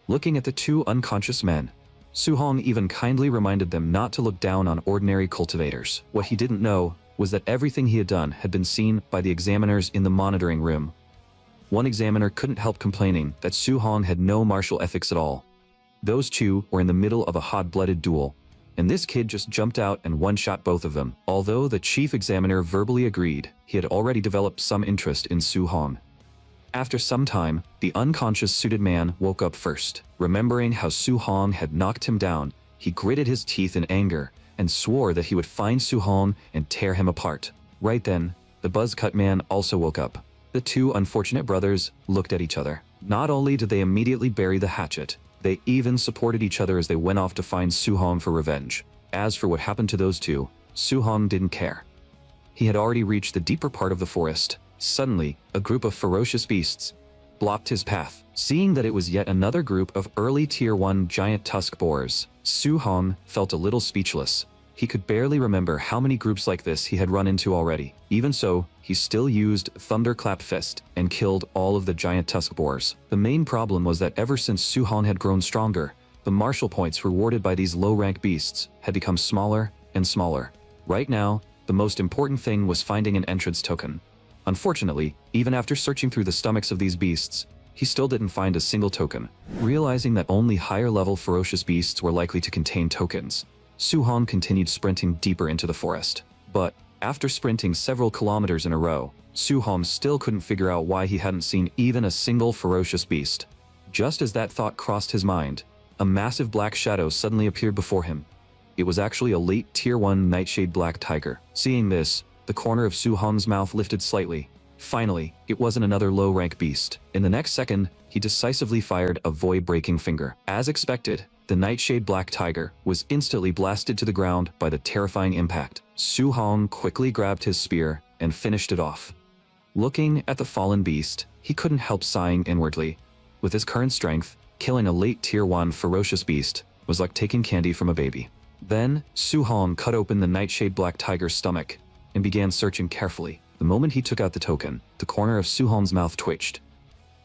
Looking at the two unconscious men, Su Hong even kindly reminded them not to look down on ordinary cultivators. What he didn't know was that everything he had done had been seen by the examiners in the monitoring room. One examiner couldn't help complaining that Su Hong had no martial ethics at all. Those two were in the middle of a hot-blooded duel, and this kid just jumped out and one-shot both of them. Although the chief examiner verbally agreed, he had already developed some interest in Su Hong. After some time, the unconscious suited man woke up first. Remembering how Su Hong had knocked him down, he gritted his teeth in anger and swore that he would find Su Hong and tear him apart. Right then, the buzzcut man also woke up. The two unfortunate brothers looked at each other. Not only did they immediately bury the hatchet, they even supported each other as they went off to find Su Hong for revenge. As for what happened to those two, Su Hong didn't care. He had already reached the deeper part of the forest. Suddenly, a group of ferocious beasts blocked his path. Seeing that it was yet another group of early Tier 1 giant tusk boars, Su Hong felt a little speechless. He could barely remember how many groups like this he had run into already. Even so, he still used Thunderclap Fist and killed all of the giant tusk boars. The main problem was that ever since Su-hong had grown stronger, the martial points rewarded by these low-rank beasts had become smaller and smaller. Right now, the most important thing was finding an entrance token. Unfortunately, even after searching through the stomachs of these beasts, he still didn't find a single token. Realizing that only higher-level ferocious beasts were likely to contain tokens, Su-hong continued sprinting deeper into the forest. But after sprinting several kilometers in a row, Su-hong still couldn't figure out why he hadn't seen even a single ferocious beast. Just as that thought crossed his mind, a massive black shadow suddenly appeared before him. It was actually a late Tier 1 Nightshade Black Tiger. Seeing this, the corner of Su-hong's mouth lifted slightly. Finally, it wasn't another low-rank beast. In the next second, he decisively fired a void-breaking finger. As expected, the Nightshade Black Tiger was instantly blasted to the ground by the terrifying impact. Su-hong quickly grabbed his spear and finished it off. Looking at the fallen beast, he couldn't help sighing inwardly. With his current strength, killing a late Tier 1 ferocious beast was like taking candy from a baby. Then, Su-hong cut open the Nightshade Black Tiger's stomach and began searching carefully. The moment he took out the token, the corner of Su-hong's mouth twitched.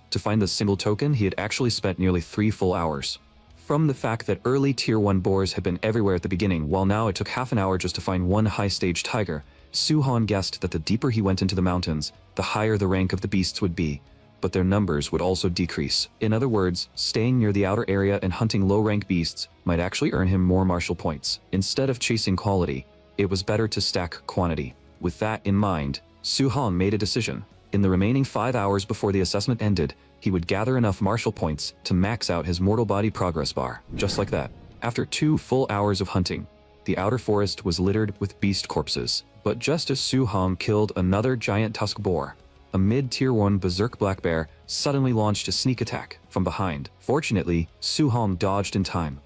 To find the single token, he had actually spent nearly 3 full hours. From the fact that early Tier 1 boars had been everywhere at the beginning, while now it took half an hour just to find one high-stage tiger, Su-hong guessed that the deeper he went into the mountains, the higher the rank of the beasts would be, but their numbers would also decrease. In other words, staying near the outer area and hunting low-rank beasts might actually earn him more martial points. Instead of chasing quality, it was better to stack quantity. With that in mind, Su-hong made a decision. In the remaining 5 hours before the assessment ended, he would gather enough martial points to max out his mortal body progress bar. Just like that. After 2 full hours of hunting, the outer forest was littered with beast corpses. But just as Su-hong killed another giant tusk boar, a mid-Tier 1 berserk black bear suddenly launched a sneak attack from behind. Fortunately, Su-hong dodged in time.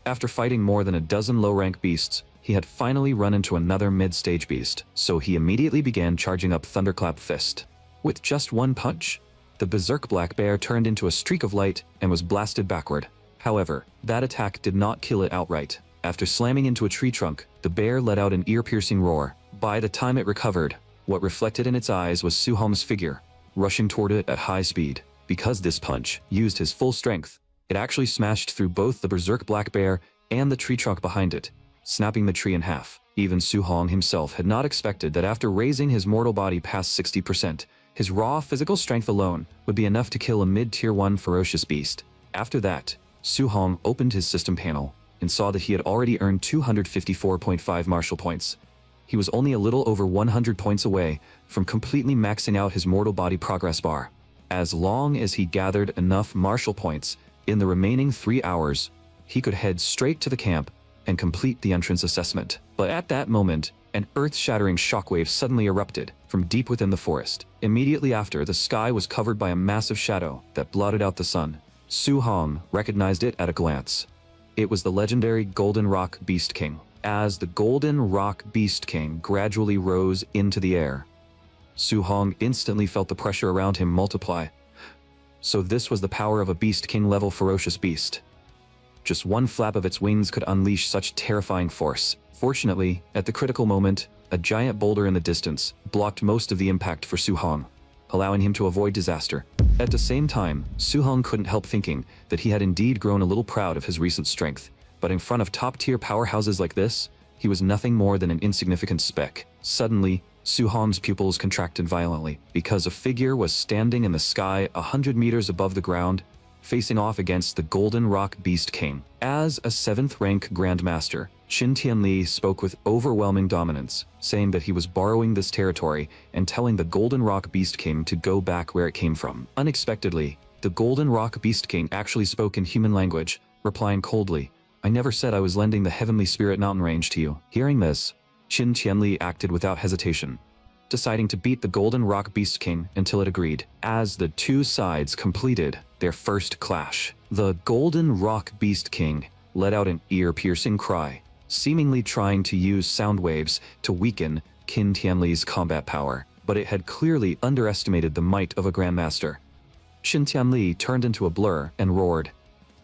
After fighting more than a dozen low-rank beasts, he had finally run into another mid-stage beast, so he immediately began charging up Thunderclap Fist. With just one punch, the berserk black bear turned into a streak of light and was blasted backward. However, that attack did not kill it outright. After slamming into a tree trunk, the bear let out an ear-piercing roar. By the time it recovered, what reflected in its eyes was Su-hong's figure, rushing toward it at high speed. Because this punch used his full strength, it actually smashed through both the berserk black bear and the tree trunk behind it, snapping the tree in half. Even Su-hong himself had not expected that after raising his mortal body past 60%, his raw physical strength alone would be enough to kill a mid-Tier 1 ferocious beast. After that, Su-hong opened his system panel and saw that he had already earned 254.5 martial points. He was only a little over 100 points away from completely maxing out his mortal body progress bar. As long as he gathered enough martial points, in the remaining 3 hours, he could head straight to the camp and complete the entrance assessment. But at that moment, an earth-shattering shockwave suddenly erupted from deep within the forest. Immediately after, the sky was covered by a massive shadow that blotted out the sun. Su-hong recognized it at a glance. It was the legendary Golden Rock Beast King. As the Golden Rock Beast King gradually rose into the air, Su-hong instantly felt the pressure around him multiply. So this was the power of a Beast King level ferocious beast. Just one flap of its wings could unleash such terrifying force. Fortunately, at the critical moment, a giant boulder in the distance blocked most of the impact for Su-hong, allowing him to avoid disaster. At the same time, Su-hong couldn't help thinking that he had indeed grown a little proud of his recent strength. But in front of top-tier powerhouses like this, he was nothing more than an insignificant speck. Suddenly, Su-hong's pupils contracted violently, because a figure was standing in the sky 100 meters above the ground, facing off against the Golden Rock Beast King. As a 7th rank Grandmaster, Qin Tianli spoke with overwhelming dominance, saying that he was borrowing this territory and telling the Golden Rock Beast King to go back where it came from. Unexpectedly, the Golden Rock Beast King actually spoke in human language, replying coldly, "I never said I was lending the Heavenly Spirit mountain range to you." Hearing this, Qin Tianli acted without hesitation, deciding to beat the Golden Rock Beast King until it agreed. As the two sides completed their first clash, the Golden Rock Beast King let out an ear-piercing cry, seemingly trying to use sound waves to weaken Qin Tianli's combat power, but it had clearly underestimated the might of a Grandmaster. Qin Tianli turned into a blur and roared,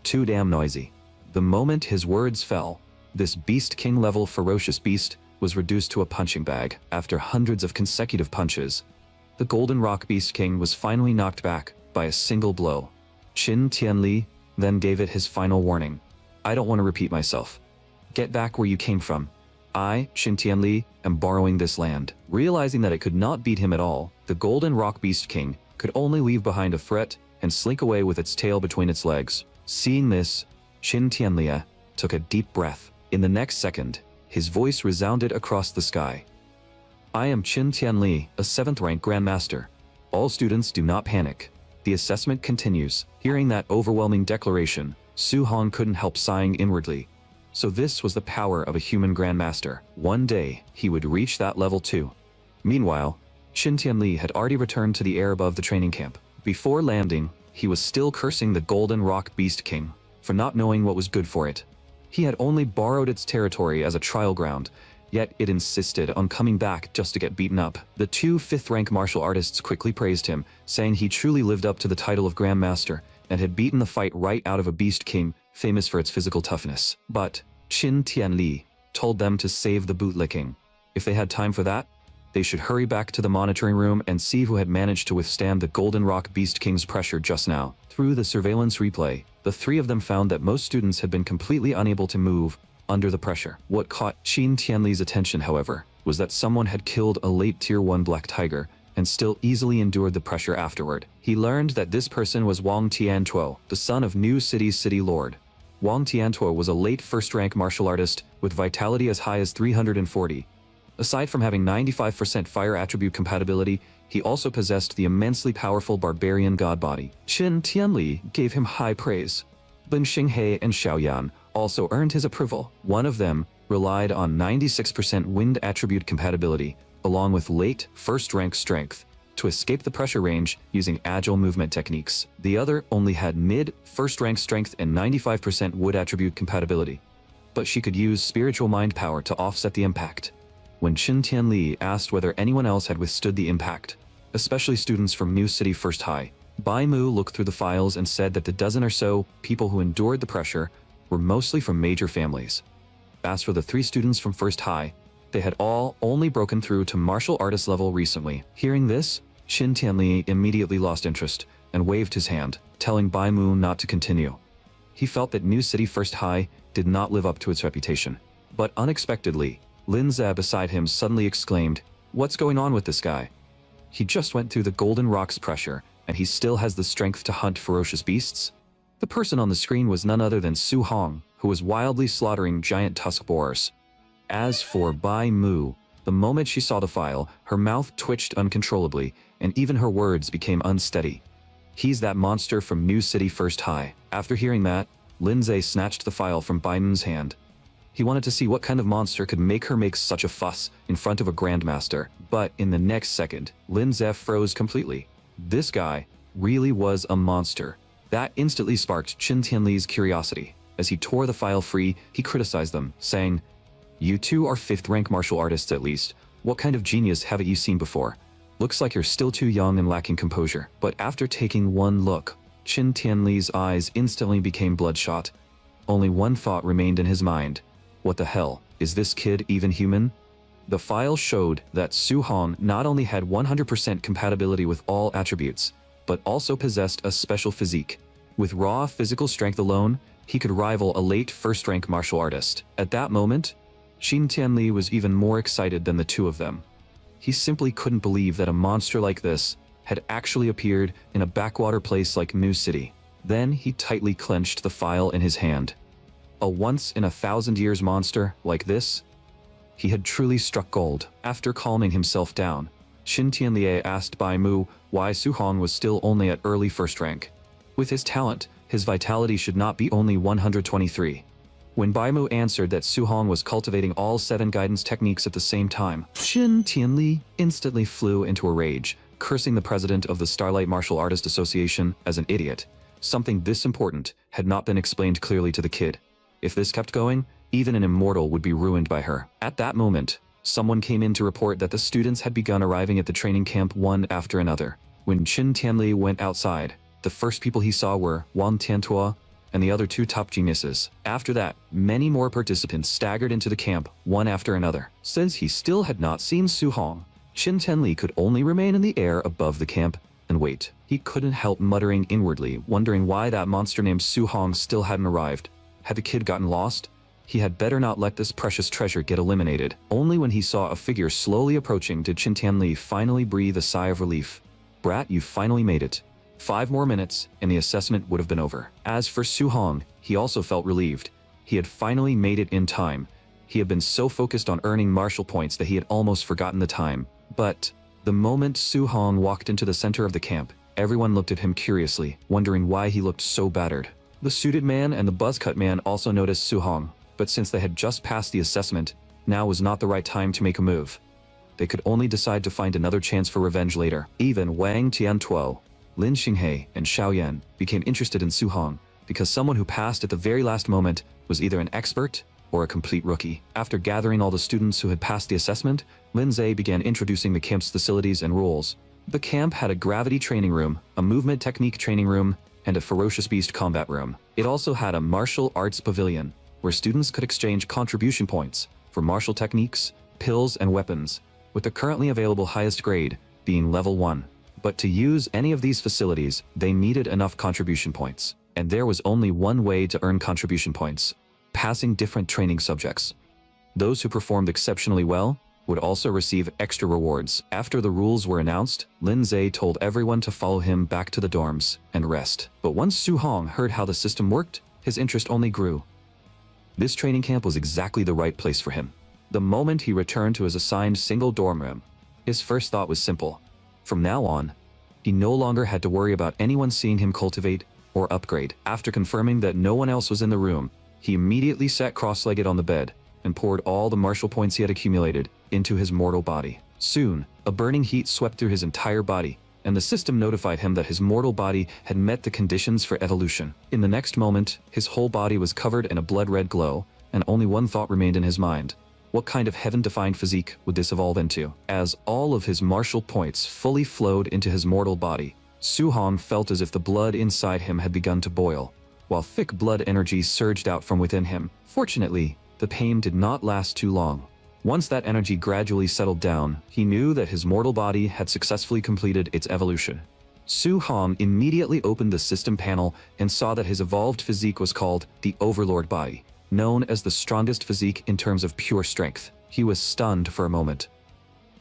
"Too damn noisy." The moment his words fell, This Beast King-level ferocious beast was reduced to a punching bag after hundreds of consecutive punches. The Golden Rock Beast King was finally knocked back by a single blow. Qin Tianli then gave it his final warning. I don't want to repeat myself. Get back where you came from. I, Qin Tianli, am borrowing this land. Realizing that it could not beat him at all, the Golden Rock Beast King could only leave behind a threat and slink away with its tail between its legs. Seeing this, Qin Tianli took a deep breath. In the next second, his voice resounded across the sky. I am Qin Tianli, a 7th rank Grandmaster. All students do not panic. The assessment continues. Hearing that overwhelming declaration, Su Hong couldn't help sighing inwardly. So this was the power of a human Grandmaster. One day, he would reach that level too. Meanwhile, Qin Tianli had already returned to the air above the training camp. Before landing, he was still cursing the Golden Rock Beast King for not knowing what was good for it. He had only borrowed its territory as a trial ground, yet it insisted on coming back just to get beaten up. The two 5th rank martial artists quickly praised him, saying he truly lived up to the title of Grandmaster and had beaten the fight right out of a Beast King famous for its physical toughness. But Qin Tianli told them to save the bootlicking. If they had time for that, they should hurry back to the monitoring room and see who had managed to withstand the Golden Rock Beast King's pressure just now. Through the surveillance replay, the three of them found that most students had been completely unable to move under the pressure. What caught Qin Tianli's attention, however, was that someone had killed a late Tier 1 Black Tiger and still easily endured the pressure afterward. He learned that this person was Wang Tiantuo, the son of New City's City Lord. Wang Tiantuo was a late 1st rank martial artist with vitality as high as 340. Aside from having 95% fire attribute compatibility, he also possessed the immensely powerful barbarian god body. Qin Tianli gave him high praise. Lin Xinghe and Xiaoyan also earned his approval. One of them relied on 96% wind attribute compatibility, along with late 1st rank strength, to escape the pressure range using agile movement techniques. The other only had mid 1st rank strength and 95% wood attribute compatibility, but she could use spiritual mind power to offset the impact. When Qin Tianli asked whether anyone else had withstood the impact, especially students from New City First High, Bai Mu looked through the files and said that the dozen or so people who endured the pressure were mostly from major families. As for the 3 students from First High, they had all only broken through to martial artist level recently. Hearing this, Qin Tianli immediately lost interest and waved his hand, telling Bai Mu not to continue. He felt that New City First High did not live up to its reputation. But unexpectedly, Lin Ze beside him suddenly exclaimed, "What's going on with this guy? He just went through the Golden Rock's pressure, and he still has the strength to hunt ferocious beasts?" The person on the screen was none other than Su Hong, who was wildly slaughtering giant tusk boars. As for Bai Mu, the moment she saw the file, her mouth twitched uncontrollably, and even her words became unsteady. "He's that monster from New City First High." After hearing that, Lin Ze snatched the file from Bai Mu's hand. He wanted to see what kind of monster could make her make such a fuss in front of a Grandmaster, but in the next second, Lin Ze froze completely. This guy really was a monster. That instantly sparked Qin Tianli's curiosity. As he tore the file free, he criticized them, saying, "You two are 5th rank martial artists at least. What kind of genius haven't you seen before? Looks like you're still too young and lacking composure." But after taking one look, Qin Tianli's eyes instantly became bloodshot. Only one thought remained in his mind. What the hell, is this kid even human? The file showed that Su Hong not only had 100% compatibility with all attributes, but also possessed a special physique. With raw physical strength alone, he could rival a late 1st rank martial artist. At that moment, Qin Tianli was even more excited than the two of them. He simply couldn't believe that a monster like this had actually appeared in a backwater place like New City. Then he tightly clenched the file in his hand. A once-in-a-thousand-years monster like this? He had truly struck gold. After calming himself down, Qin Tianli asked Bai Mu why Su Hong was still only at early 1st rank. With his talent, his vitality should not be only 123. When Bai Mu answered that Su Hong was cultivating all 7 guidance techniques at the same time, Qin Tianli instantly flew into a rage, cursing the president of the Starlight Martial Artist Association as an idiot. Something this important had not been explained clearly to the kid. If this kept going, even an immortal would be ruined by her. At that moment, someone came in to report that the students had begun arriving at the training camp one after another. When Qin Tianli went outside, the first people he saw were Wang Tiantuo, and the other two top geniuses. After that, many more participants staggered into the camp, one after another. Since he still had not seen Su Hong, Qin Tianli could only remain in the air above the camp and wait. He couldn't help muttering inwardly, wondering why that monster named Su Hong still hadn't arrived. Had the kid gotten lost? He had better not let this precious treasure get eliminated. Only when he saw a figure slowly approaching did Qin Tianli finally breathe a sigh of relief. "Brat, you finally made it." 5 more minutes, and the assessment would have been over. As for Su Hong, he also felt relieved. He had finally made it in time. He had been so focused on earning martial points that he had almost forgotten the time. But the moment Su Hong walked into the center of the camp, everyone looked at him curiously, wondering why he looked so battered. The suited man and the buzzcut man also noticed Su Hong, but since they had just passed the assessment, now was not the right time to make a move. They could only decide to find another chance for revenge later. Even Wang Tiantuo, Lin Xinghe, and Xiao Yan became interested in Su Hong because someone who passed at the very last moment was either an expert or a complete rookie. After gathering all the students who had passed the assessment, Lin Zhe began introducing the camp's facilities and rules. The camp had a gravity training room, a movement technique training room, and a ferocious beast combat room. It also had a martial arts pavilion, where students could exchange contribution points for martial techniques, pills, and weapons, with the currently available highest grade being level 1. But to use any of these facilities, they needed enough contribution points. And there was only one way to earn contribution points: passing different training subjects. Those who performed exceptionally well would also receive extra rewards. After the rules were announced, Lin Zhe told everyone to follow him back to the dorms and rest. But once Su Hong heard how the system worked, his interest only grew. This training camp was exactly the right place for him. The moment he returned to his assigned single dorm room, his first thought was simple. From now on, he no longer had to worry about anyone seeing him cultivate or upgrade. After confirming that no one else was in the room, he immediately sat cross-legged on the bed and poured all the martial points he had accumulated into his mortal body. Soon, a burning heat swept through his entire body, and the system notified him that his mortal body had met the conditions for evolution. In the next moment, his whole body was covered in a blood-red glow, and only one thought remained in his mind. What kind of heaven-defying physique would this evolve into? As all of his martial points fully flowed into his mortal body, Su Hong felt as if the blood inside him had begun to boil, while thick blood energy surged out from within him. Fortunately, the pain did not last too long. Once that energy gradually settled down, he knew that his mortal body had successfully completed its evolution. Su Hong immediately opened the system panel and saw that his evolved physique was called the Overlord body, known as the strongest physique in terms of pure strength. He was stunned for a moment.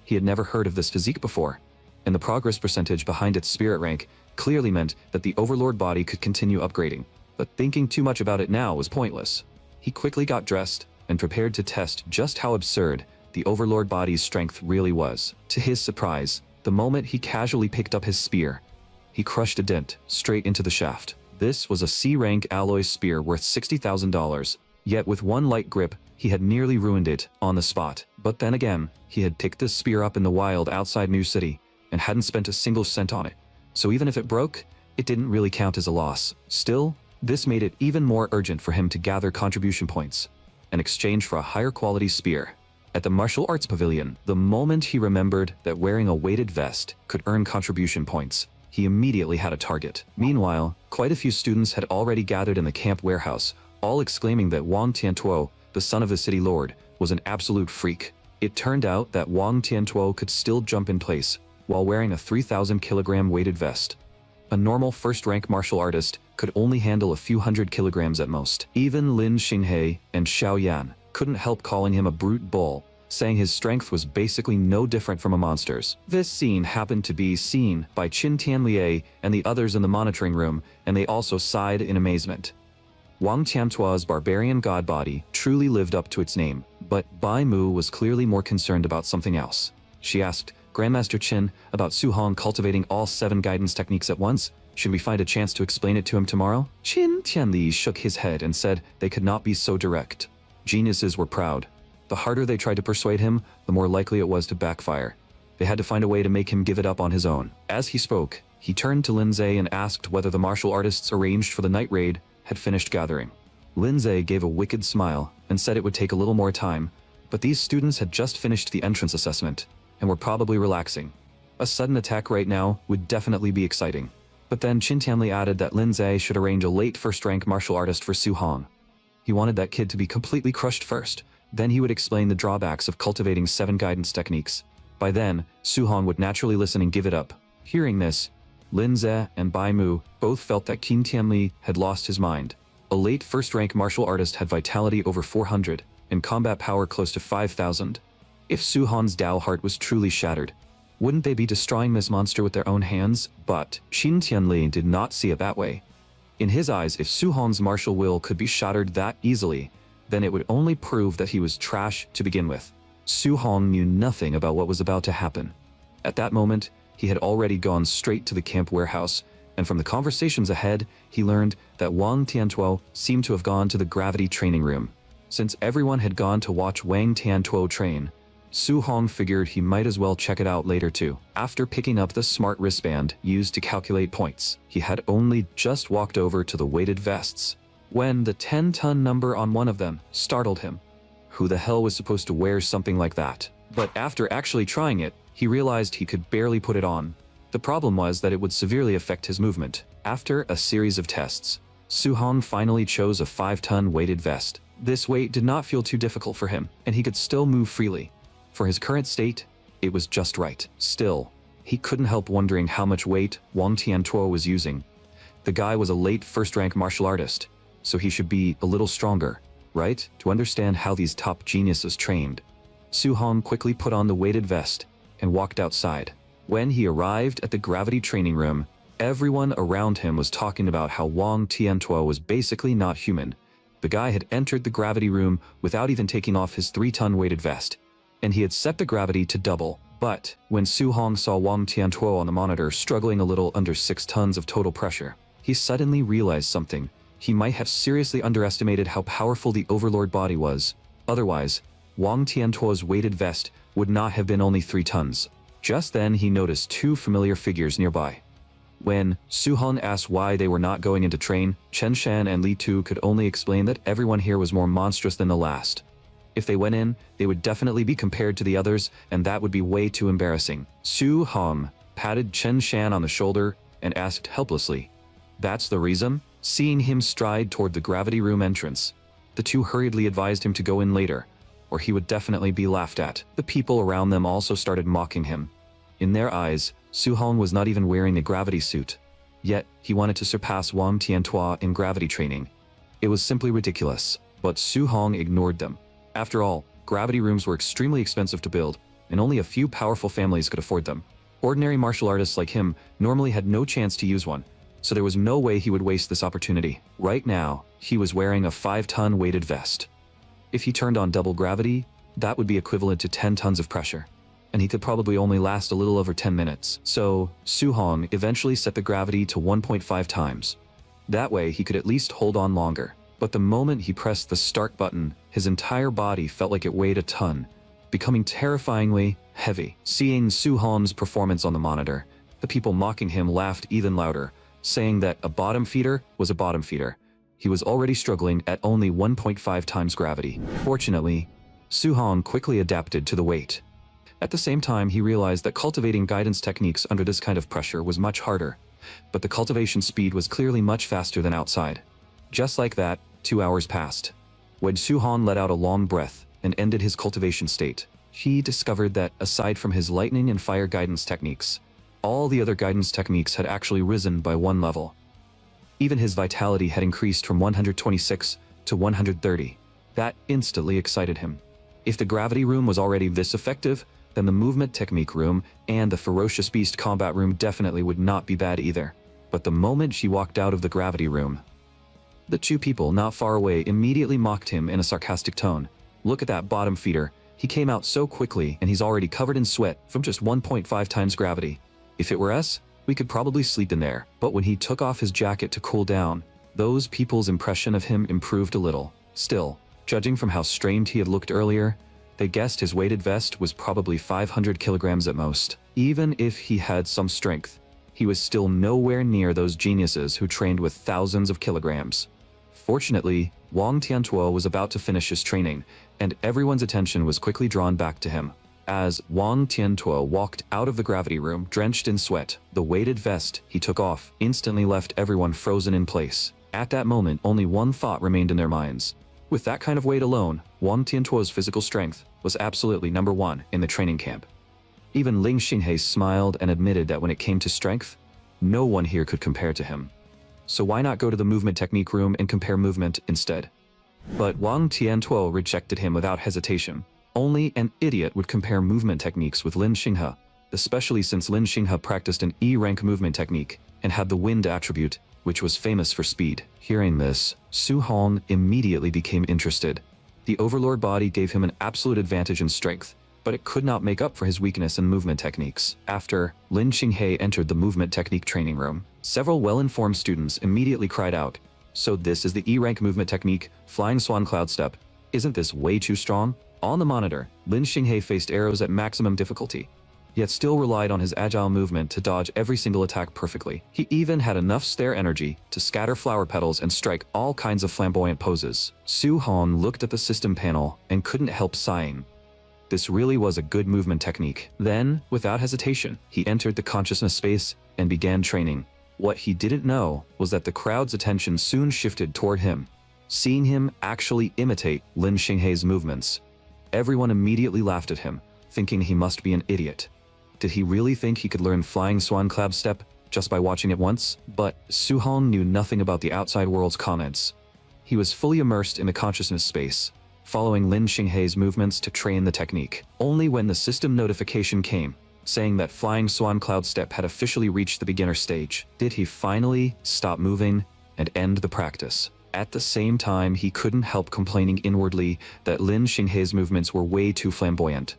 He had never heard of this physique before, and the progress percentage behind its spirit rank clearly meant that the Overlord body could continue upgrading. But thinking too much about it now was pointless. He quickly got dressed and prepared to test just how absurd the Overlord body's strength really was. To his surprise, the moment he casually picked up his spear, he crushed a dent straight into the shaft. This was a C-rank alloy spear worth $60,000, yet with one light grip, he had nearly ruined it on the spot. But then again, he had picked this spear up in the wild outside New City and hadn't spent a single cent on it. So even if it broke, it didn't really count as a loss. Still, this made it even more urgent for him to gather contribution points in exchange for a higher quality spear. At the martial arts pavilion, the moment he remembered that wearing a weighted vest could earn contribution points, he immediately had a target. Meanwhile, quite a few students had already gathered in the camp warehouse, all exclaiming that Wang Tiantuo, the son of the city lord, was an absolute freak. It turned out that Wang Tiantuo could still jump in place while wearing a 3,000-kilogram weighted vest. A normal first-rank martial artist could only handle a few hundred kilograms at most. Even Lin Xinghe and Xiao Yan couldn't help calling him a brute bull, saying his strength was basically no different from a monster's. This scene happened to be seen by Qin Tianli and the others in the monitoring room, and they also sighed in amazement. Wang Tiantuo's barbarian god body truly lived up to its name, but Bai Mu was clearly more concerned about something else. She asked Grandmaster Qin about Su Hong cultivating all 7 guidance techniques at once. Should we find a chance to explain it to him tomorrow? Qin Tianli shook his head and said they could not be so direct. Geniuses were proud. The harder they tried to persuade him, the more likely it was to backfire. They had to find a way to make him give it up on his own. As he spoke, he turned to Lin Zhe and asked whether the martial artists arranged for the night raid had finished gathering. Lin Zhe gave a wicked smile and said it would take a little more time, but these students had just finished the entrance assessment and were probably relaxing. A sudden attack right now would definitely be exciting. But then Qin Tianli added that Lin Zhe should arrange a late first-rank martial artist for Su Hong. He wanted that kid to be completely crushed first, then he would explain the drawbacks of cultivating 7 guidance techniques. By then, Su Hong would naturally listen and give it up. Hearing this, Lin Zhe and Bai Mu both felt that Qin Tianli had lost his mind. A late first-rank martial artist had vitality over 400, and combat power close to 5,000. If Su Hong's Dao heart was truly shattered, wouldn't they be destroying this monster with their own hands? But Qin Tianli did not see it that way. In his eyes, if Su Hong's martial will could be shattered that easily, then it would only prove that he was trash to begin with. Su Hong knew nothing about what was about to happen. At that moment, he had already gone straight to the camp warehouse, and from the conversations ahead, he learned that Wang Tiantuo seemed to have gone to the gravity training room. Since everyone had gone to watch Wang Tiantuo train, Su Hong figured he might as well check it out later too. After picking up the smart wristband used to calculate points, he had only just walked over to the weighted vests when the 10-ton number on one of them startled him. Who the hell was supposed to wear something like that? But after actually trying it, he realized he could barely put it on. The problem was that it would severely affect his movement. After a series of tests, Su Hong finally chose a 5-ton weighted vest. This weight did not feel too difficult for him, and he could still move freely. For his current state, it was just right. Still, he couldn't help wondering how much weight Wang Tiantuo was using. The guy was a late first-rank martial artist, so he should be a little stronger, right? To understand how these top geniuses trained. Su Hong quickly put on the weighted vest and walked outside. When he arrived at the gravity training room, everyone around him was talking about how Wang Tiantuo was basically not human. The guy had entered the gravity room without even taking off his 3-ton weighted vest, and he had set the gravity to double. But when Su Hong saw Wang Tiantuo on the monitor struggling a little under 6 tons of total pressure, he suddenly realized something. He might have seriously underestimated how powerful the overlord body was. Otherwise, Wang Tiantuo's weighted vest would not have been only 3 tons. Just then he noticed 2 familiar figures nearby. When Su Hong asked why they were not going in to train, Chen Shan and Li Tu could only explain that everyone here was more monstrous than the last. If they went in, they would definitely be compared to the others, and that would be way too embarrassing. Su Hong patted Chen Shan on the shoulder and asked helplessly, "That's the reason?" Seeing him stride toward the gravity room entrance, the 2 hurriedly advised him to go in later, or he would definitely be laughed at. The people around them also started mocking him. In their eyes, Su Hong was not even wearing a gravity suit. Yet, he wanted to surpass Wang Tiantuo in gravity training. It was simply ridiculous, but Su Hong ignored them. After all, gravity rooms were extremely expensive to build, and only a few powerful families could afford them. Ordinary martial artists like him normally had no chance to use one, so there was no way he would waste this opportunity. Right now, he was wearing a 5-ton weighted vest. If he turned on double gravity, that would be equivalent to 10 tons of pressure, and he could probably only last a little over 10 minutes. So, Su Hong eventually set the gravity to 1.5 times. That way, he could at least hold on longer. But the moment he pressed the start button, his entire body felt like it weighed a ton, becoming terrifyingly heavy. Seeing Su Hong's performance on the monitor, the people mocking him laughed even louder, saying that a bottom feeder was a bottom feeder. He was already struggling at only 1.5 times gravity. Fortunately, Su Hong quickly adapted to the weight. At the same time, he realized that cultivating guidance techniques under this kind of pressure was much harder, but the cultivation speed was clearly much faster than outside. Just like that, 2 hours passed. When Su Hong let out a long breath and ended his cultivation state, he discovered that aside from his lightning and fire guidance techniques, all the other guidance techniques had actually risen by 1 level. Even his vitality had increased from 126 to 130. That instantly excited him. If the gravity room was already this effective, then the movement technique room and the ferocious beast combat room definitely would not be bad either. But the moment she walked out of the gravity room, the 2 people not far away immediately mocked him in a sarcastic tone. "Look at that bottom feeder. He came out so quickly and he's already covered in sweat from just 1.5 times gravity. If it were us, we could probably sleep in there." But when he took off his jacket to cool down, those people's impression of him improved a little. Still, judging from how strained he had looked earlier, they guessed his weighted vest was probably 500 kilograms at most. Even if he had some strength, he was still nowhere near those geniuses who trained with thousands of kilograms. Fortunately, Wang Tiantuo was about to finish his training, and everyone's attention was quickly drawn back to him. As Wang Tiantuo walked out of the gravity room drenched in sweat, the weighted vest he took off instantly left everyone frozen in place. At that moment, only one thought remained in their minds. With that kind of weight alone, Wang Tiantuo's physical strength was absolutely number one in the training camp. Even Ling Xinghe smiled and admitted that when it came to strength, no one here could compare to him. So why not go to the movement technique room and compare movement instead? But Wang Tiantuo rejected him without hesitation. Only an idiot would compare movement techniques with Lin Xinghe, especially since Lin Xinghe practiced an E-rank movement technique and had the wind attribute, which was famous for speed. Hearing this, Su Hong immediately became interested. The Overlord body gave him an absolute advantage in strength, but it could not make up for his weakness in movement techniques. After Lin Xinghe entered the movement technique training room, several well-informed students immediately cried out, "So this is the E-rank movement technique, Flying Swan Cloud Step. Isn't this way too strong?" On the monitor, Lin Xinghe faced arrows at maximum difficulty, yet still relied on his agile movement to dodge every single attack perfectly. He even had enough stare energy to scatter flower petals and strike all kinds of flamboyant poses. Su Hong looked at the system panel and couldn't help sighing. This really was a good movement technique. Then, without hesitation, he entered the consciousness space and began training. What he didn't know was that the crowd's attention soon shifted toward him, seeing him actually imitate Lin Xinghe's movements. Everyone immediately laughed at him, thinking he must be an idiot. Did he really think he could learn Flying Swan Cloud Step just by watching it once? But Su Hong knew nothing about the outside world's comments. He was fully immersed in the consciousness space, following Lin Xinghe's movements to train the technique. Only when the system notification came, saying that Flying Swan Cloud Step had officially reached the beginner stage, did he finally stop moving and end the practice. At the same time, he couldn't help complaining inwardly that Lin Xinghe's movements were way too flamboyant.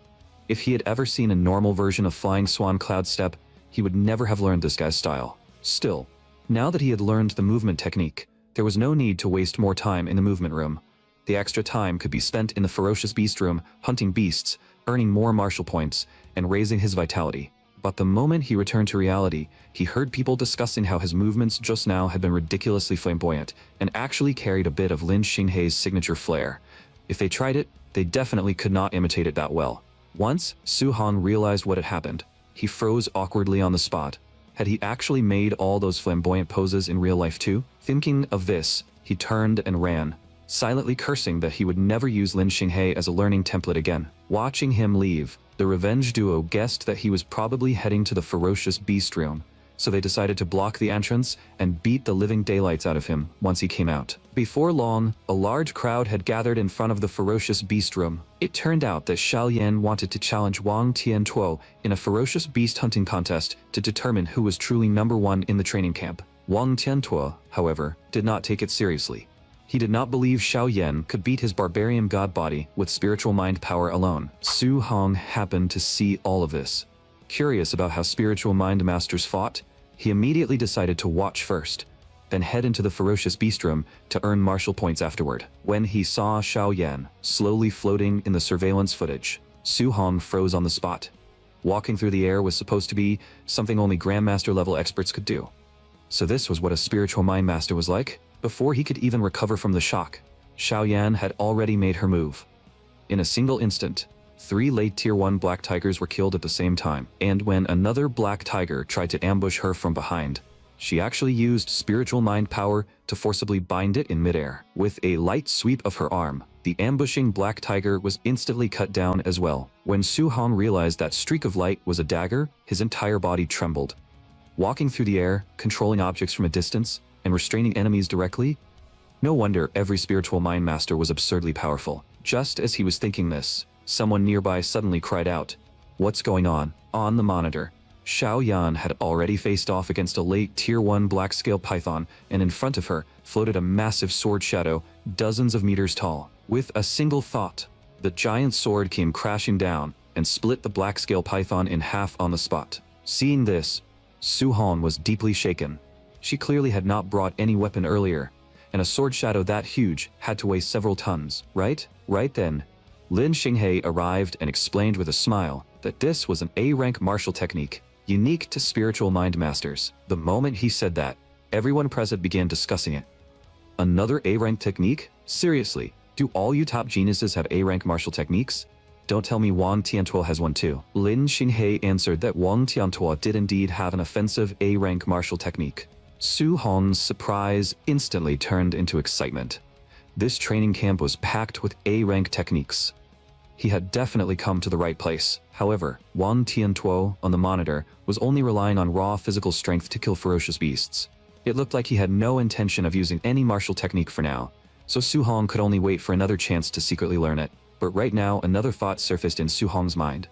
If he had ever seen a normal version of Flying Swan Cloud Step, he would never have learned this guy's style. Still, now that he had learned the movement technique, there was no need to waste more time in the movement room. The extra time could be spent in the ferocious beast room, hunting beasts, earning more martial points, and raising his vitality. But the moment he returned to reality, he heard people discussing how his movements just now had been ridiculously flamboyant and actually carried a bit of Lin Xinghe's signature flair. If they tried it, they definitely could not imitate it that well. Once Su Hong realized what had happened, he froze awkwardly on the spot. Had he actually made all those flamboyant poses in real life too? Thinking of this, he turned and ran, silently cursing that he would never use Lin Xinghe as a learning template again. Watching him leave, the revenge duo guessed that he was probably heading to the ferocious beast room, so they decided to block the entrance and beat the living daylights out of him once he came out. Before long, a large crowd had gathered in front of the ferocious beast room. It turned out that Xiao Yan wanted to challenge Wang Tiantuo in a ferocious beast hunting contest to determine who was truly number one in the training camp. Wang Tiantuo, however, did not take it seriously. He did not believe Xiao Yan could beat his barbarian god body with spiritual mind power alone. Su Hong happened to see all of this. Curious about how spiritual mind masters fought, he immediately decided to watch first, then head into the ferocious beast room to earn martial points afterward. When he saw Xiao Yan slowly floating in the surveillance footage, Su Hong froze on the spot. Walking through the air was supposed to be something only Grandmaster level experts could do. So this was what a spiritual mind master was like? Before he could even recover from the shock, Xiao Yan had already made her move. In a single instant, 3 late Tier 1 black tigers were killed at the same time, and when another black tiger tried to ambush her from behind, she actually used spiritual mind power to forcibly bind it in midair. With a light sweep of her arm, the ambushing black tiger was instantly cut down as well. When Su Hong realized that streak of light was a dagger, his entire body trembled. Walking through the air, controlling objects from a distance, and restraining enemies directly? No wonder every spiritual mind master was absurdly powerful. Just as he was thinking this, someone nearby suddenly cried out, "What's going on?" On the monitor, Xiao Yan had already faced off against a late Tier 1 black-scale python, and in front of her floated a massive sword shadow, dozens of meters tall. With a single thought, the giant sword came crashing down and split the black-scale python in half on the spot. Seeing this, Su Hong was deeply shaken. She clearly had not brought any weapon earlier, and a sword shadow that huge had to weigh several tons, right? Right then, Lin Xinghe arrived and explained with a smile that this was an A-rank martial technique, unique to spiritual mind masters. The moment he said that, everyone present began discussing it. Another A-rank technique? Seriously, do all you top geniuses have A-rank martial techniques? Don't tell me Wang Tiantuo has one too. Lin Xinghe answered that Wang Tiantuo did indeed have an offensive A-rank martial technique. Su Hong's surprise instantly turned into excitement. This training camp was packed with A-rank techniques. He had definitely come to the right place. However, Wang Tiantuo, on the monitor, was only relying on raw physical strength to kill ferocious beasts. It looked like he had no intention of using any martial technique for now, so Su Hong could only wait for another chance to secretly learn it. But right now, another thought surfaced in Su Hong's mind.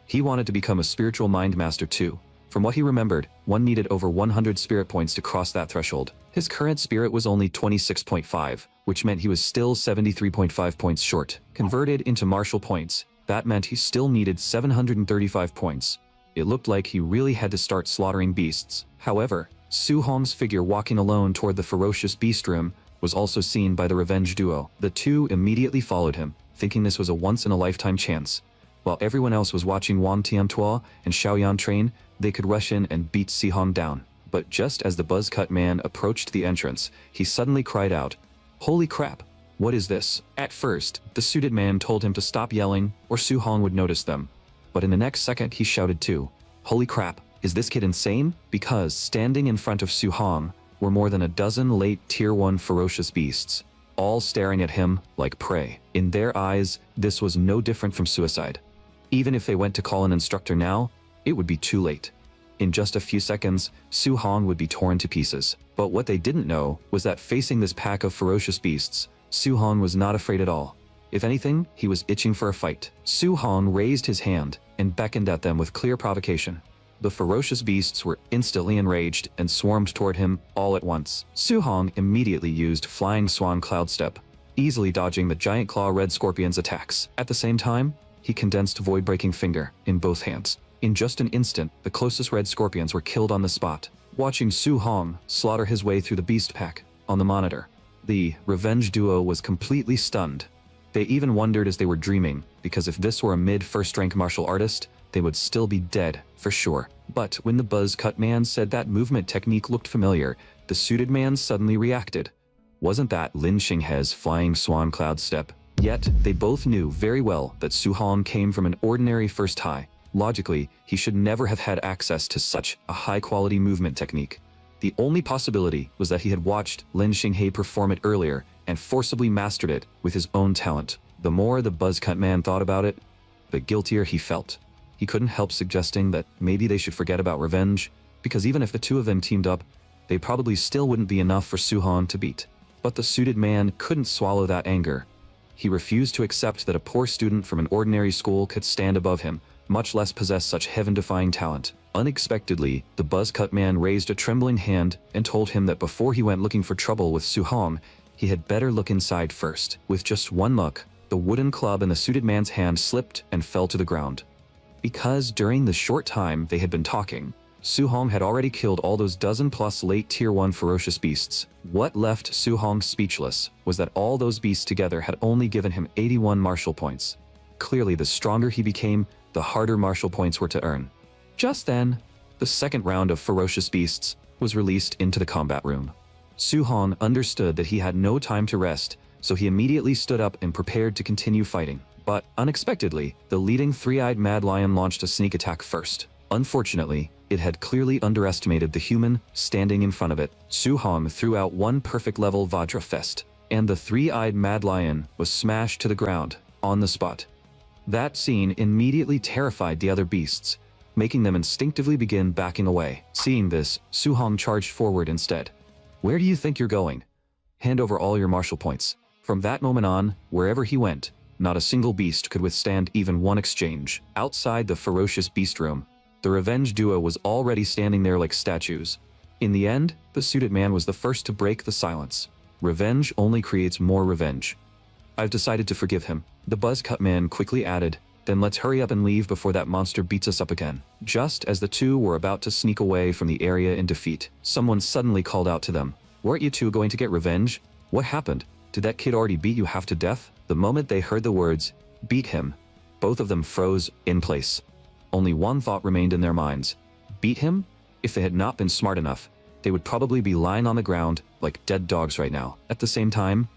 He wanted to become a spiritual mind master too. From what he remembered, one needed over 100 spirit points to cross that threshold. His current spirit was only 26.5, which meant he was still 73.5 points short. Converted into martial points, that meant he still needed 735 points. It looked like he really had to start slaughtering beasts. However, Su Hong's figure walking alone toward the ferocious beast room was also seen by the revenge duo. The two immediately followed him, thinking this was a once-in-a-lifetime chance. While everyone else was watching Wang Tiantuo and Xiaoyan train, they could rush in and beat Si Hong down. But just as the buzz-cut man approached the entrance, he suddenly cried out, "Holy crap! What is this?" At first, the suited man told him to stop yelling or Su Hong would notice them. But in the next second he shouted too, "Holy crap, is this kid insane?" Because standing in front of Su Hong were more than a dozen late Tier 1 ferocious beasts, all staring at him like prey. In their eyes, this was no different from suicide. Even if they went to call an instructor now, it would be too late. In just a few seconds, Su Hong would be torn to pieces. But what they didn't know was that facing this pack of ferocious beasts, Su Hong was not afraid at all. If anything, he was itching for a fight. Su Hong raised his hand and beckoned at them with clear provocation. The ferocious beasts were instantly enraged and swarmed toward him all at once. Su Hong immediately used Flying Swan Cloud Step, easily dodging the giant claw red scorpion's attacks. At the same time, he condensed Void-Breaking Finger in both hands. In just an instant, the closest red scorpions were killed on the spot. Watching Su Hong slaughter his way through the beast pack on the monitor, the revenge duo was completely stunned. They even wondered as they were dreaming, because if this were a mid-first rank martial artist, they would still be dead, for sure. But when the buzz-cut man said that movement technique looked familiar, the suited man suddenly reacted. Wasn't that Lin Xinghe's Flying Swan Cloud Step? Yet, they both knew very well that Su Hong came from an ordinary first high. Logically, he should never have had access to such a high-quality movement technique. The only possibility was that he had watched Lin Xinghe perform it earlier and forcibly mastered it with his own talent. The more the buzz-cut man thought about it, the guiltier he felt. He couldn't help suggesting that maybe they should forget about revenge, because even if the two of them teamed up, they probably still wouldn't be enough for Su Hong to beat. But the suited man couldn't swallow that anger. He refused to accept that a poor student from an ordinary school could stand above him, much less possess such heaven-defying talent. Unexpectedly, the buzz-cut man raised a trembling hand and told him that before he went looking for trouble with Su Hong, he had better look inside first. With just one look, the wooden club in the suited man's hand slipped and fell to the ground. Because during the short time they had been talking, Su Hong had already killed all those dozen-plus late Tier 1 ferocious beasts. What left Su Hong speechless was that all those beasts together had only given him 81 martial points. Clearly, the stronger he became, the harder martial points were to earn. Just then, the second round of ferocious beasts was released into the combat room. Su Hong understood that he had no time to rest, so he immediately stood up and prepared to continue fighting. But unexpectedly, the leading three-eyed mad lion launched a sneak attack first. Unfortunately, it had clearly underestimated the human standing in front of it. Su Hong threw out one perfect level Vajra Fest, and the three-eyed mad lion was smashed to the ground on the spot. That scene immediately terrified the other beasts, making them instinctively begin backing away. Seeing this, Su Hong charged forward instead. "Where do you think you're going? Hand over all your martial points." From that moment on, wherever he went, not a single beast could withstand even one exchange. Outside the ferocious beast room, the revenge duo was already standing there like statues. In the end, the suited man was the first to break the silence. Revenge only creates more revenge. "I've decided to forgive him," the buzz-cut man quickly added. "Then let's hurry up and leave before that monster beats us up again." Just as the two were about to sneak away from the area in defeat, someone suddenly called out to them. "Weren't you two going to get revenge? What happened? Did that kid already beat you half to death?" The moment they heard the words, "beat him," both of them froze in place. Only one thought remained in their minds. Beat him? If they had not been smart enough, they would probably be lying on the ground like dead dogs right now. At the same time,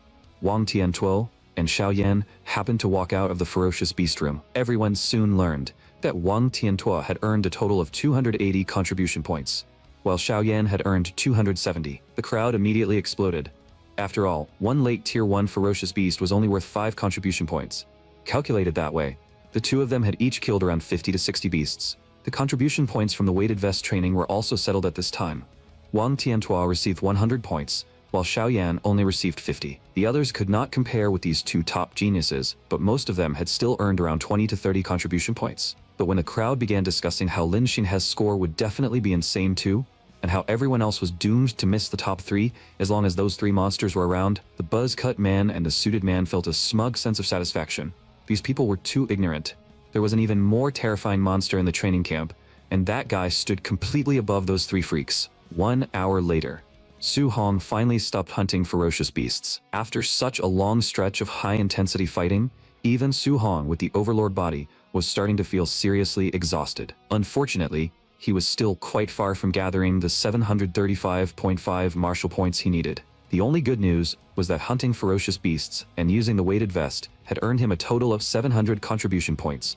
Wang Tiantuo, and Xiaoyan happened to walk out of the ferocious beast room. Everyone soon learned that Wang Tiantuo had earned a total of 280 contribution points, while Xiaoyan had earned 270. The crowd immediately exploded. After all, one late Tier 1 ferocious beast was only worth 5 contribution points. Calculated that way, the two of them had each killed around 50 to 60 beasts. The contribution points from the weighted vest training were also settled at this time. Wang Tiantuo received 100 points, while Xiaoyan only received 50. The others could not compare with these two top geniuses, but most of them had still earned around 20 to 30 contribution points. But when the crowd began discussing how Lin Xinhe's score would definitely be insane too, and how everyone else was doomed to miss the top 3 as long as those 3 monsters were around, the buzz-cut man and the suited man felt a smug sense of satisfaction. These people were too ignorant. There was an even more terrifying monster in the training camp, and that guy stood completely above those 3 freaks. 1 hour later, Su Hong finally stopped hunting ferocious beasts. After such a long stretch of high-intensity fighting, even Su Hong with the overlord body was starting to feel seriously exhausted. Unfortunately, he was still quite far from gathering the 735.5 martial points he needed. The only good news was that hunting ferocious beasts and using the weighted vest had earned him a total of 700 contribution points,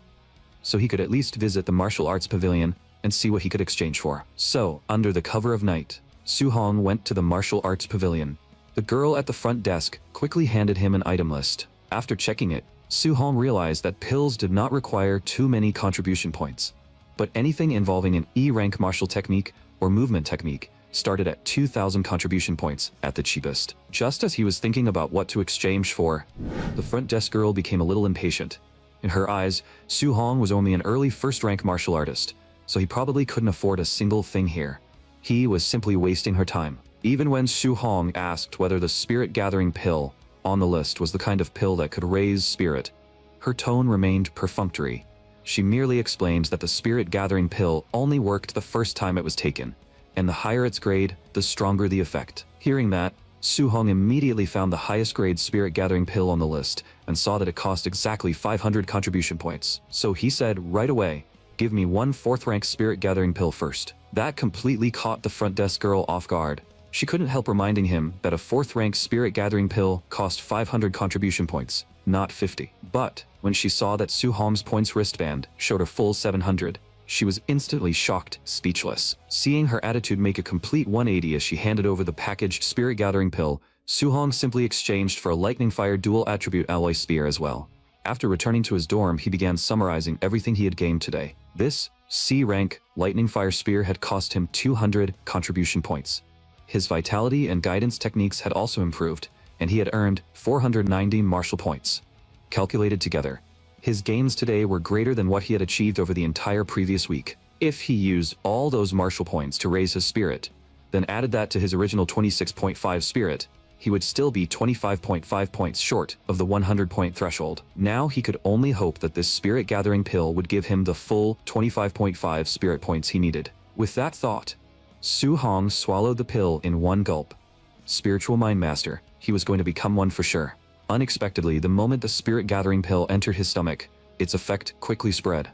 so he could at least visit the martial arts pavilion and see what he could exchange for. So, under the cover of night, Su Hong went to the martial arts pavilion. The girl at the front desk quickly handed him an item list. After checking it, Su Hong realized that pills did not require too many contribution points, but anything involving an E-rank martial technique or movement technique started at 2,000 contribution points at the cheapest. Just as he was thinking about what to exchange for, the front desk girl became a little impatient. In her eyes, Su Hong was only an early first-rank martial artist, so he probably couldn't afford a single thing here. He was simply wasting her time. Even when Su Hong asked whether the spirit-gathering pill on the list was the kind of pill that could raise spirit, her tone remained perfunctory. She merely explained that the spirit-gathering pill only worked the first time it was taken, and the higher its grade, the stronger the effect. Hearing that, Su Hong immediately found the highest grade spirit-gathering pill on the list and saw that it cost exactly 500 contribution points. So he said right away, "Give me one 4th-rank spirit-gathering pill first." That completely caught the front desk girl off guard. She couldn't help reminding him that a 4th-rank spirit-gathering pill cost 500 contribution points, not 50. But when she saw that Su Hong's points wristband showed a full 700, she was instantly shocked, speechless. Seeing her attitude make a complete 180 as she handed over the packaged spirit-gathering pill, Su Hong simply exchanged for a lightning-fire dual-attribute alloy spear as well. After returning to his dorm, he began summarizing everything he had gained today. This C-rank lightning-fire spear had cost him 200 contribution points. His vitality and guidance techniques had also improved, and he had earned 490 martial points. Calculated together, his gains today were greater than what he had achieved over the entire previous week. If he used all those martial points to raise his spirit, then added that to his original 26.5 spirit, he would still be 25.5 points short of the 100-point threshold. Now he could only hope that this spirit-gathering pill would give him the full 25.5 spirit points he needed. With that thought, Su Hong swallowed the pill in one gulp. Spiritual Mind Master, he was going to become one for sure. Unexpectedly, the moment the spirit-gathering pill entered his stomach, its effect quickly spread.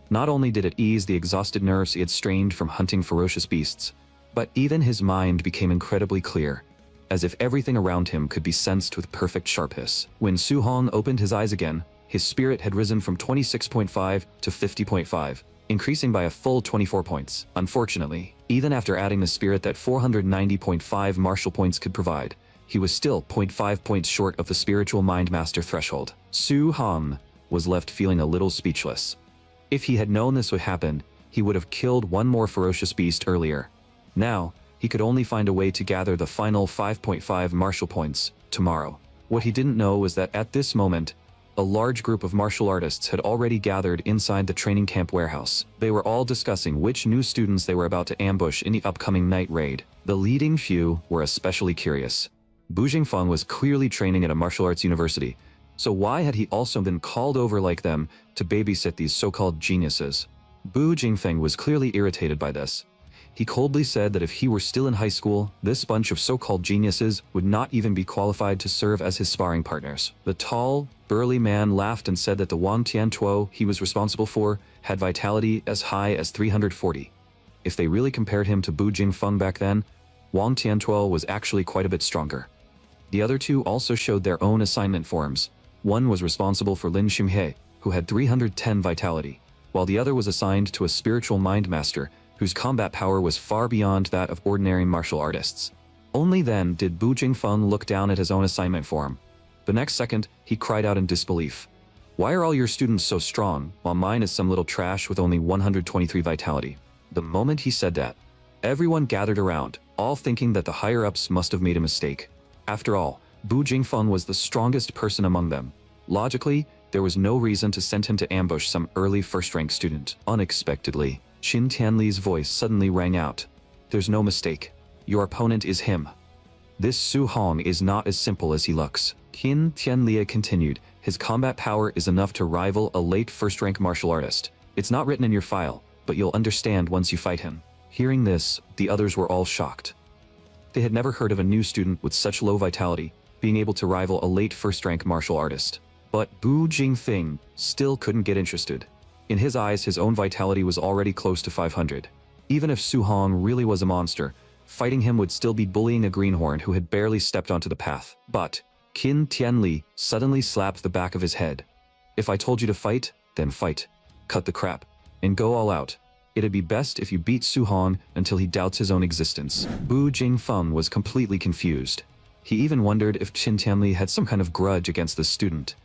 Not only did it ease the exhausted nerves he had strained from hunting ferocious beasts, but even his mind became incredibly clear, as if everything around him could be sensed with perfect sharpness. When Su Hong opened his eyes again, his spirit had risen from 26.5 to 50.5, increasing by a full 24 points. Unfortunately, even after adding the spirit that 490.5 martial points could provide, he was still 0.5 points short of the spiritual mind master threshold. Su Hong was left feeling a little speechless. If he had known this would happen, he would have killed one more ferocious beast earlier. Now, he could only find a way to gather the final 5.5 martial points tomorrow. What he didn't know was that at this moment, a large group of martial artists had already gathered inside the training camp warehouse. They were all discussing which new students they were about to ambush in the upcoming night raid. The leading few were especially curious. Bu Jingfeng was clearly training at a martial arts university, so why had he also been called over like them to babysit these so-called geniuses? Bu Jingfeng was clearly irritated by this. He coldly said that if he were still in high school, this bunch of so-called geniuses would not even be qualified to serve as his sparring partners. The tall, burly man laughed and said that the Wang Tiantuo he was responsible for had vitality as high as 340. If they really compared him to Bu Jingfeng back then, Wang Tiantuo was actually quite a bit stronger. The other two also showed their own assignment forms, One was responsible for Lin Xinghe, who had 310 vitality, while the other was assigned to a spiritual mind master whose combat power was far beyond that of ordinary martial artists. Only then did Bu Jingfeng look down at his own assignment form. The next second, he cried out in disbelief. Why are all your students so strong, while mine is some little trash with only 123 vitality? The moment he said that, everyone gathered around, all thinking that the higher-ups must have made a mistake. After all, Bu Jingfeng was the strongest person among them. Logically, there was no reason to send him to ambush some early first-rank student. Unexpectedly, Qin Tianli's voice suddenly rang out. There's no mistake. Your opponent is him. This Su Hong is not as simple as he looks. Qin Tianli continued, his combat power is enough to rival a late first-rank martial artist. It's not written in your file, but you'll understand once you fight him. Hearing this, the others were all shocked. They had never heard of a new student with such low vitality being able to rival a late first-rank martial artist. But Bu Jingfeng still couldn't get interested. In his eyes, his own vitality was already close to 500. Even if Su Hong really was a monster, fighting him would still be bullying a greenhorn who had barely stepped onto the path. But Qin Tianli suddenly slapped the back of his head. If I told you to fight, then fight. Cut the crap. And go all out. It'd be best if you beat Su Hong until he doubts his own existence. Bu Jingfeng was completely confused. He even wondered if Qin Tianli had some kind of grudge against the student.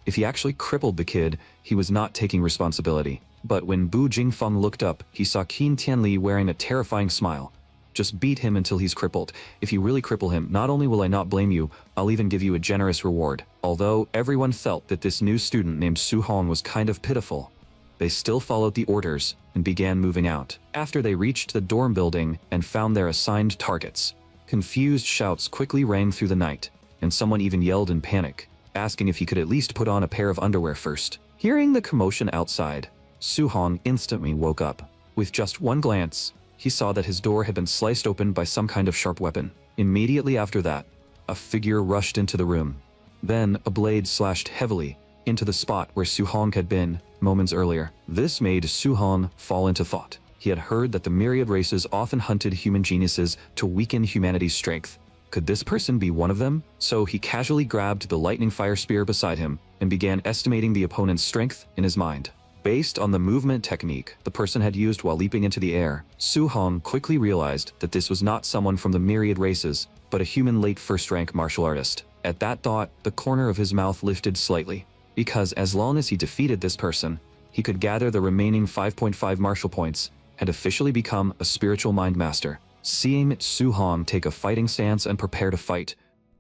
If he actually crippled the kid, he was not taking responsibility. But when Bu Jingfeng looked up, he saw Qin Tianli wearing a terrifying smile. Just beat him until he's crippled. If you really cripple him, not only will I not blame you, I'll even give you a generous reward. Although everyone felt that this new student named Su Hong was kind of pitiful, they still followed the orders and began moving out. After they reached the dorm building and found their assigned targets, confused shouts quickly rang through the night, and someone even yelled in panic, asking if he could at least put on a pair of underwear first. Hearing the commotion outside, Su Hong instantly woke up. With just one glance, he saw that his door had been sliced open by some kind of sharp weapon. Immediately after that, a figure rushed into the room. Then a blade slashed heavily into the spot where Su Hong had been moments earlier. This made Su Hong fall into thought. He had heard that the myriad races often hunted human geniuses to weaken humanity's strength. Could this person be one of them? So he casually grabbed the lightning fire spear beside him and began estimating the opponent's strength in his mind. Based on the movement technique the person had used while leaping into the air, Su Hong quickly realized that this was not someone from the myriad races, but a human late first-rank martial artist. At that thought, the corner of his mouth lifted slightly, because as long as he defeated this person, he could gather the remaining 5.5 martial points and officially become a spiritual mind master. Seeing Su Hong take a fighting stance and prepare to fight,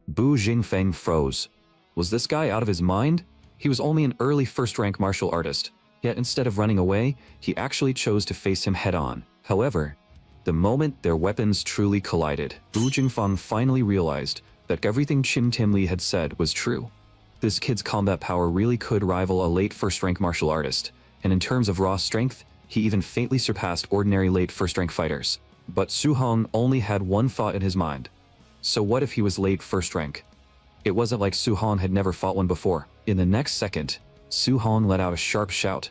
Bu Jingfeng froze. Was this guy out of his mind? He was only an early first-rank martial artist, yet instead of running away, he actually chose to face him head-on. However, the moment their weapons truly collided, Bu Jingfeng finally realized that everything Qin Tianli had said was true. This kid's combat power really could rival a late first-rank martial artist, and in terms of raw strength, he even faintly surpassed ordinary late first-rank fighters. But Su Hong only had one thought in his mind. So what if he was late first rank? It wasn't like Su Hong had never fought one before. In the next second, Su Hong let out a sharp shout,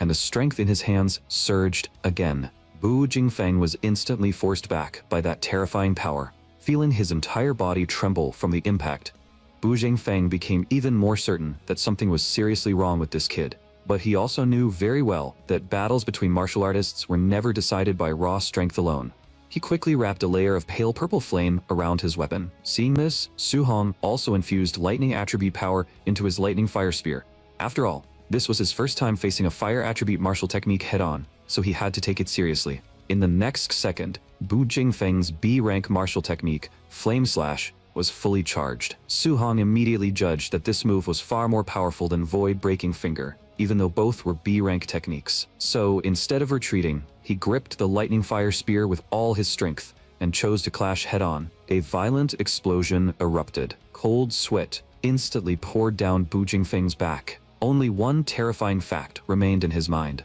and the strength in his hands surged again. Bu Jingfeng was instantly forced back by that terrifying power. Feeling his entire body tremble from the impact, Bu Jingfeng became even more certain that something was seriously wrong with this kid. But he also knew very well that battles between martial artists were never decided by raw strength alone. He quickly wrapped a layer of pale purple flame around his weapon. Seeing this, Su Hong also infused lightning attribute power into his lightning fire spear. After all, this was his first time facing a fire attribute martial technique head-on, so he had to take it seriously. In the next second, Bu Jingfeng's B-rank martial technique, Flame Slash, was fully charged. Su Hong immediately judged that this move was far more powerful than Void Breaking Finger, even though both were B-rank techniques. So instead of retreating, he gripped the lightning fire spear with all his strength and chose to clash head-on. A violent explosion erupted. Cold sweat instantly poured down Bu Jingfeng's back. Only one terrifying fact remained in his mind.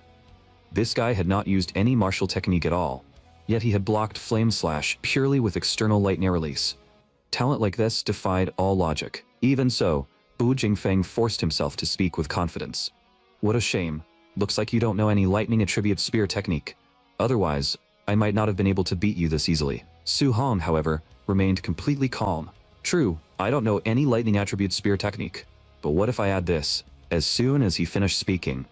This guy had not used any martial technique at all, yet he had blocked Flame Slash purely with external lightning release. Talent like this defied all logic. Even so, Bu Jingfeng forced himself to speak with confidence. What a shame. Looks like you don't know any lightning attribute spear technique. Otherwise, I might not have been able to beat you this easily. Su Hong, however, remained completely calm. True, I don't know any lightning attribute spear technique. But what if I add this? As soon as he finished speaking,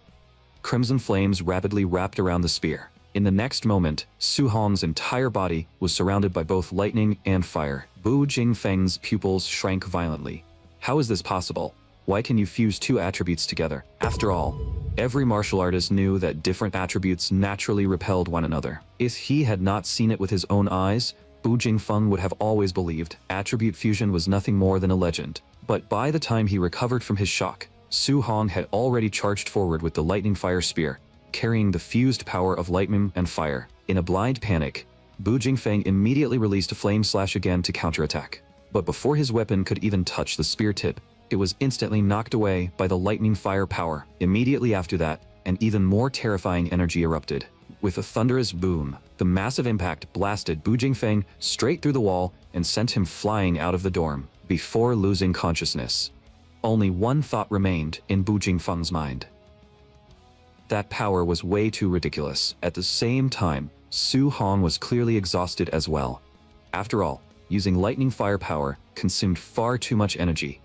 crimson flames rapidly wrapped around the spear. In the next moment, Su Hong's entire body was surrounded by both lightning and fire. Bu Jingfeng's pupils shrank violently. How is this possible? Why can you fuse two attributes together? After all, every martial artist knew that different attributes naturally repelled one another. If he had not seen it with his own eyes, Bu Jingfeng would have always believed attribute fusion was nothing more than a legend. But by the time he recovered from his shock, Su Hong had already charged forward with the lightning fire spear, carrying the fused power of lightning and fire. In a blind panic, Bu Jingfeng immediately released a flame slash again to counterattack. But before his weapon could even touch the spear tip, it was instantly knocked away by the lightning fire power. Immediately after that, an even more terrifying energy erupted. With a thunderous boom, the massive impact blasted Bu Jingfeng straight through the wall and sent him flying out of the dorm. Before losing consciousness, only one thought remained in Bu Jingfeng's mind. That power was way too ridiculous. At the same time, Su Hong was clearly exhausted as well. After all, using lightning fire power consumed far too much energy.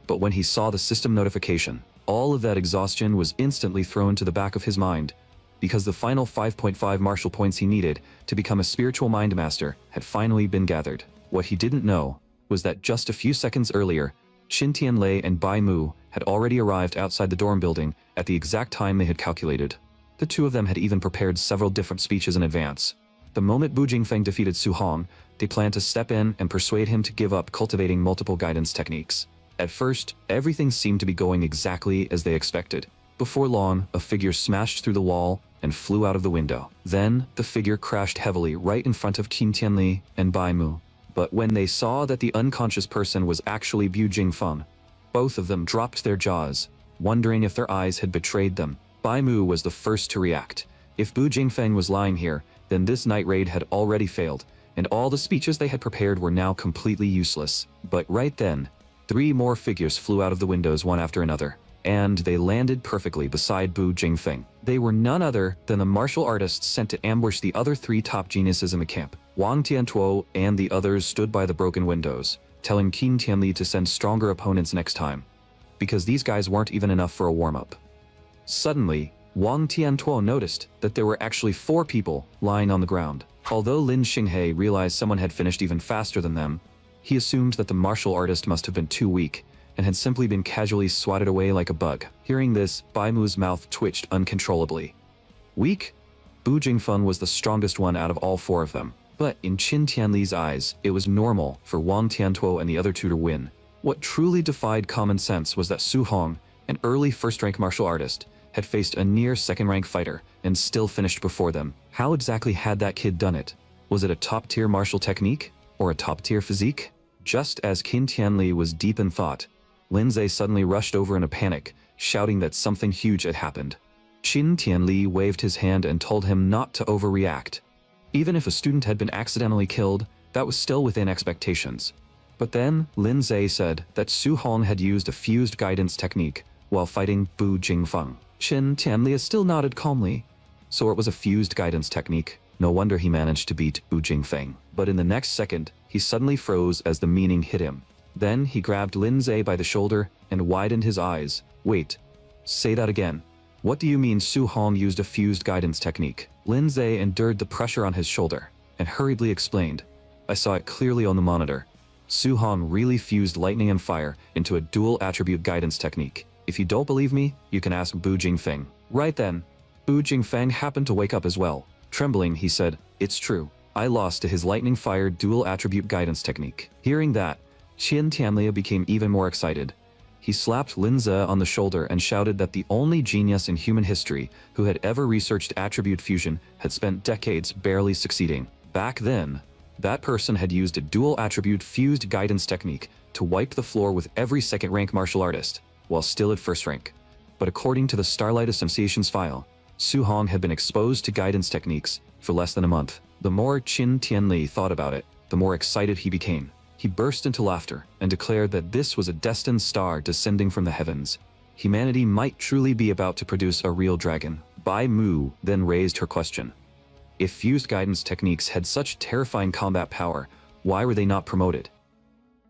But when he saw the system notification, all of that exhaustion was instantly thrown to the back of his mind, because the final 5.5 martial points he needed to become a spiritual mind master had finally been gathered. What he didn't know was that just a few seconds earlier, Qin Tianlei and Bai Mu had already arrived outside the dorm building at the exact time they had calculated. The two of them had even prepared several different speeches in advance. The moment Bu Jingfeng defeated Su Hong, they planned to step in and persuade him to give up cultivating multiple guidance techniques. At first, everything seemed to be going exactly as they expected. Before long, a figure smashed through the wall and flew out of the window. Then, the figure crashed heavily right in front of Qin Tianli and Bai Mu. But when they saw that the unconscious person was actually Bu Jingfeng, both of them dropped their jaws, wondering if their eyes had betrayed them. Bai Mu was the first to react. If Bu Jingfeng was lying here, then this night raid had already failed, and all the speeches they had prepared were now completely useless. But right then, 3 more figures flew out of the windows one after another, and they landed perfectly beside Bu Jingfeng. They were none other than the martial artists sent to ambush the other 3 top geniuses in the camp. Wang Tiantuo and the others stood by the broken windows, telling Qin Tianli to send stronger opponents next time, because these guys weren't even enough for a warm-up. Suddenly, Wang Tiantuo noticed that there were actually 4 people lying on the ground. Although Lin Xinghe realized someone had finished even faster than them, he assumed that the martial artist must have been too weak and had simply been casually swatted away like a bug. Hearing this, Bai Mu's mouth twitched uncontrollably. Weak? Bu Jingfeng was the strongest one out of all 4 of them. But in Qin Tianli's eyes, it was normal for Wang Tiantuo and the other 2 to win. What truly defied common sense was that Su Hong, an early first-rank martial artist, had faced a near second-rank fighter and still finished before them. How exactly had that kid done it? Was it a top-tier martial technique? Or a top-tier physique? Just as Qin Tianli was deep in thought, Lin Zhe suddenly rushed over in a panic, shouting that something huge had happened. Qin Tianli waved his hand and told him not to overreact. Even if a student had been accidentally killed, that was still within expectations. But then, Lin Zhe said that Su Hong had used a fused guidance technique while fighting Bu Jingfeng. Qin Tianli still nodded calmly. So it was a fused guidance technique. No wonder he managed to beat Bu Jingfeng. But in the next second, he suddenly froze as the meaning hit him. Then he grabbed Lin Zhe by the shoulder and widened his eyes. Wait, say that again. What do you mean Su Hong used a fused guidance technique? Lin Zhe endured the pressure on his shoulder and hurriedly explained. I saw it clearly on the monitor. Su Hong really fused lightning and fire into a dual attribute guidance technique. If you don't believe me, you can ask Bu Jingfeng. Right then, Bu Jingfeng happened to wake up as well. Trembling, he said, "It's true. I lost to his lightning fire dual attribute guidance technique." Hearing that, Qin Tianli became even more excited. He slapped Lin Zhe on the shoulder and shouted that the only genius in human history who had ever researched attribute fusion had spent decades barely succeeding. Back then, that person had used a dual attribute fused guidance technique to wipe the floor with every second-rank martial artist, while still at first rank. But according to the Starlight Association's file, Su Hong had been exposed to guidance techniques for less than a month. The more Qin Tianli thought about it, the more excited he became. He burst into laughter and declared that this was a destined star descending from the heavens. Humanity might truly be about to produce a real dragon. Bai Mu then raised her question. If fused guidance techniques had such terrifying combat power, why were they not promoted?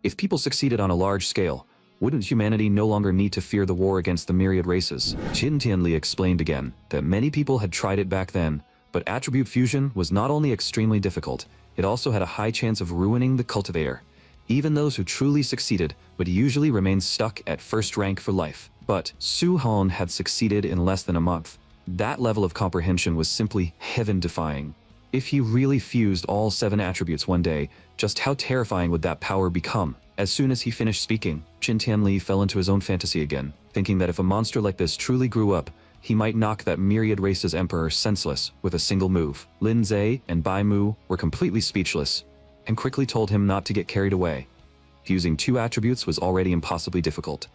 If people succeeded on a large scale, Wouldn't humanity no longer need to fear the war against the myriad races? Qin Tianli explained again that many people had tried it back then, but attribute fusion was not only extremely difficult, it also had a high chance of ruining the cultivator. Even those who truly succeeded would usually remain stuck at first rank for life. But Su Hong had succeeded in less than a month. That level of comprehension was simply heaven-defying. If he really fused all 7 attributes one day, just how terrifying would that power become? As soon as he finished speaking, Qin Tianli fell into his own fantasy again, thinking that if a monster like this truly grew up, he might knock that myriad race's emperor senseless with a single move. Lin Zhe and Bai Mu were completely speechless, and quickly told him not to get carried away. Fusing 2 attributes was already impossibly difficult.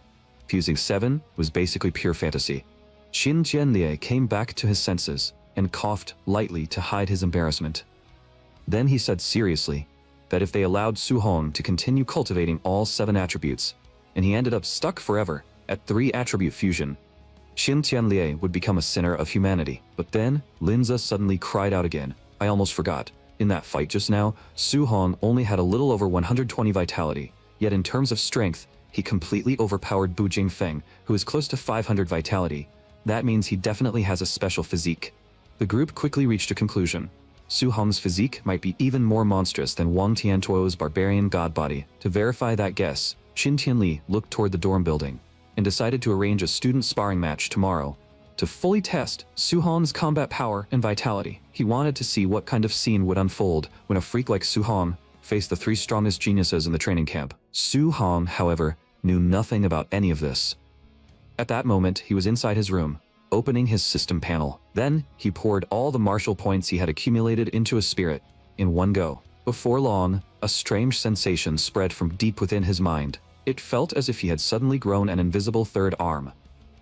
Fusing 7 was basically pure fantasy. Qin Tianli came back to his senses and coughed lightly to hide his embarrassment. Then he said seriously that if they allowed Su Hong to continue cultivating all 7 attributes, and he ended up stuck forever at 3 attribute fusion, Qin Tianli would become a sinner of humanity. But then, Linza suddenly cried out again. I almost forgot. In that fight just now, Su Hong only had a little over 120 vitality, yet in terms of strength, he completely overpowered Bu Jingfeng, who is close to 500 vitality. That means he definitely has a special physique. The group quickly reached a conclusion. Su Hong's physique might be even more monstrous than Wang Tiantuo's barbarian god body. To verify that guess, Qin Tianli looked toward the dorm building and decided to arrange a student sparring match tomorrow to fully test Su Hong's combat power and vitality. He wanted to see what kind of scene would unfold when a freak like Su Hong faced the 3 strongest geniuses in the training camp. Su Hong, however, knew nothing about any of this. At that moment, he was inside his room, opening his system panel. Then, he poured all the martial points he had accumulated into a spirit in one go. Before long, a strange sensation spread from deep within his mind. It felt as if he had suddenly grown an invisible third arm.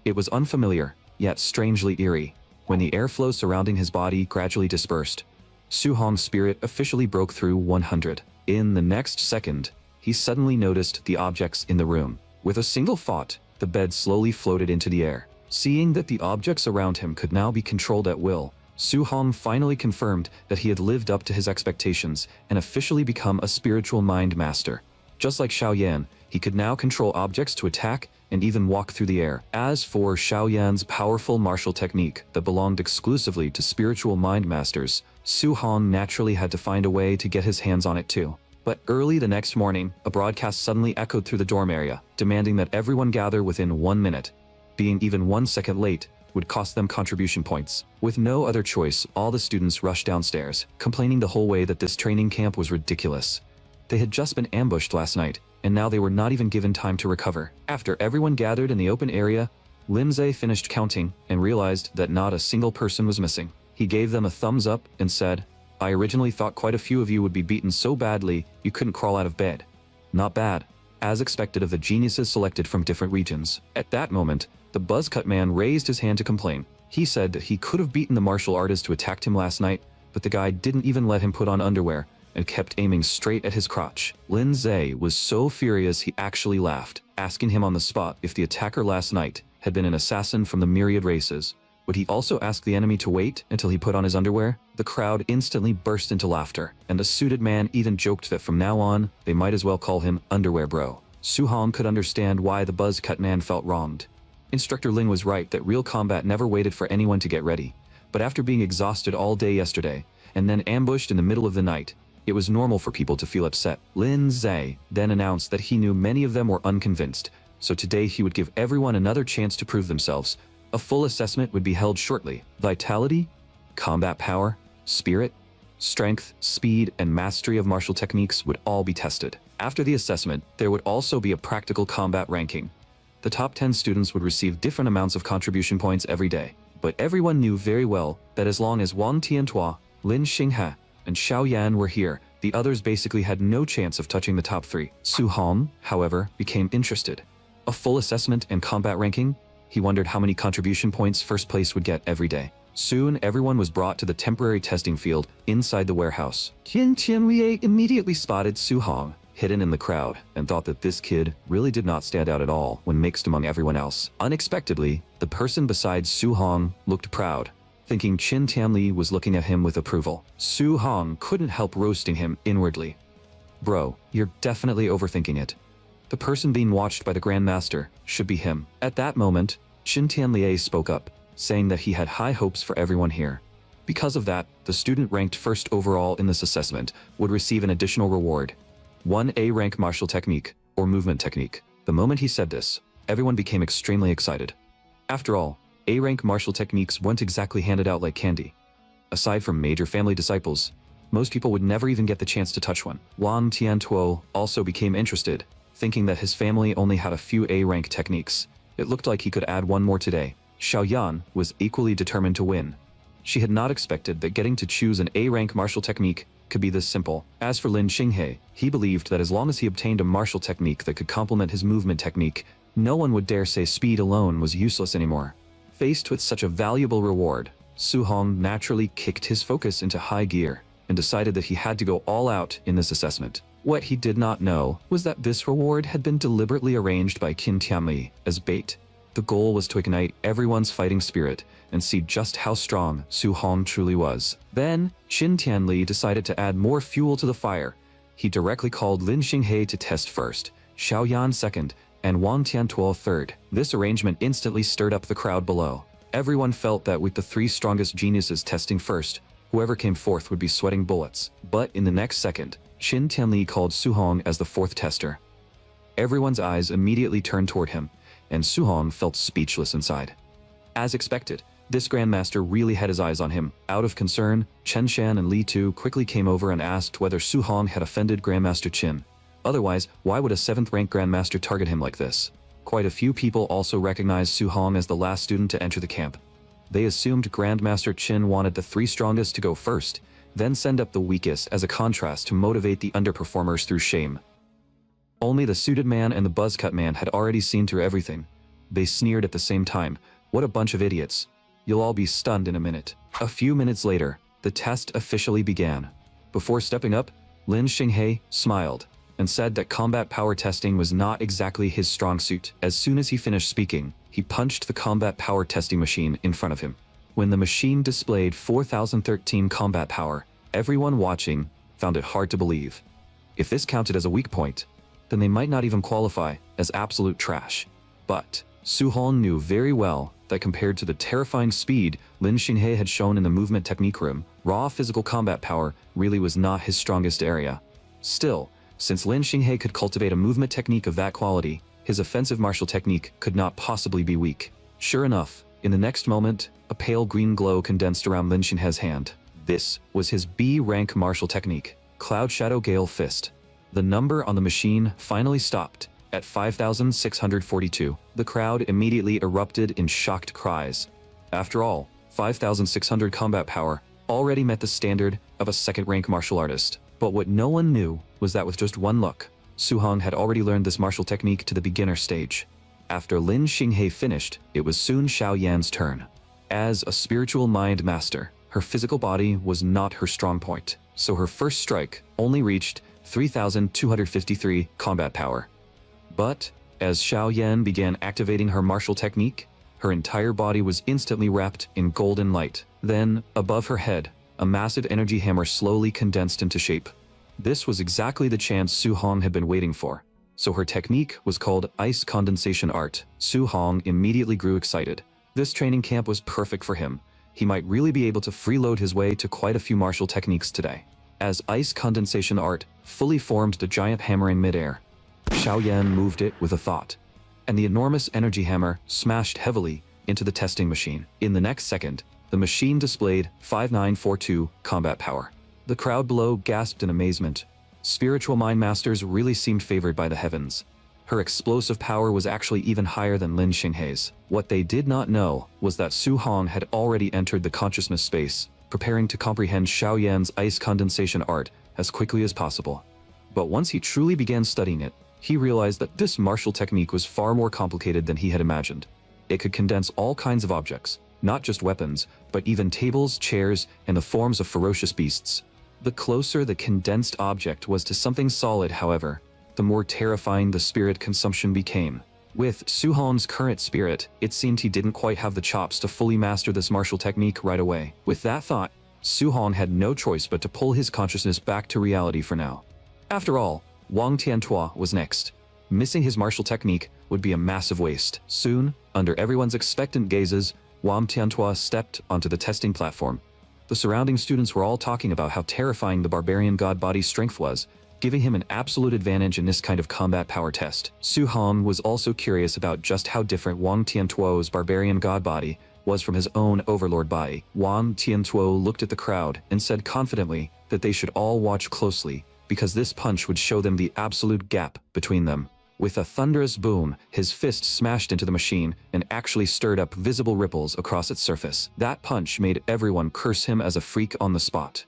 It was unfamiliar, yet strangely eerie. When the airflow surrounding his body gradually dispersed, Su Hong's spirit officially broke through 100. In the next second, he suddenly noticed the objects in the room. With a single thought, the bed slowly floated into the air. Seeing that the objects around him could now be controlled at will, Su Hong finally confirmed that he had lived up to his expectations and officially become a spiritual mind master. Just like Xiao Yan, he could now control objects to attack and even walk through the air. As for Xiao Yan's powerful martial technique that belonged exclusively to spiritual mind masters, Su Hong naturally had to find a way to get his hands on it too. But early the next morning, a broadcast suddenly echoed through the dorm area, demanding that everyone gather within 1 minute. Being even 1 second late would cost them contribution points. With no other choice, all the students rushed downstairs, complaining the whole way that this training camp was ridiculous. They had just been ambushed last night, and now they were not even given time to recover. After everyone gathered in the open area, Lindsay finished counting and realized that not a single person was missing. He gave them a thumbs up and said, I originally thought quite a few of you would be beaten so badly you couldn't crawl out of bed. Not bad, as expected of the geniuses selected from different regions. At that moment, the buzzcut man raised his hand to complain. He said that he could have beaten the martial artist who attacked him last night, but the guy didn't even let him put on underwear and kept aiming straight at his crotch. Lin Zhe was so furious he actually laughed, asking him on the spot if the attacker last night had been an assassin from the myriad races. Would he also ask the enemy to wait until he put on his underwear? The crowd instantly burst into laughter, and the suited man even joked that from now on, they might as well call him Underwear Bro. Su Hong could understand why the buzzcut man felt wronged. Instructor Ling was right that real combat never waited for anyone to get ready. But after being exhausted all day yesterday, and then ambushed in the middle of the night, it was normal for people to feel upset. Lin Zhe then announced that he knew many of them were unconvinced, so today he would give everyone another chance to prove themselves. A full assessment would be held shortly. Vitality, combat power, spirit, strength, speed, and mastery of martial techniques would all be tested. After the assessment, there would also be a practical combat ranking. The top 10 students would receive different amounts of contribution points every day, but everyone knew very well that as long as Wang Tiantua, Lin Xinghe, and Xiao Yan were here, the others basically had no chance of touching the top 3. Su Hong, however, became interested. A full assessment and combat ranking? He wondered how many contribution points first place would get every day. Soon, everyone was brought to the temporary testing field inside the warehouse. Qin Tianli immediately spotted Su Hong, hidden in the crowd, and thought that this kid really did not stand out at all when mixed among everyone else. Unexpectedly, the person beside Su Hong looked proud, thinking Qin Tianli was looking at him with approval. Su Hong couldn't help roasting him inwardly. Bro, you're definitely overthinking it. The person being watched by the Grandmaster should be him. At that moment, Qin Tianlie spoke up, saying that he had high hopes for everyone here. Because of that, the student ranked first overall in this assessment would receive an additional reward. 1A rank martial technique, or movement technique. The moment he said this, everyone became extremely excited. After all, A rank martial techniques weren't exactly handed out like candy. Aside from major family disciples, most people would never even get the chance to touch one. Wang Tiantuo also became interested, thinking that his family only had a few A-rank techniques. It looked like he could add one more today. Xiaoyan was equally determined to win. She had not expected that getting to choose an A-rank martial technique could be this simple. As for Lin Xinghe, he believed that as long as he obtained a martial technique that could complement his movement technique, no one would dare say speed alone was useless anymore. Faced with such a valuable reward, Su Hong naturally kicked his focus into high gear and decided that he had to go all out in this assessment. What he did not know was that this reward had been deliberately arranged by Qin Tianlie as bait. The goal was to ignite everyone's fighting spirit and see just how strong Su Hong truly was. Then, Qin Tianlie decided to add more fuel to the fire. He directly called Lin Xinghe to test first, Xiaoyan second, and Wang Tiantuo third. This arrangement instantly stirred up the crowd below. Everyone felt that with the three strongest geniuses testing first, whoever came fourth would be sweating bullets. But in the next second, Qin Tianlie called Su Hong as the fourth tester. Everyone's eyes immediately turned toward him, and Su Hong felt speechless inside. As expected, this Grandmaster really had his eyes on him. Out of concern, Chen Shan and Li Tu quickly came over and asked whether Su Hong had offended Grandmaster Qin. Otherwise, why would a 7th-rank Grandmaster target him like this? Quite a few people also recognized Su Hong as the last student to enter the camp. They assumed Grandmaster Qin wanted the 3 strongest to go first, then send up the weakest as a contrast to motivate the underperformers through shame. Only the suited man and the buzzcut man had already seen through everything. They sneered at the same time. What a bunch of idiots. You'll all be stunned in a minute. A few minutes later, the test officially began. Before stepping up, Lin Xinghe smiled and said that combat power testing was not exactly his strong suit. As soon as he finished speaking, he punched the combat power testing machine in front of him. When the machine displayed 4013 combat power, everyone watching found it hard to believe. If this counted as a weak point, then they might not even qualify as absolute trash. But Su Hong knew very well that compared to the terrifying speed Lin Xinghe had shown in the movement technique room, raw physical combat power really was not his strongest area. Still, since Lin Xinghe could cultivate a movement technique of that quality, his offensive martial technique could not possibly be weak. Sure enough, in the next moment, a pale green glow condensed around Lin Xinghe's hand. This was his B-rank martial technique, Cloud Shadow Gale Fist. The number on the machine finally stopped at 5,642. The crowd immediately erupted in shocked cries. After all, 5,600 combat power already met the standard of a 2nd-rank martial artist. But what no one knew was that with just one look, Su Hong had already learned this martial technique to the beginner stage. After Lin Xinghe finished, it was soon Xiaoyan's turn. As a spiritual mind master, her physical body was not her strong point, so her first strike only reached 3,253 combat power. But as Xiaoyan began activating her martial technique, her entire body was instantly wrapped in golden light. Then, above her head, a massive energy hammer slowly condensed into shape. This was exactly the chance Su Hong had been waiting for. So her technique was called Ice Condensation Art. Su Hong immediately grew excited. This training camp was perfect for him. He might really be able to freeload his way to quite a few martial techniques today. As Ice Condensation Art fully formed the giant hammer in midair, Xiaoyan moved it with a thought, and the enormous energy hammer smashed heavily into the testing machine. In the next second, the machine displayed 5942 combat power. The crowd below gasped in amazement. Spiritual mind masters really seemed favored by the heavens. Her explosive power was actually even higher than Lin Xinghe's. What they did not know was that Su Hong had already entered the consciousness space, preparing to comprehend Xiaoyan's ice condensation art as quickly as possible. But once he truly began studying it, he realized that this martial technique was far more complicated than he had imagined. It could condense all kinds of objects, not just weapons, but even tables, chairs, and the forms of ferocious beasts. The closer the condensed object was to something solid, however, the more terrifying the spirit consumption became. With Su Hong's current spirit, it seemed he didn't quite have the chops to fully master this martial technique right away. With that thought, Su Hong had no choice but to pull his consciousness back to reality for now. After all, Wang Tiantuo was next. Missing his martial technique would be a massive waste. Soon, under everyone's expectant gazes, Wang Tiantua stepped onto the testing platform. The surrounding students were all talking about how terrifying the barbarian god body's strength was, giving him an absolute advantage in this kind of combat power test. Su Hong was also curious about just how different Wang Tiantuo's barbarian god body was from his own overlord body. Wang Tiantuo looked at the crowd and said confidently that they should all watch closely, because this punch would show them the absolute gap between them. With a thunderous boom, his fist smashed into the machine and actually stirred up visible ripples across its surface. That punch made everyone curse him as a freak on the spot.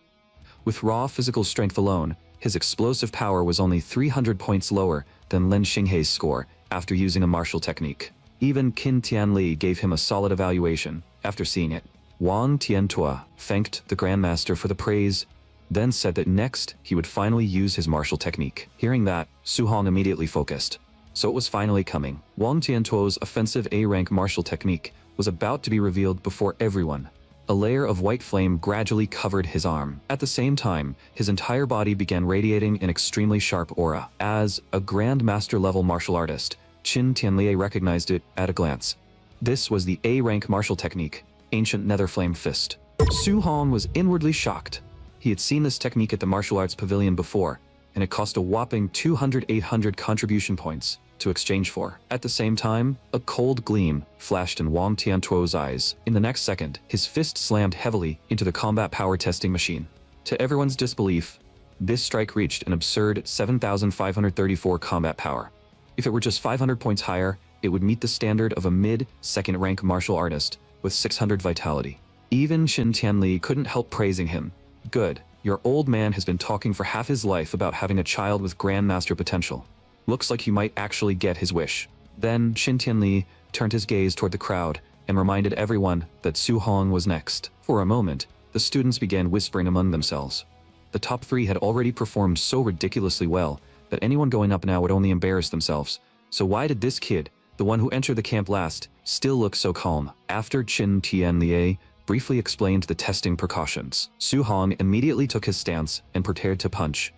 With raw physical strength alone, his explosive power was only 300 points lower than Lin Xinghei's score after using a martial technique. Even Qin Tianli gave him a solid evaluation after seeing it. Wang Tiantua thanked the Grandmaster for the praise, then said that next he would finally use his martial technique. Hearing that, Su Hong immediately focused. So it was finally coming. Wang Tiantuo's offensive A-rank martial technique was about to be revealed before everyone. A layer of white flame gradually covered his arm. At the same time, his entire body began radiating an extremely sharp aura. As a Grandmaster-level martial artist, Qin Tianli recognized it at a glance. This was the A-rank martial technique, Ancient Nether Flame Fist. Su Hong was inwardly shocked. He had seen this technique at the martial arts pavilion before, and it cost a whopping 200-800 contribution points to exchange for. At the same time, a cold gleam flashed in Wang Tiantuo's eyes. In the next second, his fist slammed heavily into the combat power testing machine. To everyone's disbelief, this strike reached an absurd 7,534 combat power. If it were just 500 points higher, it would meet the standard of a mid-second rank martial artist with 600 vitality. Even Qin Tianli couldn't help praising him. Good. Your old man has been talking for half his life about having a child with Grandmaster potential. Looks like he might actually get his wish. Then Qin Tianli turned his gaze toward the crowd and reminded everyone that Su Hong was next. For a moment, the students began whispering among themselves. The top three had already performed so ridiculously well that anyone going up now would only embarrass themselves. So why did this kid, the one who entered the camp last, still look so calm? After Qin Tianli briefly explained the testing precautions, Su Hong immediately took his stance and prepared to punch.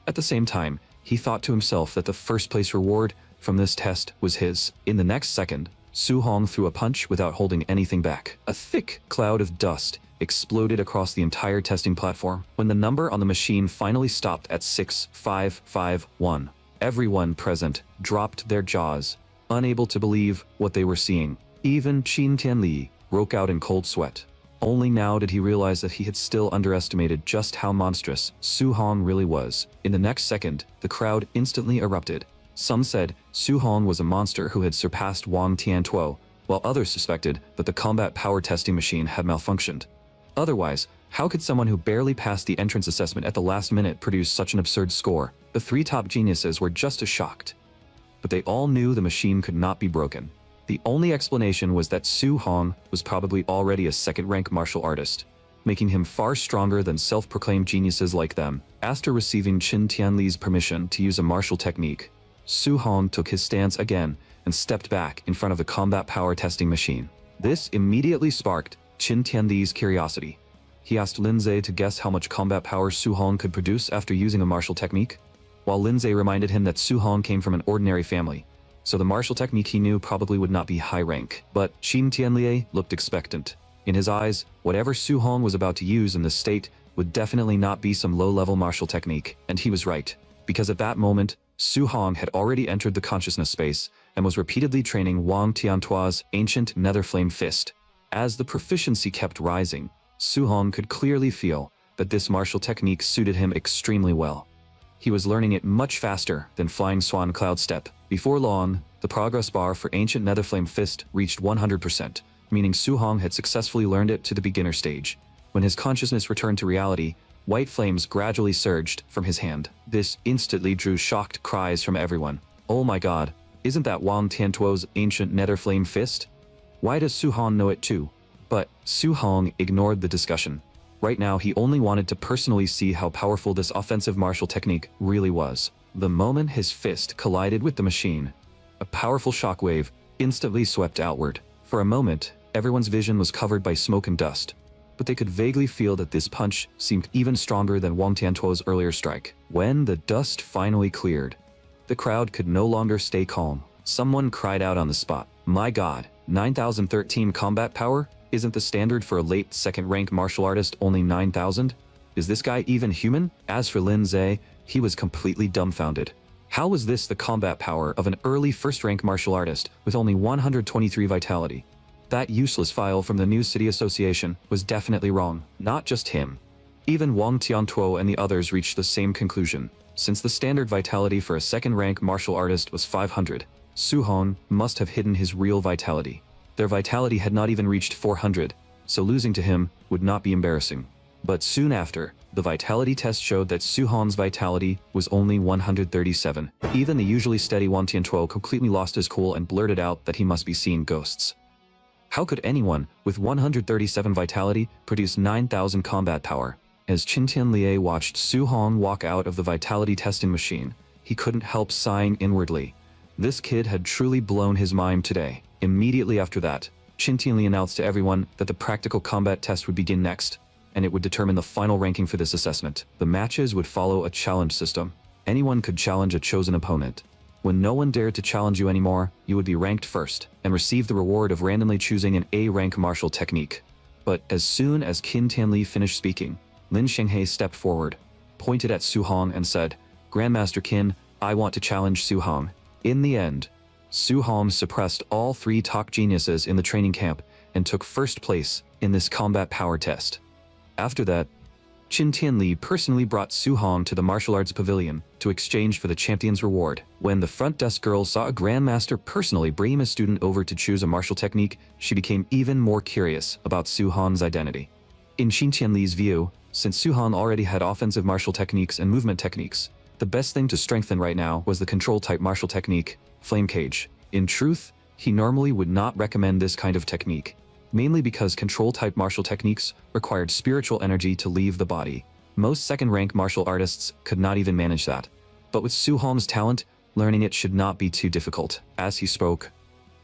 At the same time, he thought to himself that the first place reward from this test was his. In the next second, Su Hong threw a punch without holding anything back. A thick cloud of dust exploded across the entire testing platform. When the number on the machine finally stopped at 6551, everyone present dropped their jaws, unable to believe what they were seeing. Even Qin Tianli broke out in cold sweat. Only now did he realize that he had still underestimated just how monstrous Su Hong really was. In the next second, the crowd instantly erupted. Some said Su Hong was a monster who had surpassed Wang Tiantuo, while others suspected that the combat power testing machine had malfunctioned. Otherwise, how could someone who barely passed the entrance assessment at the last minute produce such an absurd score? The three top geniuses were just as shocked. But they all knew the machine could not be broken. The only explanation was that Su Hong was probably already a second-rank martial artist, making him far stronger than self-proclaimed geniuses like them. After receiving Qin Tianli's permission to use a martial technique, Su Hong took his stance again and stepped back in front of the combat power testing machine. This immediately sparked Qin Tianli's curiosity. He asked Lindsay to guess how much combat power Su Hong could produce after using a martial technique, while Lindsay reminded him that Su Hong came from an ordinary family, so the martial technique he knew probably would not be high rank. But Qin Tianli looked expectant. In his eyes, whatever Su Hong was about to use in this state would definitely not be some low-level martial technique, and he was right, because at that moment, Su Hong had already entered the consciousness space and was repeatedly training Wang Tiantuo's ancient nether flame fist. As the proficiency kept rising, Su Hong could clearly feel that this martial technique suited him extremely well. He was learning it much faster than Flying Swan Cloud Step. Before long, the progress bar for Ancient Netherflame Fist reached 100%, meaning Su Hong had successfully learned it to the beginner stage. When his consciousness returned to reality, white flames gradually surged from his hand. This instantly drew shocked cries from everyone. Oh my god, isn't that Wang Tiantuo's Ancient Netherflame Fist? Why does Su Hong know it too? But Su Hong ignored the discussion. Right now, he only wanted to personally see how powerful this offensive martial technique really was. The moment his fist collided with the machine, a powerful shockwave instantly swept outward. For a moment, everyone's vision was covered by smoke and dust, but they could vaguely feel that this punch seemed even stronger than Wang Tiantuo's earlier strike. When the dust finally cleared, The crowd could no longer stay calm. Someone cried out on the spot, "My god, 9013 combat power? Isn't the standard for a late second-rank martial artist only 9000? Is this guy even human?" As for Lin Zhe, he was completely dumbfounded. How was this the combat power of an early first-rank martial artist with only 123 vitality? That useless file from the New City Association was definitely wrong, not just him. Even Wang Tiantuo and the others reached the same conclusion. Since the standard vitality for a second-rank martial artist was 500, Su Hong must have hidden his real vitality. Their vitality had not even reached 400, so losing to him would not be embarrassing. But soon after, the vitality test showed that Su Hong's vitality was only 137. Even the usually steady Wang Tiantuo completely lost his cool and blurted out that he must be seeing ghosts. How could anyone with 137 vitality produce 9000 combat power? As Qin Tianlie watched Su Hong walk out of the vitality testing machine, he couldn't help sighing inwardly. This kid had truly blown his mind today. Immediately after that, Qin Tianlie announced to everyone that the practical combat test would begin next, and it would determine the final ranking for this assessment. The matches would follow a challenge system. Anyone could challenge a chosen opponent. When no one dared to challenge you anymore, you would be ranked first, and receive the reward of randomly choosing an A-rank martial technique. But as soon as Qin Tianlie finished speaking, Lin Shenghe stepped forward, pointed at Su Hong and said, "Grandmaster Qin, I want to challenge Su Hong." In the end, Su Hong suppressed all 3 top geniuses in the training camp and took first place in this combat power test. After that, Qin Tianlie personally brought Su Hong to the martial arts pavilion to exchange for the champion's reward. When the front desk girl saw a grandmaster personally bring a student over to choose a martial technique, she became even more curious about Su Hong's identity. In Qin Tianlie's view, since Su Hong already had offensive martial techniques and movement techniques, the best thing to strengthen right now was the control-type martial technique, Flame Cage. In truth, he normally would not recommend this kind of technique, mainly because control-type martial techniques required spiritual energy to leave the body. Most second-rank martial artists could not even manage that. But with Su Hong's talent, learning it should not be too difficult. As he spoke,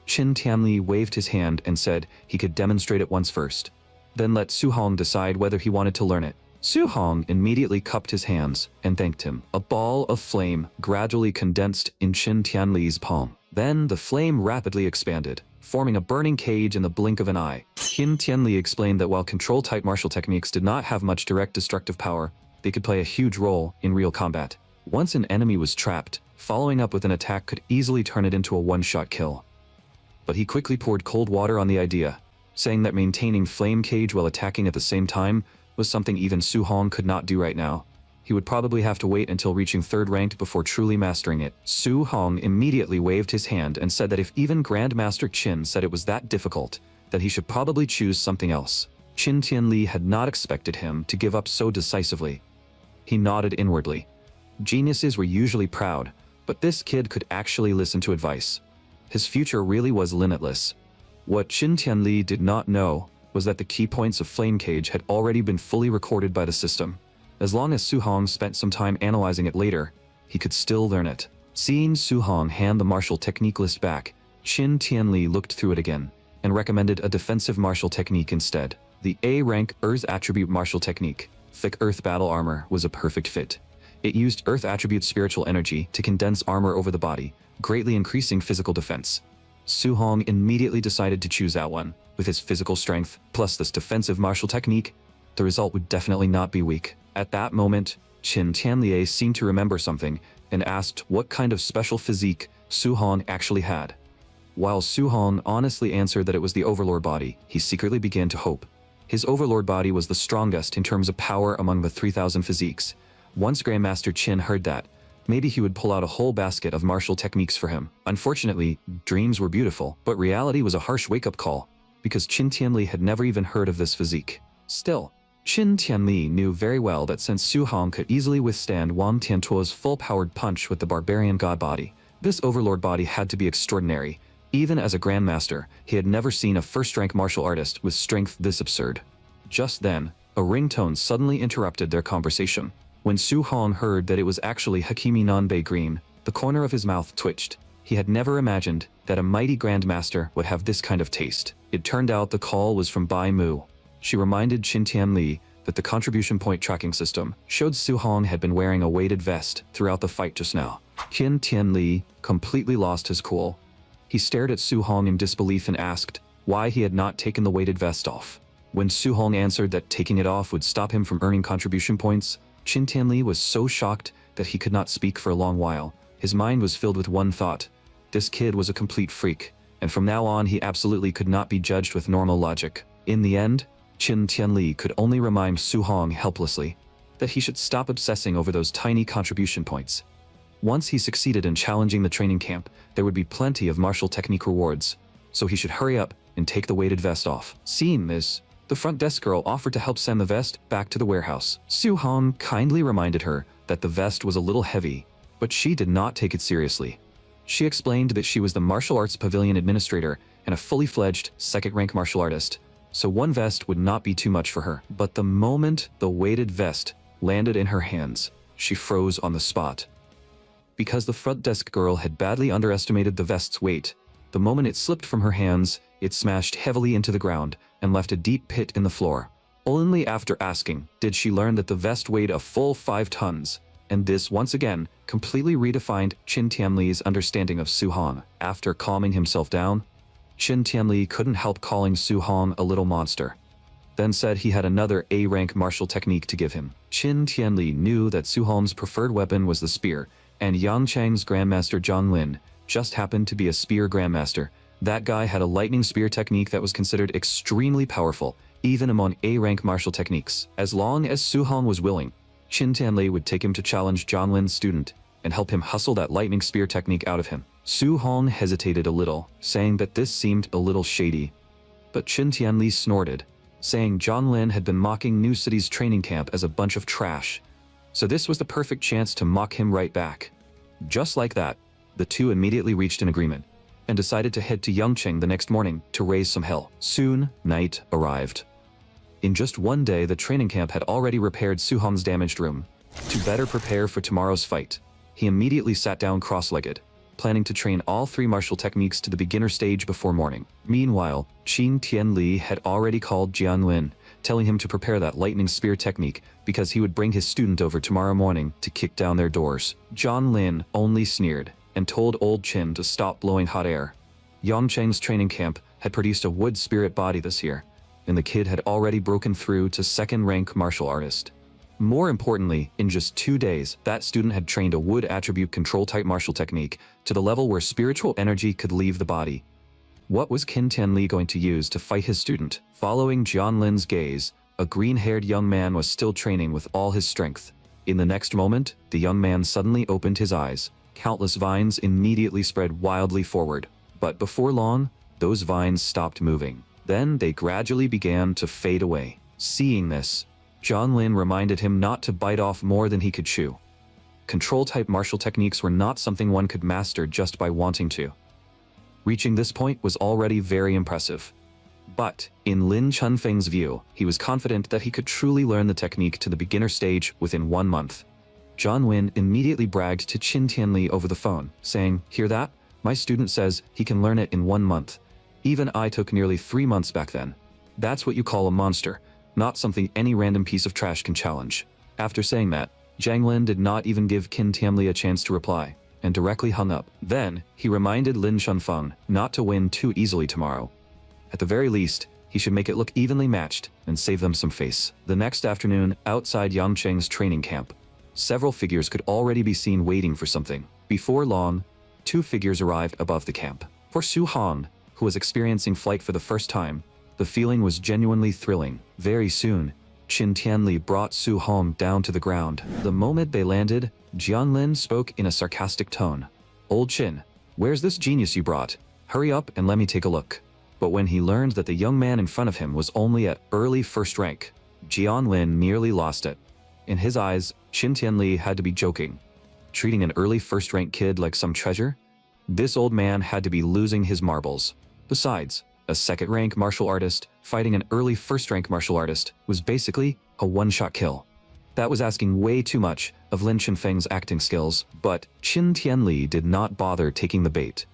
Qin Tianlie waved his hand and said he could demonstrate it once first, then let Su Hong decide whether he wanted to learn it. Su Hong immediately cupped his hands and thanked him. A ball of flame gradually condensed in Qin Tianlie's palm. Then the flame rapidly expanded, forming a burning cage in the blink of an eye. Qin Tianlie explained that while control-type martial techniques did not have much direct destructive power, they could play a huge role in real combat. Once an enemy was trapped, following up with an attack could easily turn it into a one-shot kill. But he quickly poured cold water on the idea, saying that maintaining flame cage while attacking at the same time was something even Su Hong could not do right now. He would probably have to wait until reaching 3rd ranked before truly mastering it. Su Hong immediately waved his hand and said that if even Grandmaster Qin said it was that difficult, that he should probably choose something else. Qin Tianlie had not expected him to give up so decisively. He nodded inwardly. Geniuses were usually proud, but this kid could actually listen to advice. His future really was limitless. What Qin Tianlie did not know was that the key points of Flame Cage had already been fully recorded by the system. As long as Su Hong spent some time analyzing it later, he could still learn it. Seeing Su Hong hand the martial technique list back, Qin Tianlie looked through it again, and recommended a defensive martial technique instead. The A-rank Earth Attribute martial technique, Thick Earth Battle Armor, was a perfect fit. It used Earth Attribute spiritual energy to condense armor over the body, greatly increasing physical defense. Su Hong immediately decided to choose that one. With his physical strength, plus this defensive martial technique, the result would definitely not be weak. At that moment, Qin Tianlie seemed to remember something and asked what kind of special physique Su Hong actually had. While Su Hong honestly answered that it was the Overlord body, he secretly began to hope. His Overlord body was the strongest in terms of power among the 3,000 physiques. Once Grandmaster Qin heard that, maybe he would pull out a whole basket of martial techniques for him. Unfortunately, dreams were beautiful, but reality was a harsh wake-up call, because Qin Tianlie had never even heard of this physique. Still, Qin Tianlie knew very well that since Su Hong could easily withstand Wang Tiantuo's full-powered punch with the barbarian god body, this Overlord body had to be extraordinary. Even as a Grandmaster, he had never seen a first-rank martial artist with strength this absurd. Just then, a ringtone suddenly interrupted their conversation. When Su Hong heard that it was actually Hakimi Nanbei Green, the corner of his mouth twitched. He had never imagined that a mighty Grandmaster would have this kind of taste. It turned out the call was from Bai Mu. She reminded Qin Tianlie that the contribution point tracking system showed Su Hong had been wearing a weighted vest throughout the fight just now. Qin Tianli completely lost his cool. He stared at Su Hong in disbelief and asked why he had not taken the weighted vest off. When Su Hong answered that taking it off would stop him from earning contribution points, Qin Tianli was so shocked that he could not speak for a long while. His mind was filled with one thought: this kid was a complete freak, and from now on he absolutely could not be judged with normal logic. In the end, Qin Tianli could only remind Su Hong helplessly that he should stop obsessing over those tiny contribution points. Once he succeeded in challenging the training camp, there would be plenty of martial technique rewards, so he should hurry up and take the weighted vest off. Seeing this, the front desk girl offered to help send the vest back to the warehouse. Su Hong kindly reminded her that the vest was a little heavy, but she did not take it seriously. She explained that she was the martial arts pavilion administrator and a fully fledged second-rank martial artist, so one vest would not be too much for her. But the moment the weighted vest landed in her hands, she froze on the spot. Because the front desk girl had badly underestimated the vest's weight, the moment it slipped from her hands, it smashed heavily into the ground and left a deep pit in the floor. Only after asking did she learn that the vest weighed a full 5 tons, and this once again completely redefined Qin Tianli's understanding of Su Hong. After calming himself down, Qin Tianli couldn't help calling Su Hong a little monster, then said he had another A-rank martial technique to give him. Qin Tianli knew that Su Hong's preferred weapon was the spear, and Yang Chang's grandmaster Zhang Lin just happened to be a spear grandmaster. That guy had a lightning spear technique that was considered extremely powerful, even among A-rank martial techniques. As long as Su Hong was willing, Qin Tianli would take him to challenge Zhang Lin's student and help him hustle that lightning spear technique out of him. Su Hong hesitated a little, saying that this seemed a little shady. But Qin Tianli snorted, saying Zhang Lin had been mocking New City's training camp as a bunch of trash, so this was the perfect chance to mock him right back. Just like that, the two immediately reached an agreement and decided to head to Yangcheng the next morning to raise some hell. Soon, night arrived. In just one day, the training camp had already repaired Su Hong's damaged room. To better prepare for tomorrow's fight, he immediately sat down cross-legged, planning to train all 3 martial techniques to the beginner stage before morning. Meanwhile, Qin Tianli had already called Jiang Lin, telling him to prepare that lightning spear technique because he would bring his student over tomorrow morning to kick down their doors. Jiang Lin only sneered and told old Qin to stop blowing hot air. Yangcheng's training camp had produced a wood spirit body this year, and the kid had already broken through to second-rank martial artist. More importantly, in just 2 days, that student had trained a wood attribute control-type martial technique to the level where spiritual energy could leave the body. What was Qin Tianli going to use to fight his student? Following Jiang Lin's gaze, a green-haired young man was still training with all his strength. In the next moment, the young man suddenly opened his eyes. Countless vines immediately spread wildly forward, but before long, those vines stopped moving. Then they gradually began to fade away. Seeing this, Zhang Lin reminded him not to bite off more than he could chew. Control-type martial techniques were not something one could master just by wanting to. Reaching this point was already very impressive. But, in Lin Chunfeng's view, he was confident that he could truly learn the technique to the beginner stage within 1 month. Zhang Lin immediately bragged to Qin Tianli over the phone, saying, "Hear that? My student says he can learn it in 1 month. Even I took nearly 3 months back then. That's what you call a monster, not something any random piece of trash can challenge." After saying that, Zhang Lin did not even give Qin Tianli a chance to reply, and directly hung up. Then, he reminded Lin Chunfeng not to win too easily tomorrow. At the very least, he should make it look evenly matched and save them some face. The next afternoon, outside Yangcheng's training camp, several figures could already be seen waiting for something. Before long, 2 figures arrived above the camp. For Su Hong, who was experiencing flight for the first time, the feeling was genuinely thrilling. Very soon, Qin Tianli brought Su Hong down to the ground. The moment they landed, Jiang Lin spoke in a sarcastic tone. "Old Qin, where's this genius you brought? Hurry up and let me take a look." But when he learned that the young man in front of him was only at early first rank, Jiang Lin nearly lost it. In his eyes, Qin Tianli had to be joking. Treating an early first-rank kid like some treasure? This old man had to be losing his marbles. Besides, a second-rank martial artist fighting an early first-rank martial artist was basically a one-shot kill. That was asking way too much of Lin Chunfeng's acting skills, but Qin Tianli did not bother taking the bait.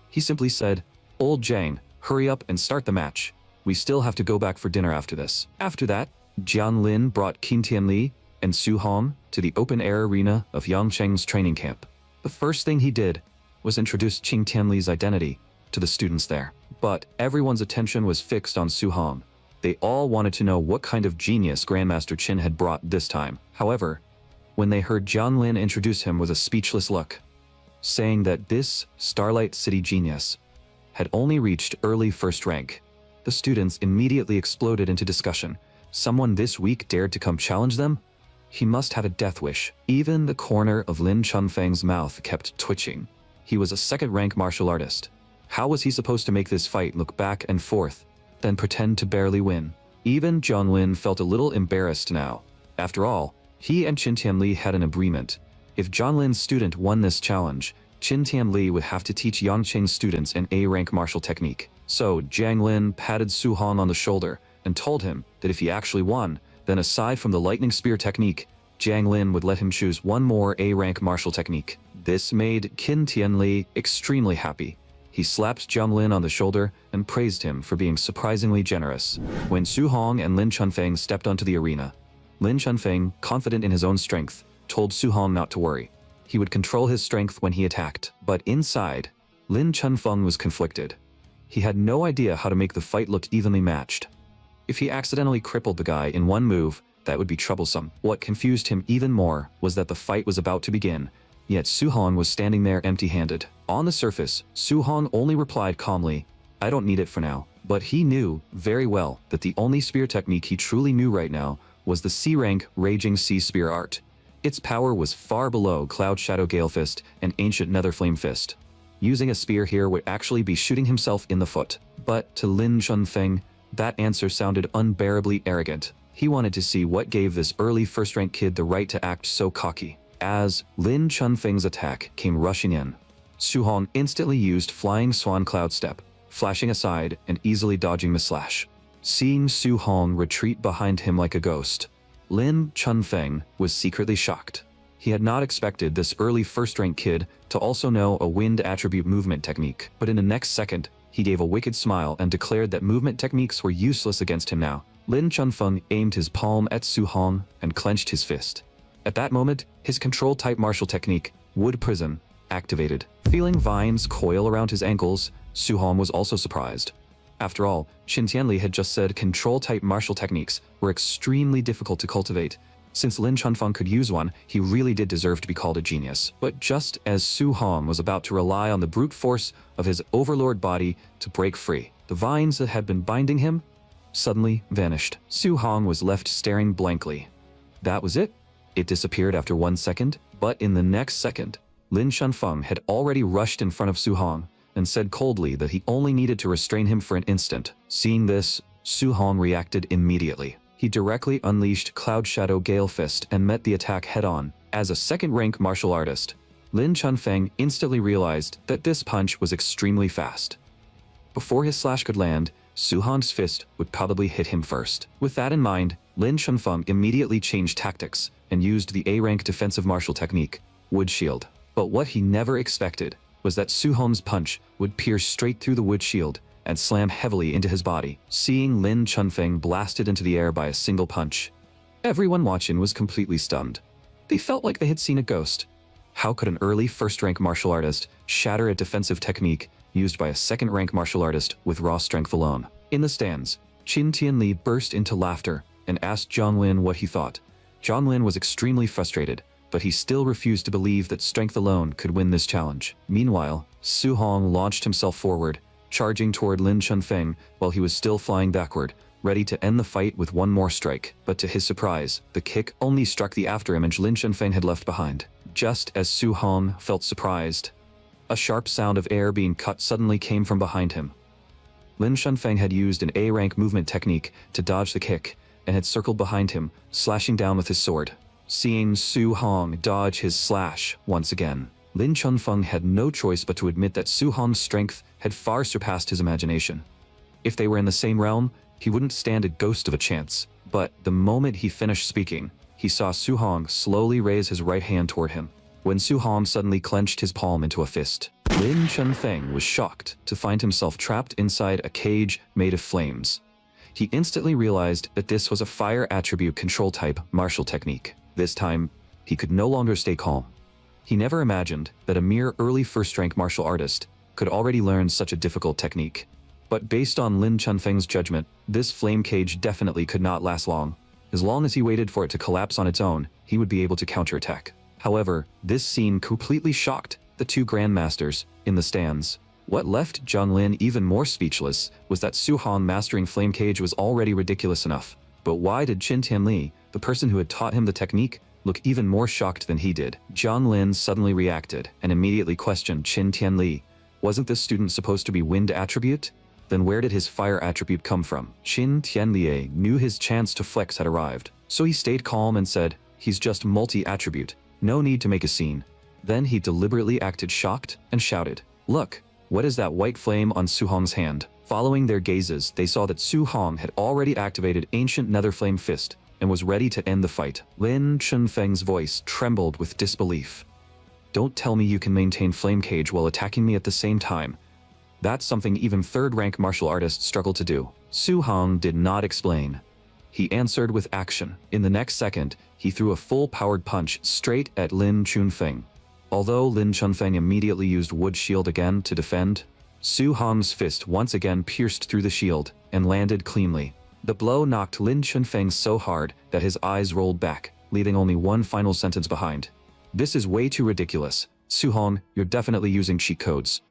He simply said, "Old Zhang, hurry up and start the match. We still have to go back for dinner after this." After that, Jiang Lin brought Qin Tianli and Su Hong to the open-air arena of Yangcheng's training camp. The first thing he did was introduce Qing Tianli's identity to the students there. But everyone's attention was fixed on Su Hong. They all wanted to know what kind of genius Grandmaster Qin had brought this time. However, when they heard Jiang Lin introduce him with a speechless look, saying that this Starlight City genius had only reached early first rank, the students immediately exploded into discussion. Someone this weak dared to come challenge them? He must have a death wish. Even the corner of Lin Chunfeng's mouth kept twitching. He was a second-rank martial artist. How was he supposed to make this fight look back and forth, then pretend to barely win? Even Jiang Lin felt a little embarrassed now. After all, he and Qin Tianli had an agreement. If Jiang Lin's student won this challenge, Qin Tianli would have to teach Yang Qing's students an A-rank martial technique. So Jiang Lin patted Su Hong on the shoulder and told him that if he actually won, then aside from the lightning spear technique, Jiang Lin would let him choose one more A-rank martial technique. This made Qin Tianli extremely happy. He slapped Jiang Lin on the shoulder and praised him for being surprisingly generous. When Su Hong and Lin Chunfeng stepped onto the arena, Lin Chunfeng, confident in his own strength, told Su Hong not to worry. He would control his strength when he attacked. But inside, Lin Chunfeng was conflicted. He had no idea how to make the fight look evenly matched. If he accidentally crippled the guy in one move, that would be troublesome. What confused him even more was that the fight was about to begin, yet Su Hong was standing there empty-handed. On the surface, Su Hong only replied calmly, "I don't need it for now." But he knew very well that the only spear technique he truly knew right now was the C-rank Raging Sea Spear art. Its power was far below Cloud Shadow Gale Fist and Ancient Nether Flame Fist. Using a spear here would actually be shooting himself in the foot. But to Lin Chunfeng, that answer sounded unbearably arrogant. He wanted to see what gave this early first-rank kid the right to act so cocky. As Lin Chunfeng's attack came rushing in, Su Hong instantly used Flying Swan Cloud Step, flashing aside and easily dodging the slash. Seeing Su Hong retreat behind him like a ghost, Lin Chunfeng was secretly shocked. He had not expected this early first-rank kid to also know a wind attribute movement technique, but in the next second, he gave a wicked smile and declared that movement techniques were useless against him now. Lin Chunfeng aimed his palm at Su Hong and clenched his fist. At that moment, his control-type martial technique, Wood Prison, activated. Feeling vines coil around his ankles, Su Hong was also surprised. After all, Qin Tianli had just said control-type martial techniques were extremely difficult to cultivate. Since Lin Chunfeng could use one, he really did deserve to be called a genius. But just as Su Hong was about to rely on the brute force of his overlord body to break free, the vines that had been binding him suddenly vanished. Su Hong was left staring blankly. That was it? It disappeared after 1 second, but in the next second, Lin Chunfeng had already rushed in front of Su Hong and said coldly that he only needed to restrain him for an instant. Seeing this, Su Hong reacted immediately. He directly unleashed Cloud Shadow Gale Fist and met the attack head-on. As a second-rank martial artist, Lin Chunfeng instantly realized that this punch was extremely fast. Before his slash could land, Su Hong's fist would probably hit him first. With that in mind, Lin Chunfeng immediately changed tactics and used the A-rank defensive martial technique, Wood Shield. But what he never expected was that Su Hong's punch would pierce straight through the wood shield and slam heavily into his body. Seeing Lin Chunfeng blasted into the air by a single punch, everyone watching was completely stunned. They felt like they had seen a ghost. How could an early first-rank martial artist shatter a defensive technique used by a second-rank martial artist with raw strength alone? In the stands, Qin Tianli burst into laughter and asked Jiang Lin what he thought. Jiang Lin was extremely frustrated, but he still refused to believe that strength alone could win this challenge. Meanwhile, Su Hong launched himself forward, charging toward Lin Chunfeng while he was still flying backward, ready to end the fight with one more strike. But to his surprise, the kick only struck the afterimage Lin Chunfeng had left behind. Just as Su Hong felt surprised, a sharp sound of air being cut suddenly came from behind him. Lin Chunfeng had used an A-rank movement technique to dodge the kick and had circled behind him, slashing down with his sword. Seeing Su Hong dodge his slash once again, Lin Chunfeng had no choice but to admit that Su Hong's strength had far surpassed his imagination. If they were in the same realm, he wouldn't stand a ghost of a chance. But the moment he finished speaking, he saw Su Hong slowly raise his right hand toward him. When Su Hong suddenly clenched his palm into a fist, Lin Chunfeng was shocked to find himself trapped inside a cage made of flames. He instantly realized that this was a fire attribute control type martial technique. This time, he could no longer stay calm. He never imagined that a mere early first-rank martial artist could already learn such a difficult technique. But based on Lin Chunfeng's judgment, this flame cage definitely could not last long. As long as he waited for it to collapse on its own, he would be able to counterattack. However, this scene completely shocked the two grandmasters in the stands. What left Zhang Lin even more speechless was that Su Hong mastering flame cage was already ridiculous enough. But why did Qin Tianli, the person who had taught him the technique, look even more shocked than he did? Zhang Lin suddenly reacted and immediately questioned Qin Tianli. Wasn't this student supposed to be wind attribute? Then where did his fire attribute come from? Qin Tianli knew his chance to flex had arrived, so he stayed calm and said, "He's just multi-attribute. No need to make a scene." Then he deliberately acted shocked and shouted, "Look, what is that white flame on Su Hong's hand?" Following their gazes, they saw that Su Hong had already activated Ancient Nether Flame Fist and was ready to end the fight. Lin Chunfeng's voice trembled with disbelief. "Don't tell me you can maintain flame cage while attacking me at the same time. That's something even third-rank martial artists struggle to do." Su Hong did not explain. He answered with action. In the next second, he threw a full-powered punch straight at Lin Chunfeng. Although Lin Chunfeng immediately used Wood Shield again to defend, Su Hong's fist once again pierced through the shield and landed cleanly. The blow knocked Lin Chunfeng so hard that his eyes rolled back, leaving only one final sentence behind. "This is way too ridiculous. Su Hong, you're definitely using cheat codes."